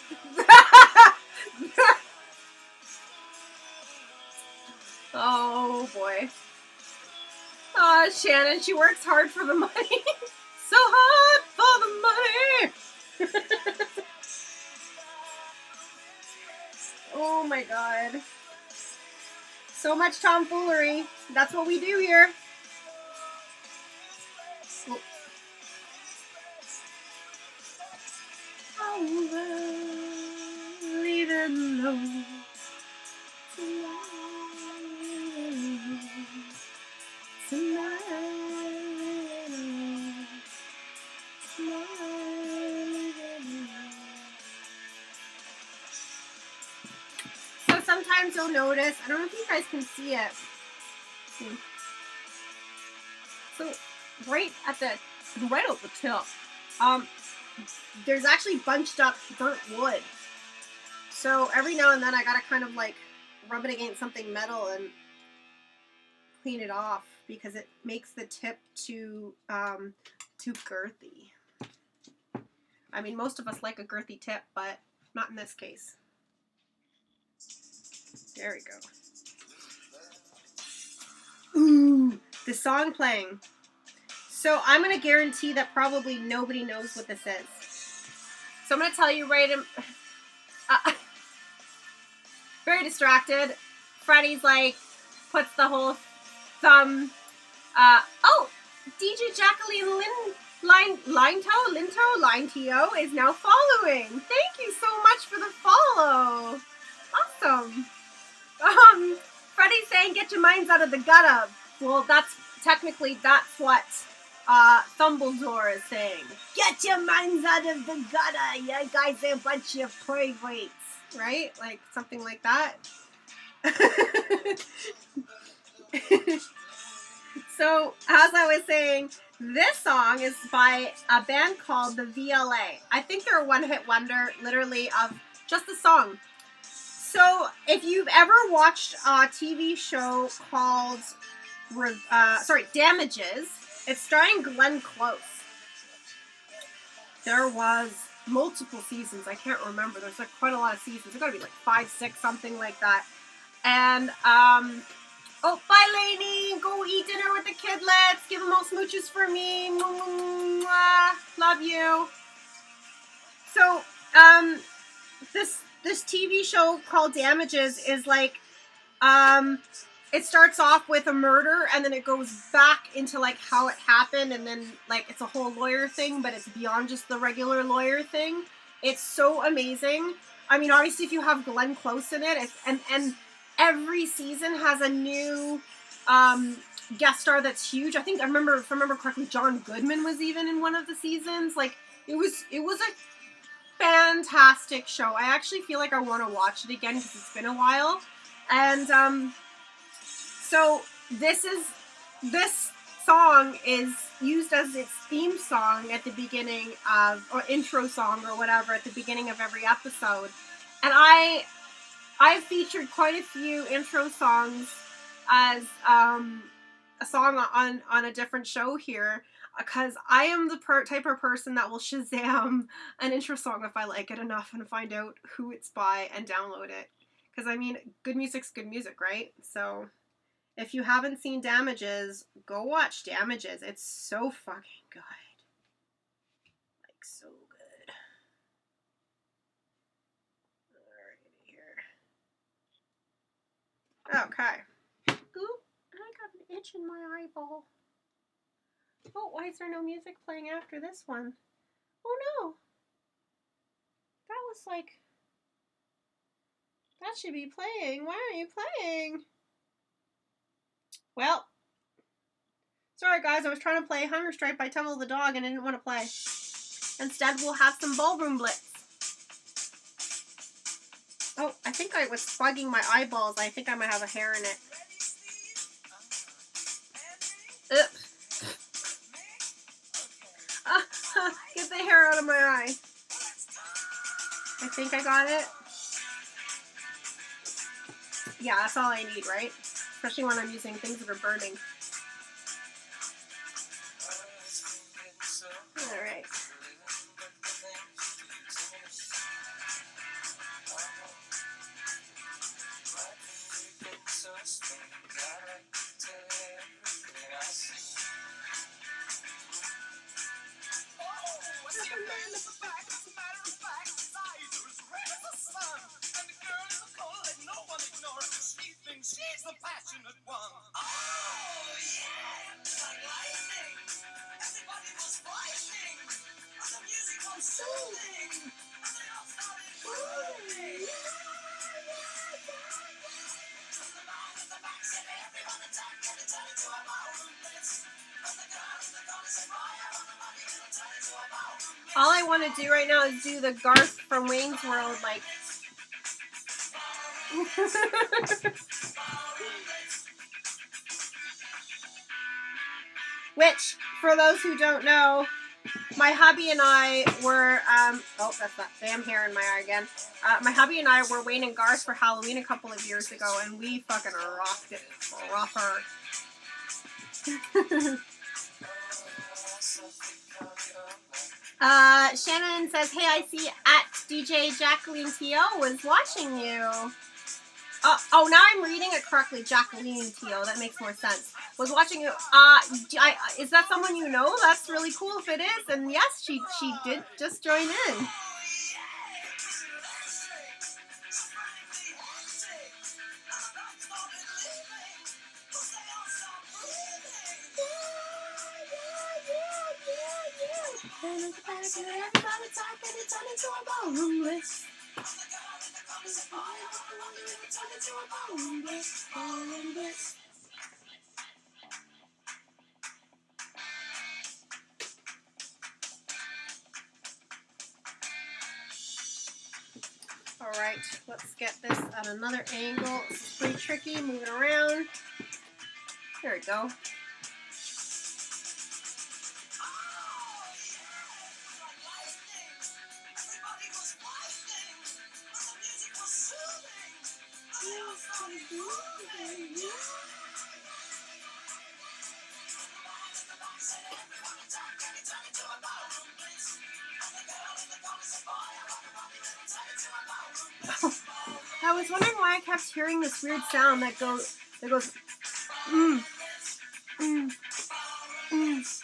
Oh boy. Shannon, she works hard for the money. So hard for the money. Oh my god. So much tomfoolery. That's what we do here. Oh, leave it alone. So sometimes you'll notice, I don't know if you guys can see it. So right at the tip, there's actually bunched up burnt wood. So every now and then I gotta kind of like rub it against something metal and clean it off because it makes the tip too girthy. I mean, most of us like a girthy tip, but not in this case. There we go. Ooh, the song playing. So I'm going to guarantee that probably nobody knows what this is. So I'm going to tell you right in... very distracted. Freddie's like, puts the whole thumb... oh! DJ Jacqueline Linto is now following. Thank you so much for the follow. Awesome. Freddie's saying, get your minds out of the gutter. Well, that's what Thumbledore is saying. Get your minds out of the gutter. You guys are a bunch of perverts. Right? Like, something like that. So, as I was saying, this song is by a band called the VLA. I think they're a one-hit wonder, literally, of just a song. So, if you've ever watched a TV show called, Damages, it's starring Glenn Close. There was multiple seasons. I can't remember. There's like quite a lot of seasons. There's gotta be like 5, 6, something like that. And, oh, bye, Lainey. Go eat dinner with the kidlets. Give them all smooches for me. Mwah. Love you. So, this TV show called Damages is like, it starts off with a murder and then it goes back into like how it happened and then like it's a whole lawyer thing, but it's beyond just the regular lawyer thing. It's so amazing. I mean, obviously if you have Glenn Close in it, and every season has a new guest star that's huge. I think if I remember correctly, John Goodman was even in one of the seasons. Like it was a fantastic show. I actually feel like I want to watch it again because it's been a while. And so this song is used as its theme song at the beginning of, or intro song or whatever, at the beginning of every episode. And I've featured quite a few intro songs as a song on a different show here, because I am the type of person that will Shazam an intro song if I like it enough and find out who it's by and download it. Because, I mean, good music's good music, right? So, if you haven't seen Damages, go watch Damages. It's so fucking good. Like, so good. Alrighty here. Okay. Ooh, I got an itch in my eyeball. Oh, why is there no music playing after this one? Oh no. That was like... That should be playing. Why aren't you playing? Well, sorry guys, I was trying to play Hunger Strike by Tumble the Dog and I didn't want to play. Instead, we'll have some Ballroom Blitz. Oh, I think I was bugging my eyeballs. I think I might have a hair in it. Oops. Get the hair out of my eye. I think I got it. Yeah, that's all I need, right? Especially when I'm using things that are burning. Alright. All I want to do right now is do the Garth from Wayne's World, like. Which, for those who don't know, my hubby and I were, oh, that's that damn hair in my eye again. My hubby and I were Wayne and Garth for Halloween a couple of years ago, and we fucking rocked it. Rocker. Shannon says, hey, I see at DJ Jacqueline T.O. was watching you. Oh, now I'm reading it correctly. Jacqueline T.O. That makes more sense. Was watching you. Is that someone you know? That's really cool if it is. And yes, she did just join in. Alright, let's get this at another angle. This is pretty tricky, moving around. There we go. I was wondering why I kept hearing this weird sound that goes, mm, mm, mm.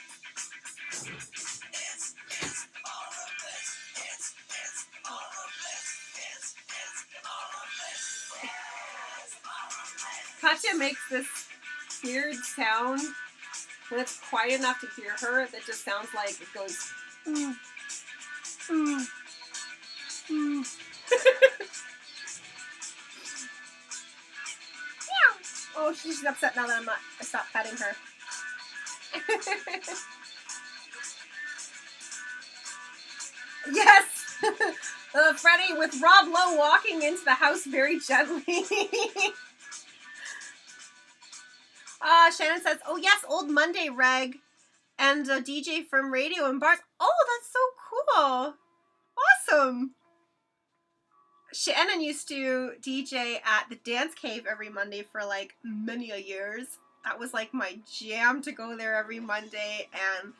Katya makes this weird sound when it's quiet enough to hear her that just sounds like it goes, mm, mm, mm. Oh, she's upset now that I stopped petting her. Yes! Freddie with Rob Lowe walking into the house very gently. Shannon says, oh yes, Old Monday Reg and a DJ from Radio and Bars. Oh, that's so cool. Awesome. Shannon used to DJ at the Dance Cave every Monday for like many a years. That was like my jam to go there every Monday and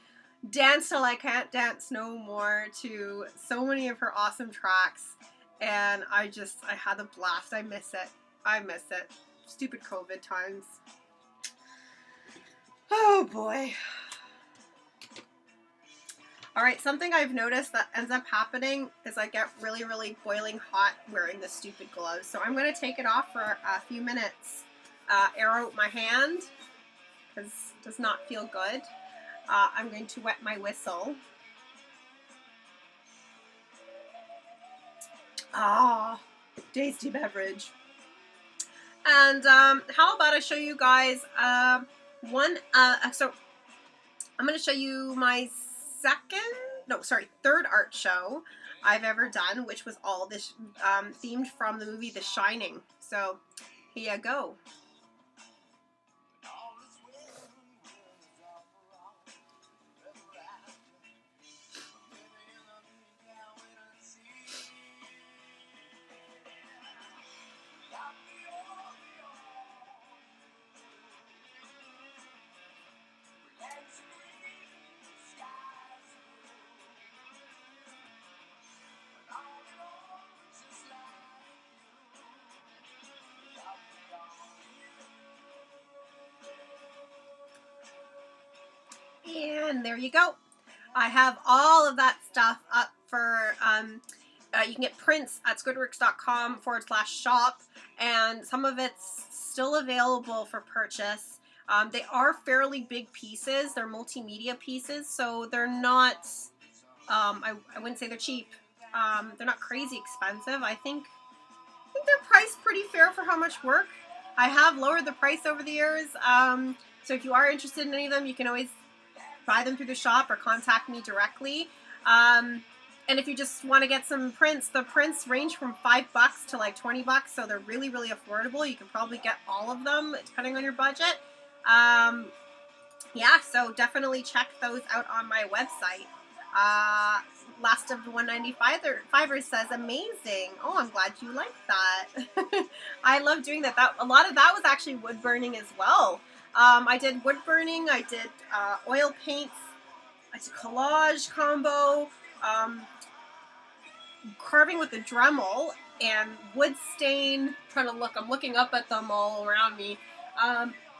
dance till I can't dance no more to so many of her awesome tracks. And I had a blast. I miss it. I miss it. Stupid COVID times. Oh boy. Alright, something I've noticed that ends up happening is I get really, really boiling hot wearing the stupid gloves. So I'm going to take it off for a few minutes. Air out my hand, because it does not feel good. I'm going to wet my whistle. Ah, tasty beverage. And how about I show you guys so I'm going to show you my third art show I've ever done, which was all this themed from the movie The Shining. So here you go. And there you go. I have all of that stuff up for, you can get prints at squidworx.com/shop, and some of it's still available for purchase. They are fairly big pieces. They're multimedia pieces, so they're not I wouldn't say they're cheap. They're not crazy expensive. I think they're priced pretty fair for how much work. I have lowered the price over the years. So if you are interested in any of them, you can always buy them through the shop or contact me directly. And if you just want to get some prints, the prints range from $5 to like $20, so they're really, really affordable. You can probably get all of them depending on your budget. Yeah, so definitely check those out on my website. Last of the 195ers says, amazing. Oh, I'm glad you like that. I love doing that. A lot of that was actually wood burning as well. I did wood burning, I did oil paints, I did collage combo, carving with the Dremel, and wood stain. I'm looking up at them all around me.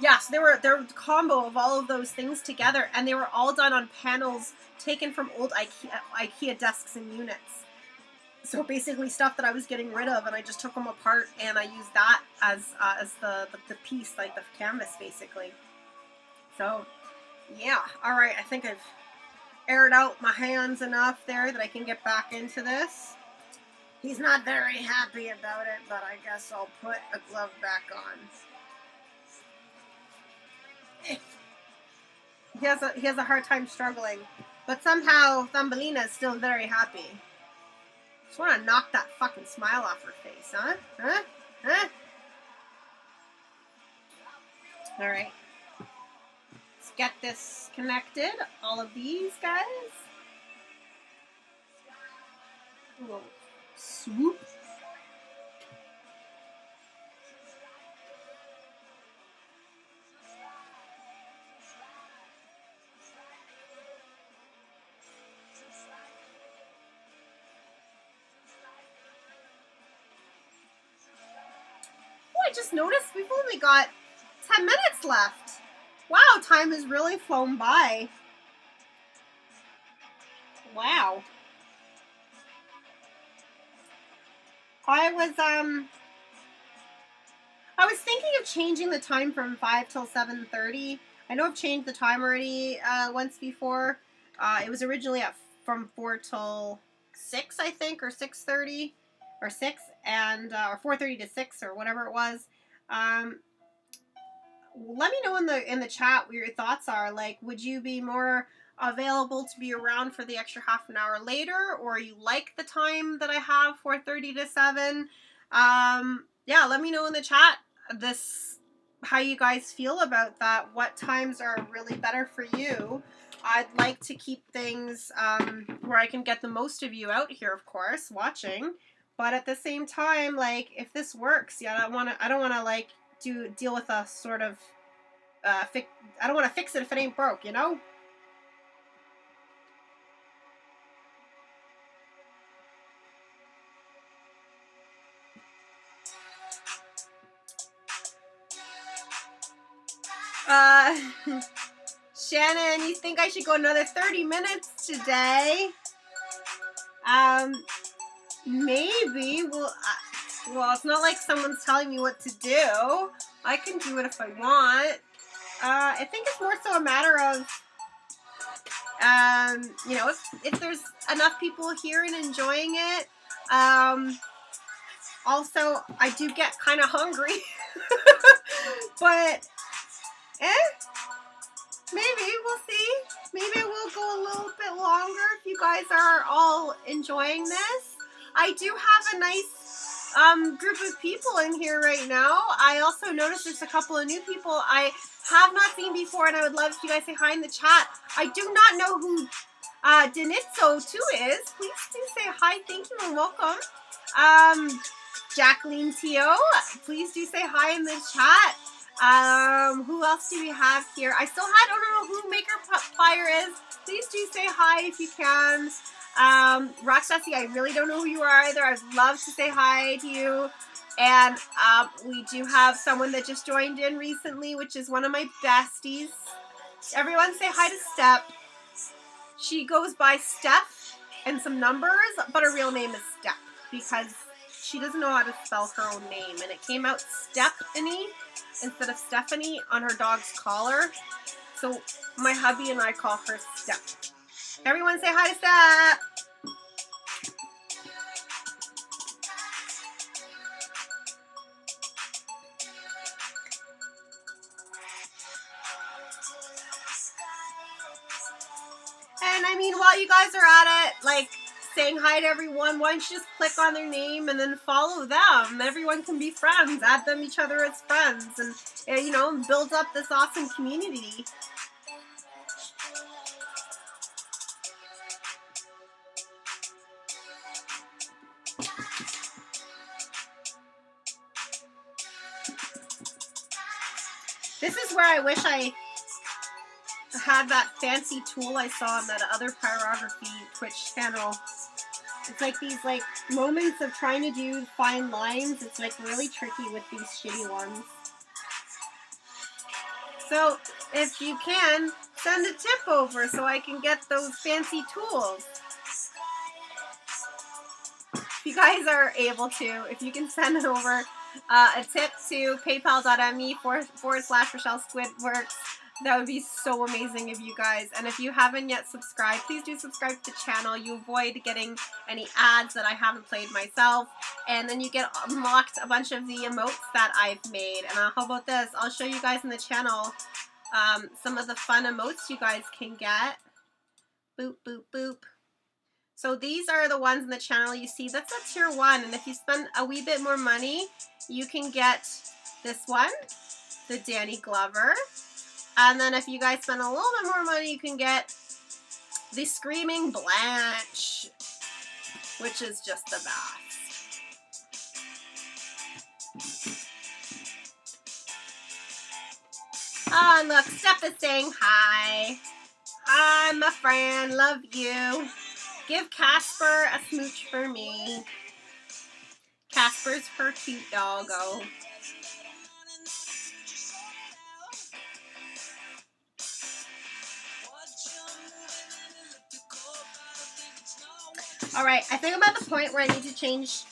Yeah, so they're a combo of all of those things together, and they were all done on panels taken from old IKEA desks and units. So basically stuff that I was getting rid of, and I just took them apart and I used that as the piece, like the canvas basically. So yeah, alright, I think I've aired out my hands enough there that I can get back into this. He's not very happy about it, but I guess I'll put a glove back on. He has a hard time struggling, but somehow Thumbelina is still very happy. Just want to knock that fucking smile off her face, huh? Huh? All right, let's get this connected. All of these guys. Whoa. Swoop. I just noticed we've only got 10 minutes left. Wow, time has really flown by. Wow. I was thinking of changing the time from 5 till 7:30. I know I've changed the time already once before. It was originally from 4 till 6, I think, or 6:30. Or 6, and or 4:30 to 6, or whatever it was. Let me know in the chat what your thoughts are. Like, would you be more available to be around for the extra half an hour later, or you like the time that I have, 4:30 to 7? Yeah, let me know in the chat how you guys feel about that. What times are really better for you? I'd like to keep things where I can get the most of you out here, of course, watching. But at the same time, like, if this works, yeah, I don't want to like deal with a sort of I don't want to fix it if it ain't broke, you know? Shannon, you think I should go another 30 minutes today? Maybe. Well, it's not like someone's telling me what to do. I can do it if I want. I think it's more so a matter of, you know, if there's enough people here and enjoying it. Also, I do get kind of hungry. But, maybe, we'll see. Maybe we'll go a little bit longer if you guys are all enjoying this. I do have a nice group of people in here right now. I also noticed there's a couple of new people I have not seen before, and I would love if you guys say hi in the chat. I do not know who Denitso2 is. Please do say hi, thank you, and welcome. Jacqueline Tio, please do say hi in the chat. Who else do we have here? I don't know who Maker Fire is. Please do say hi if you can. Roxassi, I really don't know who you are either. I'd love to say hi to you. And we do have someone that just joined in recently, which is one of my besties. Everyone say hi to Steph. She goes by Steph and some numbers, but her real name is Steph because she doesn't know how to spell her own name. And it came out Stephanie instead of Stephanie on her dog's collar. So my hubby and I call her Steph. Everyone say hi to Step. And I mean, while you guys are at it, like saying hi to everyone, why don't you just click on their name and then follow them? Everyone can be friends, add them each other as friends, and you know, build up this awesome community. This is where I wish I had that fancy tool I saw on that other pyrography Twitch channel. It's like these like moments of trying to do fine lines. It's like really tricky with these shitty ones. So if you can, send a tip over so I can get those fancy tools. If you guys are able to, if you can send over a tip to paypal.me/Rashelle Squidworx, that would be so amazing of you guys. And if you haven't yet subscribed, please do subscribe to the channel. You avoid getting any ads that I haven't played myself. And then you get unlocked a bunch of the emotes that I've made. And how about this? I'll show you guys in the channel some of the fun emotes you guys can get. Boop, boop, boop. So these are the ones in the channel you see. That's a tier 1. And if you spend a wee bit more money, you can get this one, the Danny Glover. And then if you guys spend a little bit more money, you can get the Screaming Blanche, which is just the best. Oh, and look, Steph is saying hi. Hi, my friend. Love you. Give Casper a smooch for me. Casper's her cute doggo. Alright, I think I'm at the point where I need to change.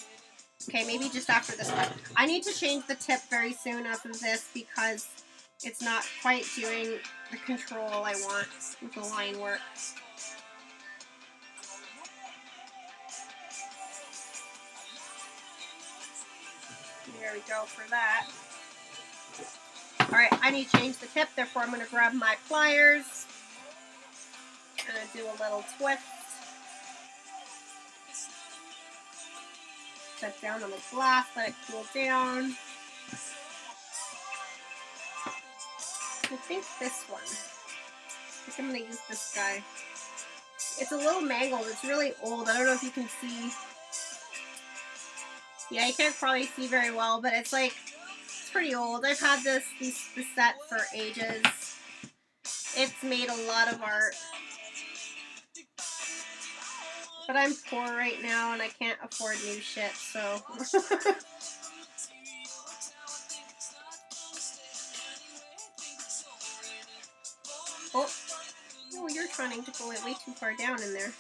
Okay, maybe just after this one. I need to change the tip very soon after this because it's not quite doing the control I want with the line work. There we go for that. Alright, I need to change the tip, therefore I'm going to grab my pliers. I'm going to do a little twist. Set down on the glass, let it cool down. I think this one. I think I'm going to use this guy. It's a little mangled. It's really old. I don't know if you can see. Yeah, you can't probably see very well, but it's like, it's pretty old. I've had this set for ages. It's made a lot of art. But I'm poor right now and I can't afford new shit, so. Oh, no, you're trying to go way too far down in there.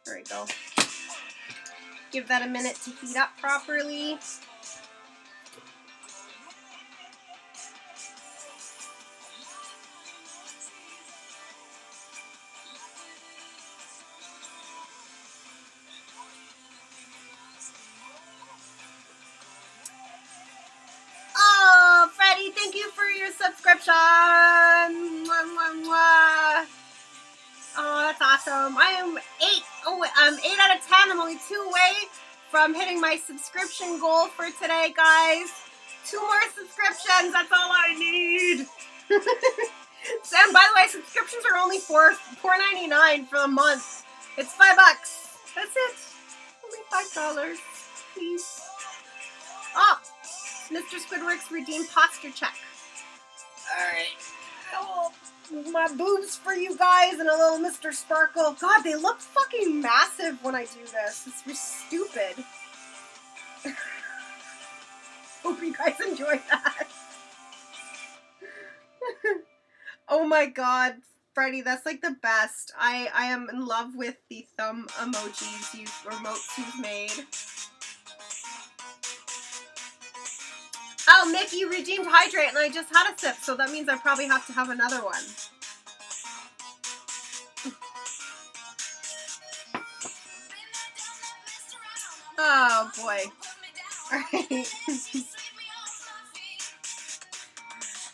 There we go. Give that a minute to heat up properly. Oh, Freddie, thank you for your subscription. Mwah, mwah, mwah. Oh, that's awesome. I'm 8 out of 10. I'm only 2 away from hitting my subscription goal for today, guys. 2 more subscriptions. That's all I need. And by the way, subscriptions are only $4.99 for the month. It's $5. That's it. Only $5. Please. Oh, Mr. Squidworx redeemed posture check. Alright. Oh, my boobs for you guys and a little Mr. Sparkle. God, they look fucking massive when I do this. It's just stupid. Hope you guys enjoyed that. Oh my god, Freddie, that's like the best. I am in love with the thumb emojis emotes you've made. Oh, Mick, you redeemed Hydrate and I just had a sip, so that means I probably have to have another one. Oh boy. Alright.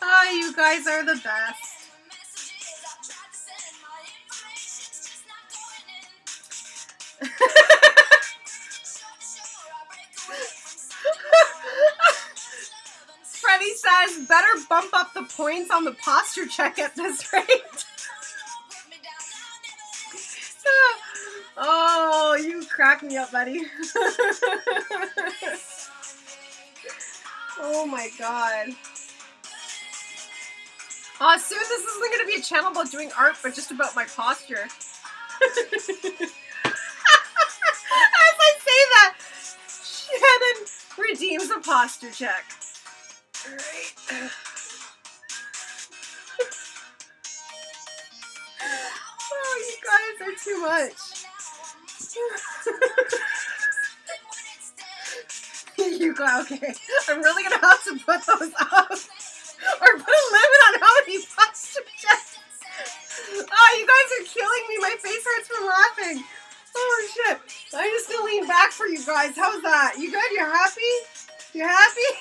Oh, you guys are the best. Freddie says, better bump up the points on the posture check at this rate. Oh, you crack me up, buddy. Oh my god. Soon this isn't going to be a channel about doing art, but just about my posture. As I say that, Shannon redeems a posture check. Alright. Oh, you guys are too much. You go, okay. I'm really gonna have to put those up. Or put a limit on how many posture checks. Oh, you guys are killing me. My face hurts from laughing. Oh shit. I'm just gonna lean back for you guys. How's that? You good? You happy? You happy?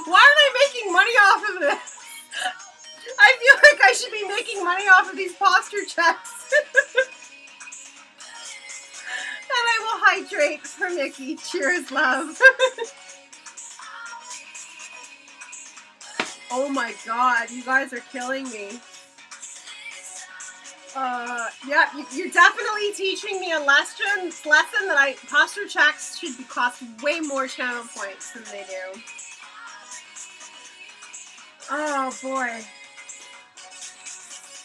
Why aren't I making money off of this? I feel like I should be making money off of these posture checks. And I will hydrate for Nikki. Cheers, love. Oh my god, you guys are killing me. Yeah, you're definitely teaching me a lesson that posture checks should cost way more channel points than they do. Oh boy.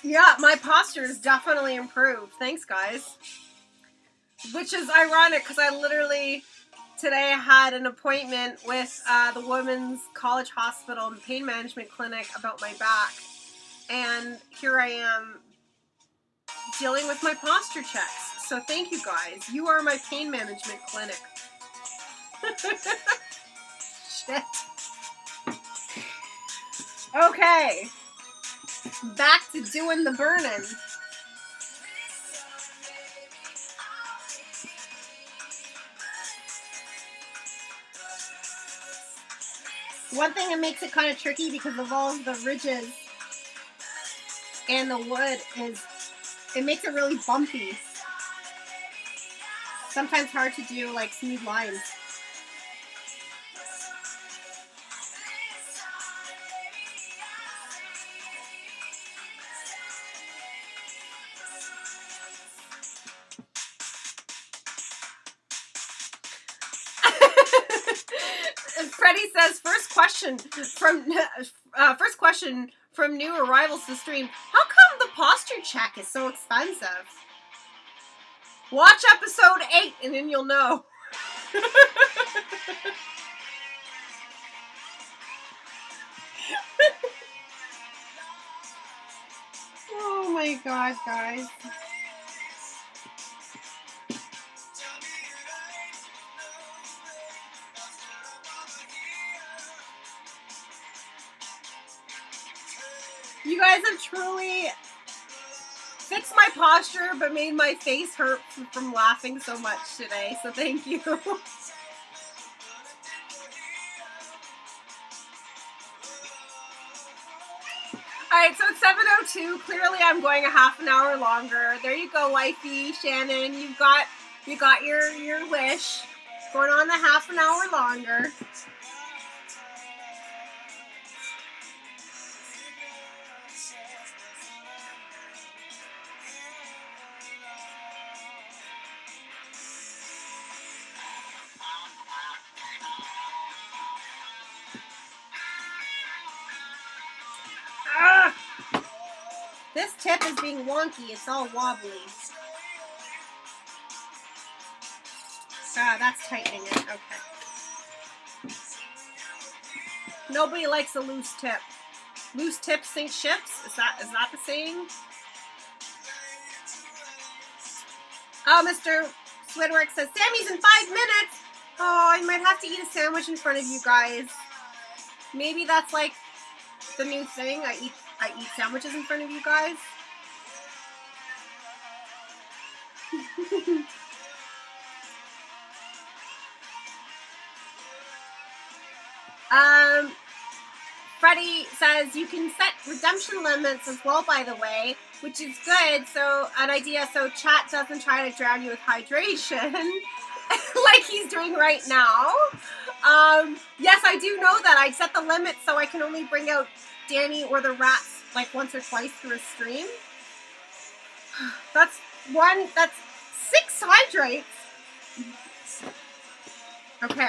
Yeah, my posture is definitely improved. Thanks, guys. Which is ironic because I literally today had an appointment with the Women's College Hospital and Pain Management Clinic about my back. And here I am dealing with my posture checks. So thank you guys. You are my pain management clinic. Shit. Okay. Back to doing the burning. One thing that makes it kind of tricky because of all of the ridges and the wood is it makes it really bumpy. Sometimes hard to do like smooth lines. Freddie says, first question from new arrivals to stream. How come the posture check is so expensive? Watch episode 8 and then you'll know. Oh my god, guys. You guys have truly fixed my posture, but made my face hurt from laughing so much today. So thank you. Alright, so it's 7:02. Clearly I'm going a half an hour longer. There you go, wifey, Shannon. You got your wish. Going on a half an hour longer. This tip is being wonky. It's all wobbly. Ah, that's tightening it. Okay. Nobody likes a loose tip. Loose tips sink ships? Is that the saying? Oh, Mr. Squidworx says, Sammy's in 5 minutes! Oh, I might have to eat a sandwich in front of you guys. Maybe that's like the new thing. I eat sandwiches in front of you guys. Freddie says you can set redemption limits as well, by the way, which is good. So an idea so chat doesn't try to drown you with hydration like he's doing right now. Yes, I do know that. I set the limit so I can only bring out Danny or the rats like once or twice through a stream. That's 6 hydrates. Okay,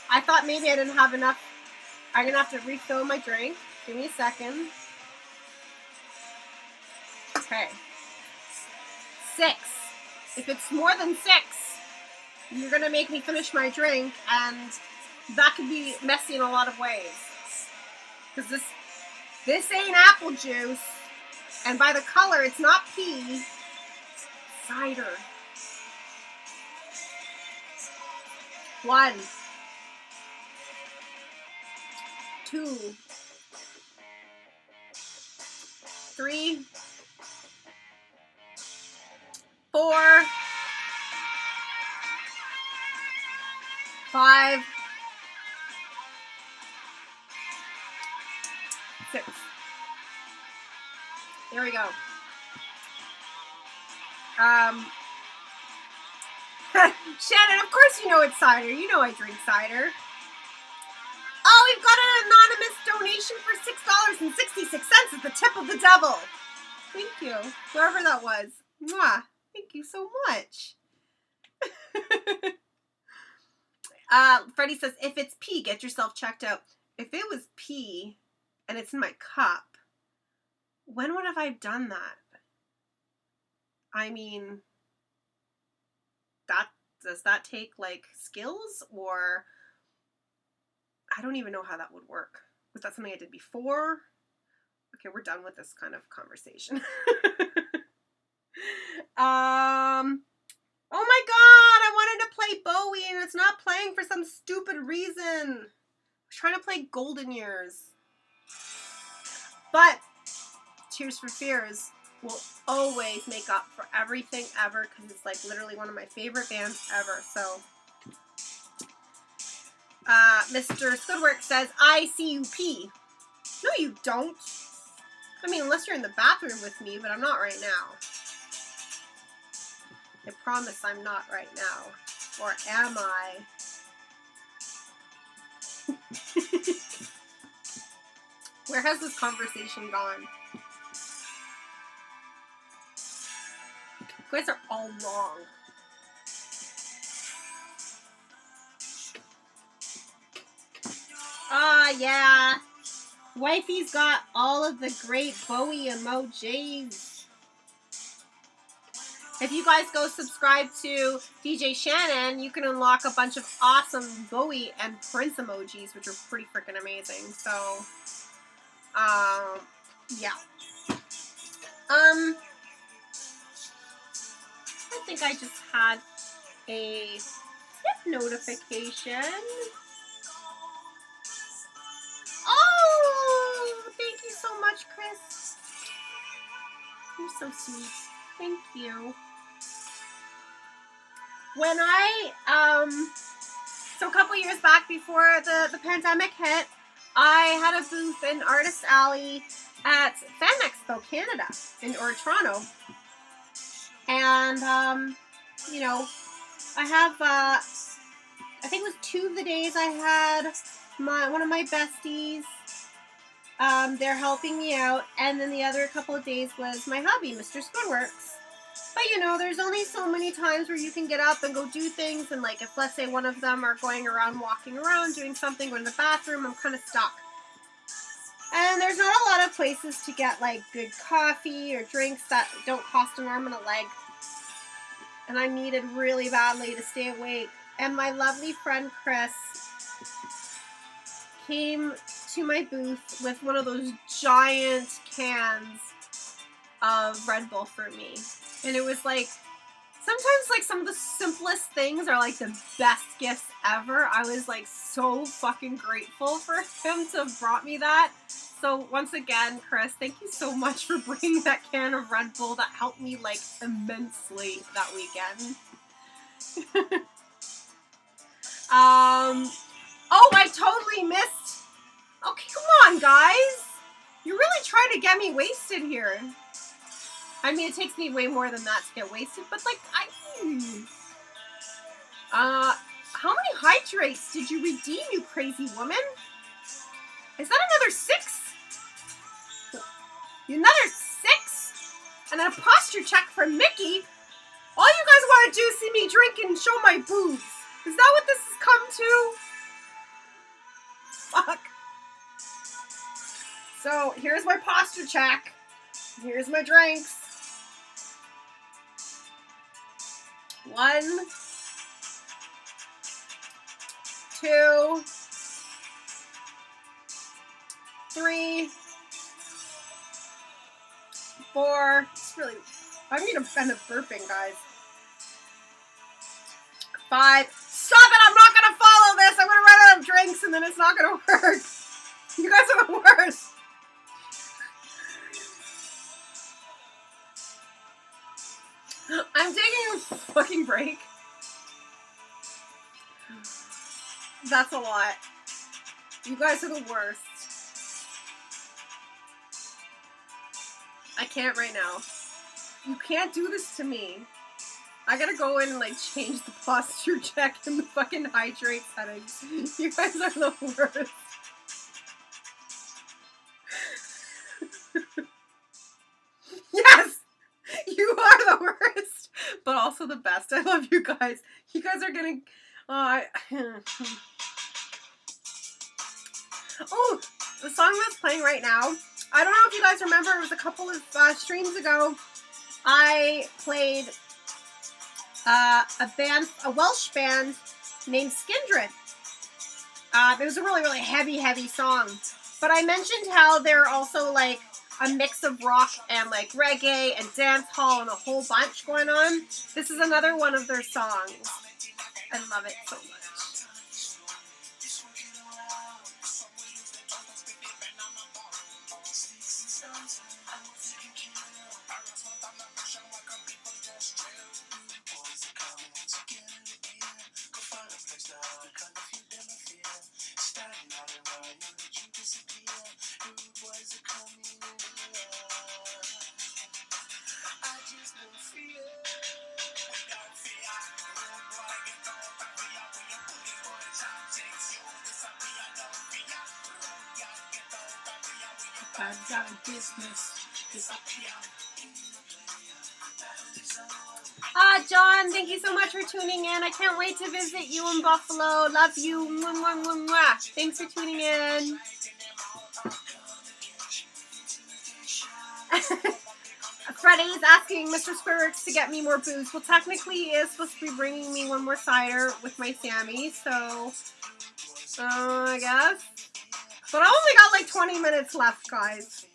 I thought maybe I didn't have enough. I'm gonna have to refill my drink. Give me a second. Okay. 6. If it's more than 6, you're gonna make me finish my drink, and that could be messy in a lot of ways. Because this ain't apple juice, and by the color, it's not pea. It's cider. 1, 2, 3, 4, 5, 6. There we go. Shannon, of course you know it's cider. You know I drink cider. Oh, we've got an anonymous donation for $6.66 at the tip of the devil. Thank you. Whoever that was. Mwah. Thank you so much. Freddie says, if it's pee, get yourself checked out. If it was pee and it's in my cup, when would have I done that? I mean, does that take like skills, or I don't even know how that would work. Was that something I did before? Okay, we're done with this kind of conversation. Oh my god, I wanted to play Bowie and it's not playing for some stupid reason. I was trying to play Golden Years. But Tears for Fears will always make up for everything ever, because it's like literally one of my favorite bands ever. So Mr. Squidworx says, I see you pee. No, you don't. I mean, unless you're in the bathroom with me, but I'm not right now. I promise I'm not right now. Or am I? Where has this conversation gone? You guys are all wrong. Ah, yeah. Wifey's got all of the great Bowie emojis. If you guys go subscribe to DJ Shannon, you can unlock a bunch of awesome Bowie and Prince emojis, which are pretty freaking amazing. So, yeah. I think I just had a tip notification. Oh, thank you so much, Chris. You're so sweet. Thank you. When so a couple years back before the pandemic hit, I had a booth in Artist Alley at Fan Expo Canada or Toronto. And, you know, I have, I think it was 2 of the days I had one of my besties, they're helping me out, and then the other couple of days was my hubby, Mr. Squidworx. But, you know, there's only so many times where you can get up and go do things, and, like, if, let's say, one of them are going around, walking around, doing something, going to the bathroom, I'm kind of stuck. And there's not a lot of places to get, like, good coffee or drinks that don't cost an arm and a leg. And I needed really badly to stay awake. And my lovely friend, Chris, came to my booth with one of those giant cans of Red Bull for me. And it was like Sometimes, like, some of the simplest things are, like, the best gifts ever. I was, like, so fucking grateful for him to have brought me that. So, once again, Chris, thank you so much for bringing that can of Red Bull. That helped me, like, immensely that weekend. Oh, I totally missed. Okay, come on, guys. You're really trying to get me wasted here. I mean, it takes me way more than that to get wasted, but like, how many hydrates did you redeem, you crazy woman? Is that another 6? Another 6? And a posture check from Mickey? All you guys want to do is see me drink and show my boobs. Is that what this has come to? Fuck. So, here's my posture check. Here's my drinks. 1, 2, 3, 4. It's really, I'm gonna end up burping, guys. 5. Stop it! I'm not gonna follow this. I'm gonna run out of drinks, and then it's not gonna work. You guys are the worst. I'm taking a fucking break. That's a lot. You guys are the worst. I can't right now. You can't do this to me. I gotta go in and like change the posture check and the fucking hydrate settings. You guys are the worst. Yes! You are the worst, but also the best. I love you guys. You guys are getting... Oh, the song that's playing right now. I don't know if you guys remember, it was a couple of streams ago. I played a Welsh band named Skindred. It was a really, really heavy, heavy song. But I mentioned how they're also like a mix of rock and like reggae and dance hall and a whole bunch going on. This is another one of their songs. I love it so much. John, thank you so much for tuning in. I can't wait to visit you in Buffalo. Love you. Mwah, mwah, mwah, mwah. Thanks for tuning in. Freddie's asking Mr. Squidworx to get me more booze. Well, technically, he is supposed to be bringing me one more cider with my Sammy, so I guess. But I only got like 20 minutes left, guys.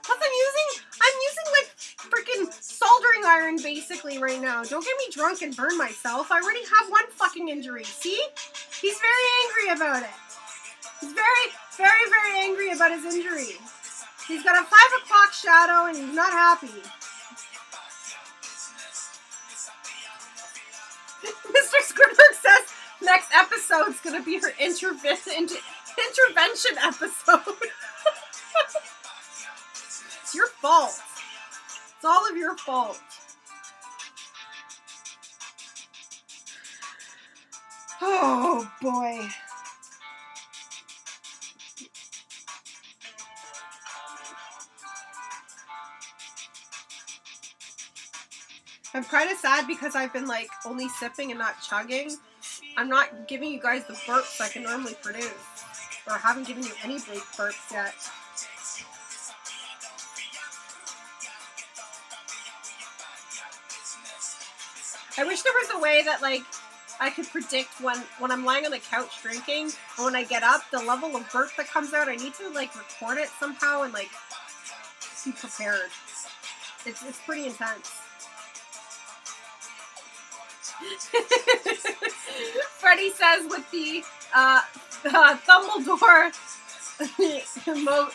Plus, I'm using like freaking soldering iron basically right now. Don't get me drunk and burn myself. I already have one fucking injury. See? He's very angry about it. He's very, very, very angry about his injury. He's got a 5 o'clock shadow and he's not happy. Mr. Squidworx says next episode's gonna be her intervention episode. It's your fault. It's all of your fault. Oh boy. I'm kind of sad because I've been like only sipping and not chugging. I'm not giving you guys the burps I can normally produce. Or haven't given you any big burps yet. I wish there was a way that like I could predict when I'm lying on the couch drinking and when I get up, the level of burp that comes out. I need to like record it somehow and like be prepared. It's pretty intense. Freddie says with the Thumbledore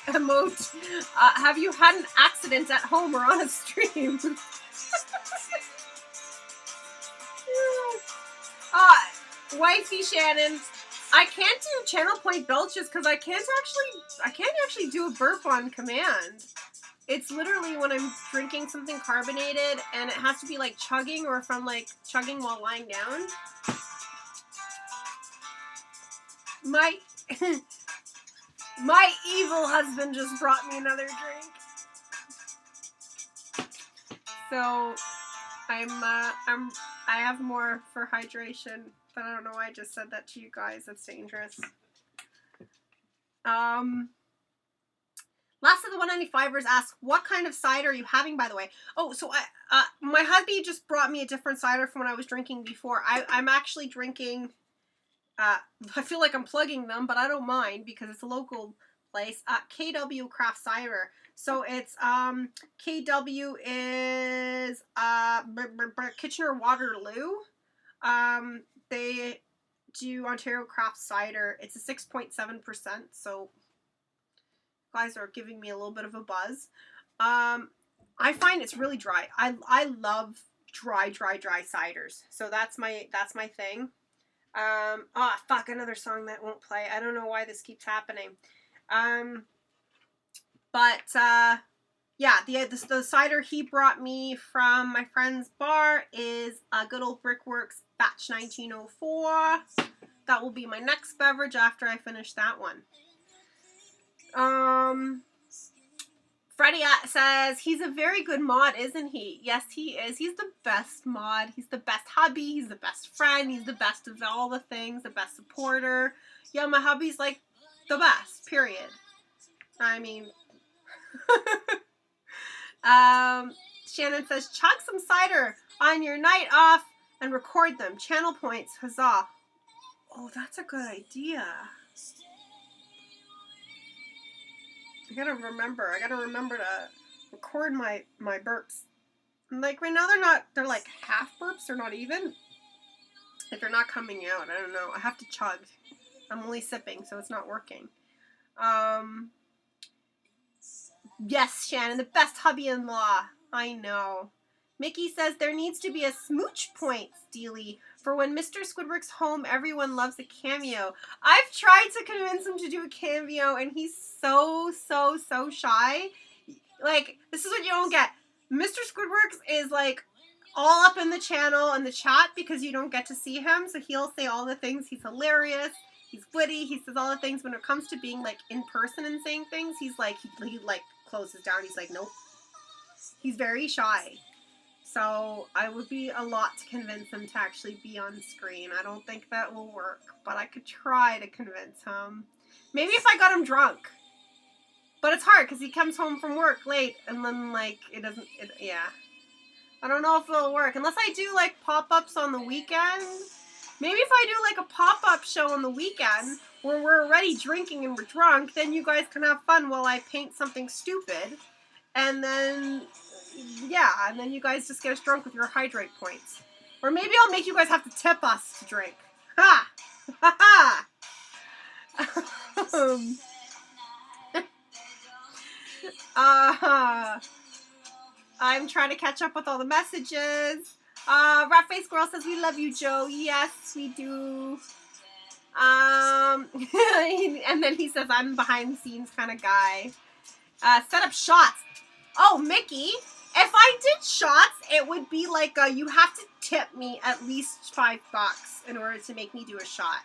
emote, have you had an accident at home or on a stream? Wifey Shannon, I can't do channel point belches because I can't actually do a burp on command. It's literally when I'm drinking something carbonated and it has to be like chugging, or if I'm like chugging while lying down. My my evil husband just brought me another drink. So I have more for hydration, but I don't know why I just said that to you guys. That's dangerous. Last of the 195ers asks, what kind of cider are you having, by the way? Oh, so my hubby just brought me a different cider from what I was drinking before. I'm actually drinking, I feel like I'm plugging them, but I don't mind because it's a local place, KW Craft Cider. So it's, KW is, Kitchener-Waterloo. They do Ontario Craft Cider. It's a 6.7%, so guys are giving me a little bit of a buzz. I find it's really dry. I love dry ciders. So that's my thing. Oh fuck, another song that won't play. I don't know why this keeps happening. Yeah, the cider he brought me from my friend's bar is a good old Brickworks batch 1904. That will be my next beverage after I finish that one. Freddie says, he's a very good mod, isn't he? Yes, he is. He's the best mod. He's the best hubby. He's the best friend. He's the best of all the things. The best supporter. Yeah, my hubby's like the best, period. I mean, Shannon says, chug some cider on your night off and record them. Channel points, huzzah. Oh, that's a good idea. I gotta remember to record my burps. Like right now they're like half burps, they're not even. If they're not coming out, I don't know. I have to chug. I'm only sipping, so it's not working. Yes, Shannon, the best hubby-in-law. I know. Mickey says there needs to be a smooch point, Steely. For when Mr. Squidworx home, everyone loves a cameo. I've tried to convince him to do a cameo, and he's so shy. Like, this is what you don't get. Mr. Squidworx is, like, all up in the channel and the chat because you don't get to see him, so he'll say all the things. He's hilarious. He's witty. He says all the things. When it comes to being, like, in person and saying things, he's, like, he like, closes down. He's like, nope. He's very shy. So I would be a lot to convince him to actually be on screen. I don't think that will work, but I could try to convince him. Maybe if I got him drunk. But it's hard because he comes home from work late and then, like, yeah. I don't know if it'll work. Unless I do, like, pop-ups on the weekend. Maybe if I do, like, a pop-up show on the weekend where we're already drinking and we're drunk, then you guys can have fun while I paint something stupid. And then, yeah, and then you guys just get us drunk with your hydrate points. Or maybe I'll make you guys have to tip us to drink. Ha! Ha ha! I'm trying to catch up with all the messages. Ratface Girl says, we love you, Joe. Yes, we do. And then he says, I'm behind the scenes kind of guy. Set up shots. Oh, Mickey, if I did shots, it would be like you have to tip me at least $5 in order to make me do a shot.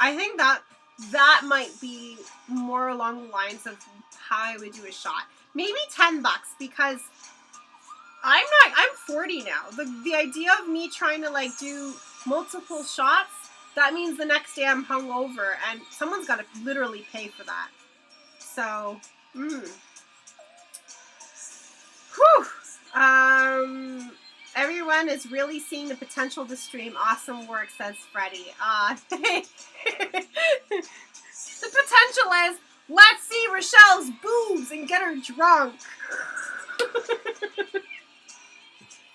I think that might be more along the lines of how I would do a shot. Maybe $10 because I'm 40 now. The idea of me trying to like do multiple shots, that means the next day I'm hungover and someone's got to literally pay for that. So, Whew. Everyone is really seeing the potential to stream. Awesome work, says Freddie. The potential is, let's see Rashelle's boobs and get her drunk.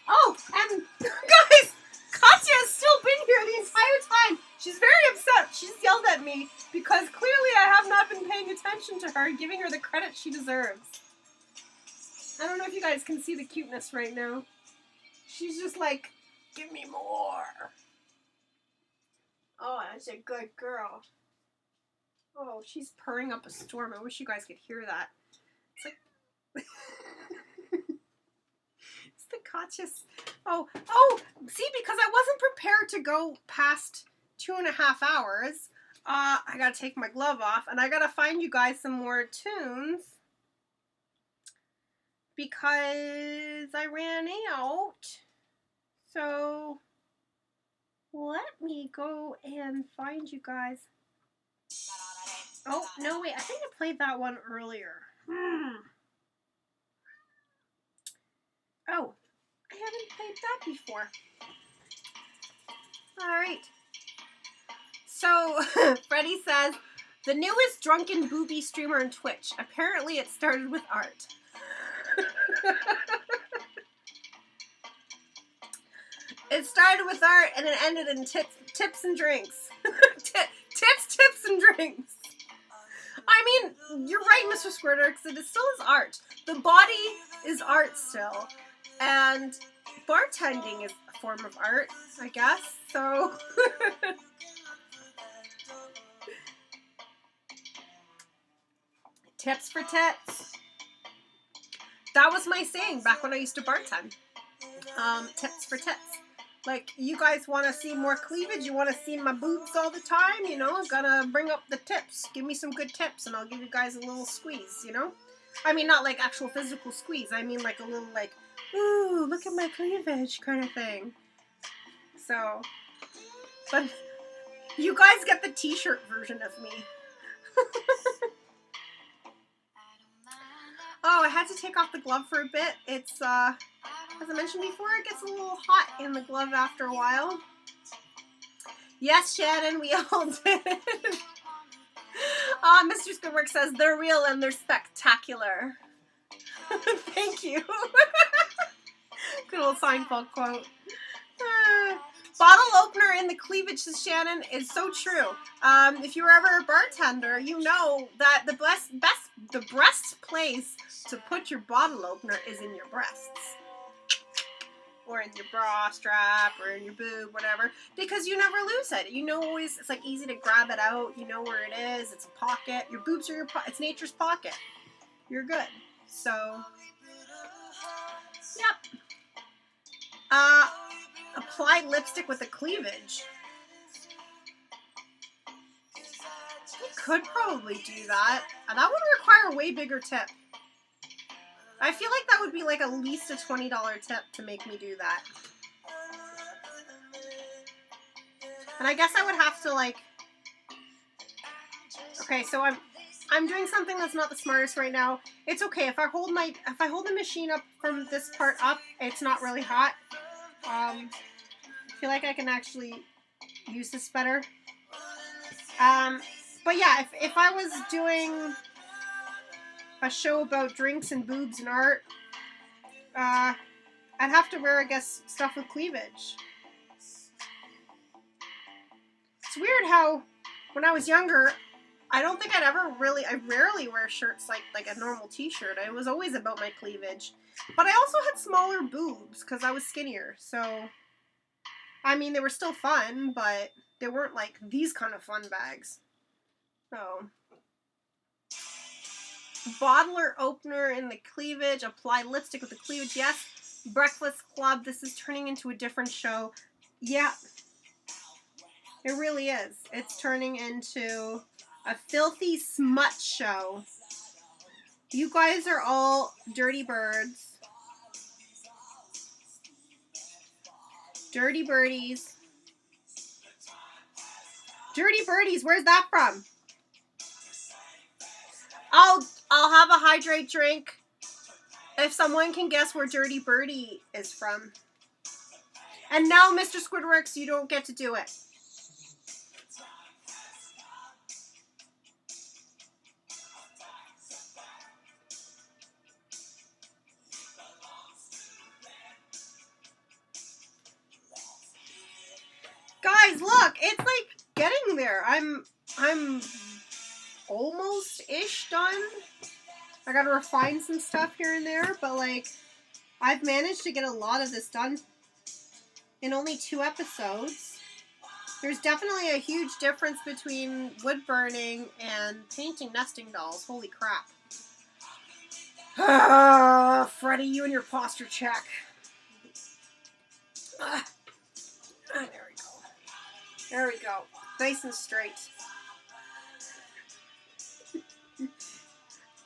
Oh, and guys, cut she deserves. I don't know if you guys can see the cuteness right now. She's just like, give me more. Oh, that's a good girl. Oh, she's purring up a storm. I wish you guys could hear that. It's like... it's the conscious... Oh, see, because I wasn't prepared to go past 2.5 hours, I gotta take my glove off, and I gotta find you guys some more tunes, because I ran out. So, let me go and find you guys. Oh, no, wait, I think I played that one earlier. Oh, I haven't played that before. Alright. So, Freddie says, the newest drunken booby streamer on Twitch. Apparently it started with art. It started with art and it ended in tips and drinks. Tips and drinks. I mean, you're right, Mr. Squidworx. It still is art. The body is art still. And bartending is a form of art, I guess. So... Tips for tits. That was my saying back when I used to bartend. Tips for tits. Like, you guys want to see more cleavage? You want to see my boobs all the time? You know, gotta bring up the tips. Give me some good tips and I'll give you guys a little squeeze, you know? I mean, not like actual physical squeeze. I mean like a little like, ooh, look at my cleavage kind of thing. So, but you guys get the t-shirt version of me. Oh, I had to take off the glove for a bit. It's, as I mentioned before, it gets a little hot in the glove after a while. Yes, Shannon, we all did. Mr. Squidworx says, they're real and they're spectacular. Thank you. Good old Seinfeld quote. Bottle opener in the cleavage, says Shannon, is so true. If you were ever a bartender, you know that the best place to put your bottle opener is in your breasts. Or in your bra strap, or in your boob, whatever. Because you never lose it. You know always, it's like easy to grab it out. You know where it is. It's a pocket. Your boobs are your pocket. It's nature's pocket. You're good. So, yep. Apply lipstick with a cleavage. You could probably do that. And that would require a way bigger tip. I feel like that would be like at least a $20 tip to make me do that. And I guess I would have to like... Okay, so I'm doing something that's not the smartest right now. It's okay if I hold the machine up from this part up, it's not really hot. I feel like I can actually use this better. But yeah, if I was doing a show about drinks and boobs and art, I'd have to wear, I guess, stuff with cleavage. It's weird how, when I was younger, I don't think I rarely wear shirts like a normal t-shirt. It was always about my cleavage. But I also had smaller boobs, because I was skinnier, so, I mean, they were still fun, but they weren't like these kind of fun bags. So... Bottler opener in the cleavage. Apply lipstick with the cleavage. Yes. Breakfast Club. This is turning into a different show. Yeah. It really is. It's turning into a filthy smut show. You guys are all dirty birds. Dirty birdies. Dirty birdies. Where's that from? I'll have a hydrate drink if someone can guess where Dirty Birdie is from. And now, Mr. Squidworx, you don't get to do it. Guys, look, it's like getting there. I'm almost-ish done. I gotta refine some stuff here and there, but like, I've managed to get a lot of this done in only 2 episodes. There's definitely a huge difference between wood burning and painting nesting dolls. Holy crap. Ah, Freddie, you and your posture check. There we go. There we go. Nice and straight.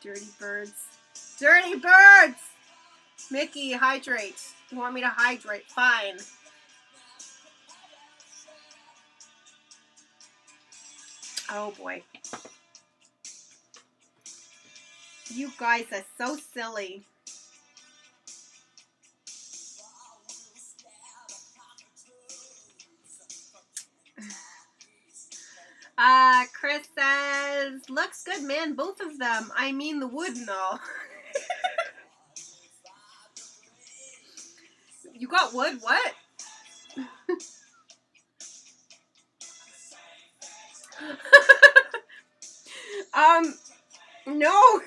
Dirty birds. Dirty birds! Mickey, hydrate. You want me to hydrate? Fine. Oh boy. You guys are so silly. Chris says, looks good, man, both of them. I mean the wood and all. You got wood? What? No.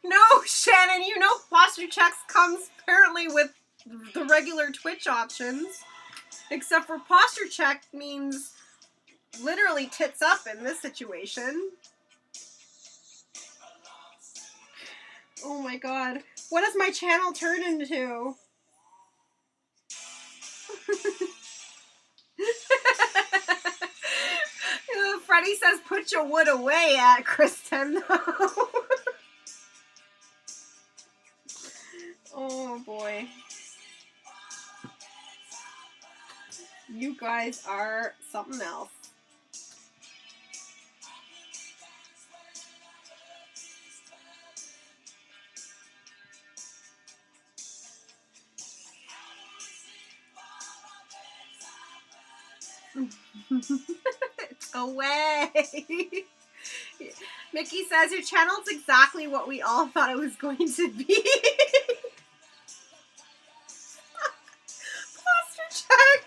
No, Shannon, you know posture checks comes apparently with the regular Twitch options. Except for posture check means literally tits up in this situation. Oh my god. What does my channel turn into? Freddie says put your wood away at Kristen. Oh boy. You guys are something else. It's away. Mickey says your channel's exactly what we all thought it was going to be. Posture check.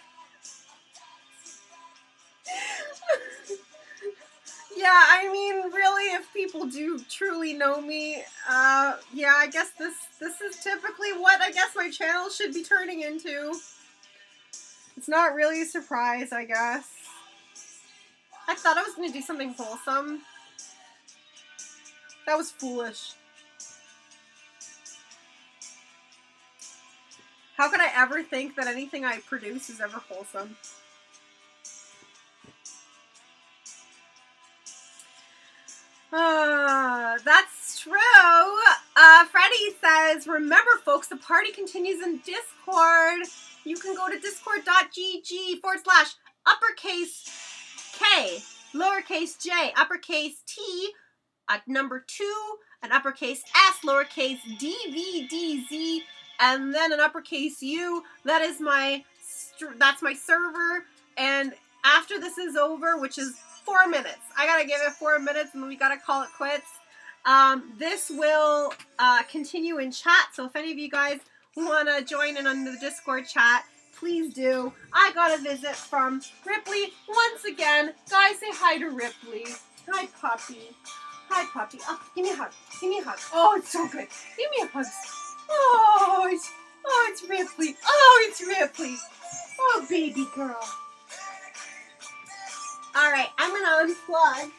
Yeah, I mean, really, if people do truly know me, yeah, I guess this is typically what I guess my channel should be turning into. It's not really a surprise, I guess. I thought I was going to do something wholesome. That was foolish. How could I ever think that anything I produce is ever wholesome? That's true. Freddie says, remember folks, the party continues in Discord. You can go to discord.gg/uppercase K, lowercase j, uppercase T, number 2, an uppercase S, lowercase DVDZ, and then an uppercase U. That's my server. And after this is over, which is 4 minutes, I gotta give it 4 minutes, and then we gotta call it quits. This will continue in chat. So if any of you guys wanna join in on the Discord chat, please do. I got a visit from Ripley once again. Guys, say hi to Ripley. Hi, puppy. Hi, puppy. Oh, give me a hug. Give me a hug. Oh, it's so good. Give me a hug. Oh, it's Ripley. Oh, it's Ripley. Oh, baby girl. All right, I'm gonna unplug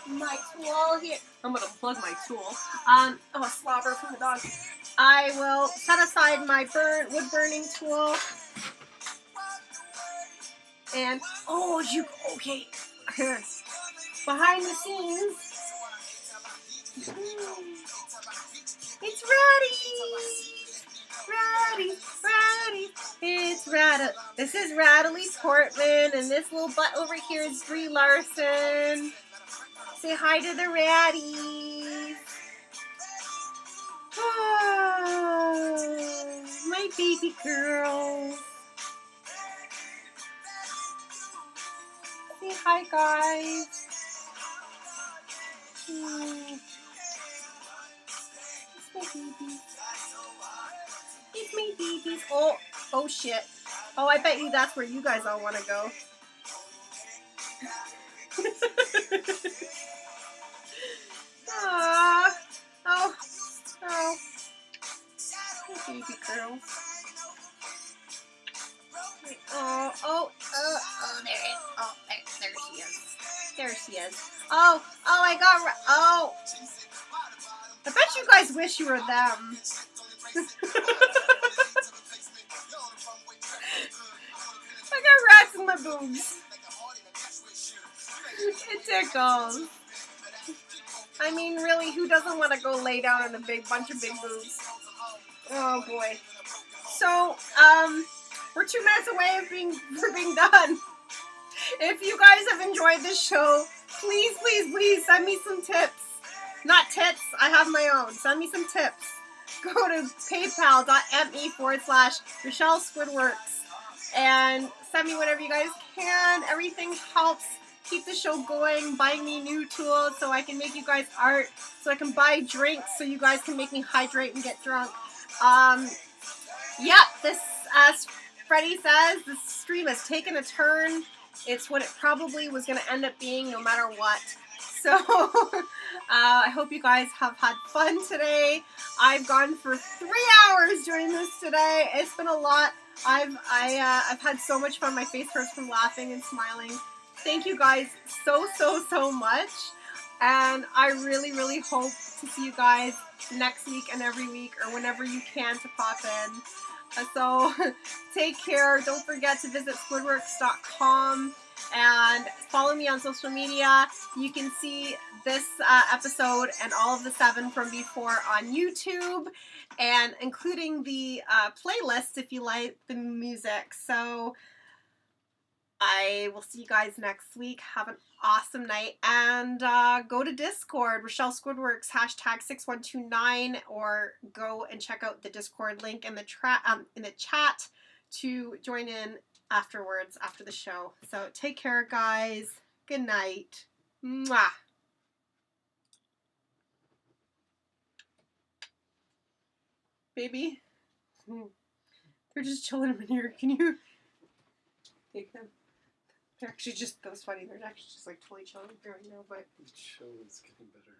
my tool here. I'm gonna plug my tool. Oh, a slobber from the dog. I will set aside my wood burning tool. And, okay. Behind the scenes. It's ready. It's Rattle. This is Rattly Portman, and this little butt over here is Brie Larson. Say hi to the ratties. Oh, my baby girls. Say hi, guys. It's my babies. It's my babies. Oh shit. Oh, I bet you that's where you guys all want to go. Aww. Oh. Oh. Baby girl. There she is. There she is. Oh, I got, oh. I bet you guys wish you were them. I got rats in my boobs. It tickles. I mean, really, who doesn't want to go lay down in a bunch of big boobs? Oh boy. So, we're 2 minutes away of being done. If you guys have enjoyed this show, please, please, please send me some tips. Not tits, I have my own. Send me some tips. Go to paypal.me/Rashelle Squidworx and send me whatever you guys can. Everything helps keep the show going. Buying me new tools so I can make you guys art, so I can buy drinks so you guys can make me hydrate and get drunk. Yeah, this, as Freddie says, this stream has taken a turn. It's what it probably was going to end up being no matter what. So, I hope you guys have had fun today. I've gone for 3 hours doing this today. It's been a lot. I've had so much fun. My face hurts from laughing and smiling. Thank you guys so much. And I really, really hope to see you guys next week and every week or whenever you can to pop in. So take care. Don't forget to visit squidworx.com and follow me on social media. You can see this episode and all of the 7 from before on YouTube, and including the playlist if you like the music. So I will see you guys next week. Have an awesome night, and go to Discord, Rashelle Squidworx, #6129, or go and check out the Discord link in the chat to join in afterwards, after the show. So take care, guys. Good night. Mwah. Baby, they're just chilling in here. Can you take them? They're actually just, that was funny. They're actually just like totally chilling here right now, but The show is getting better.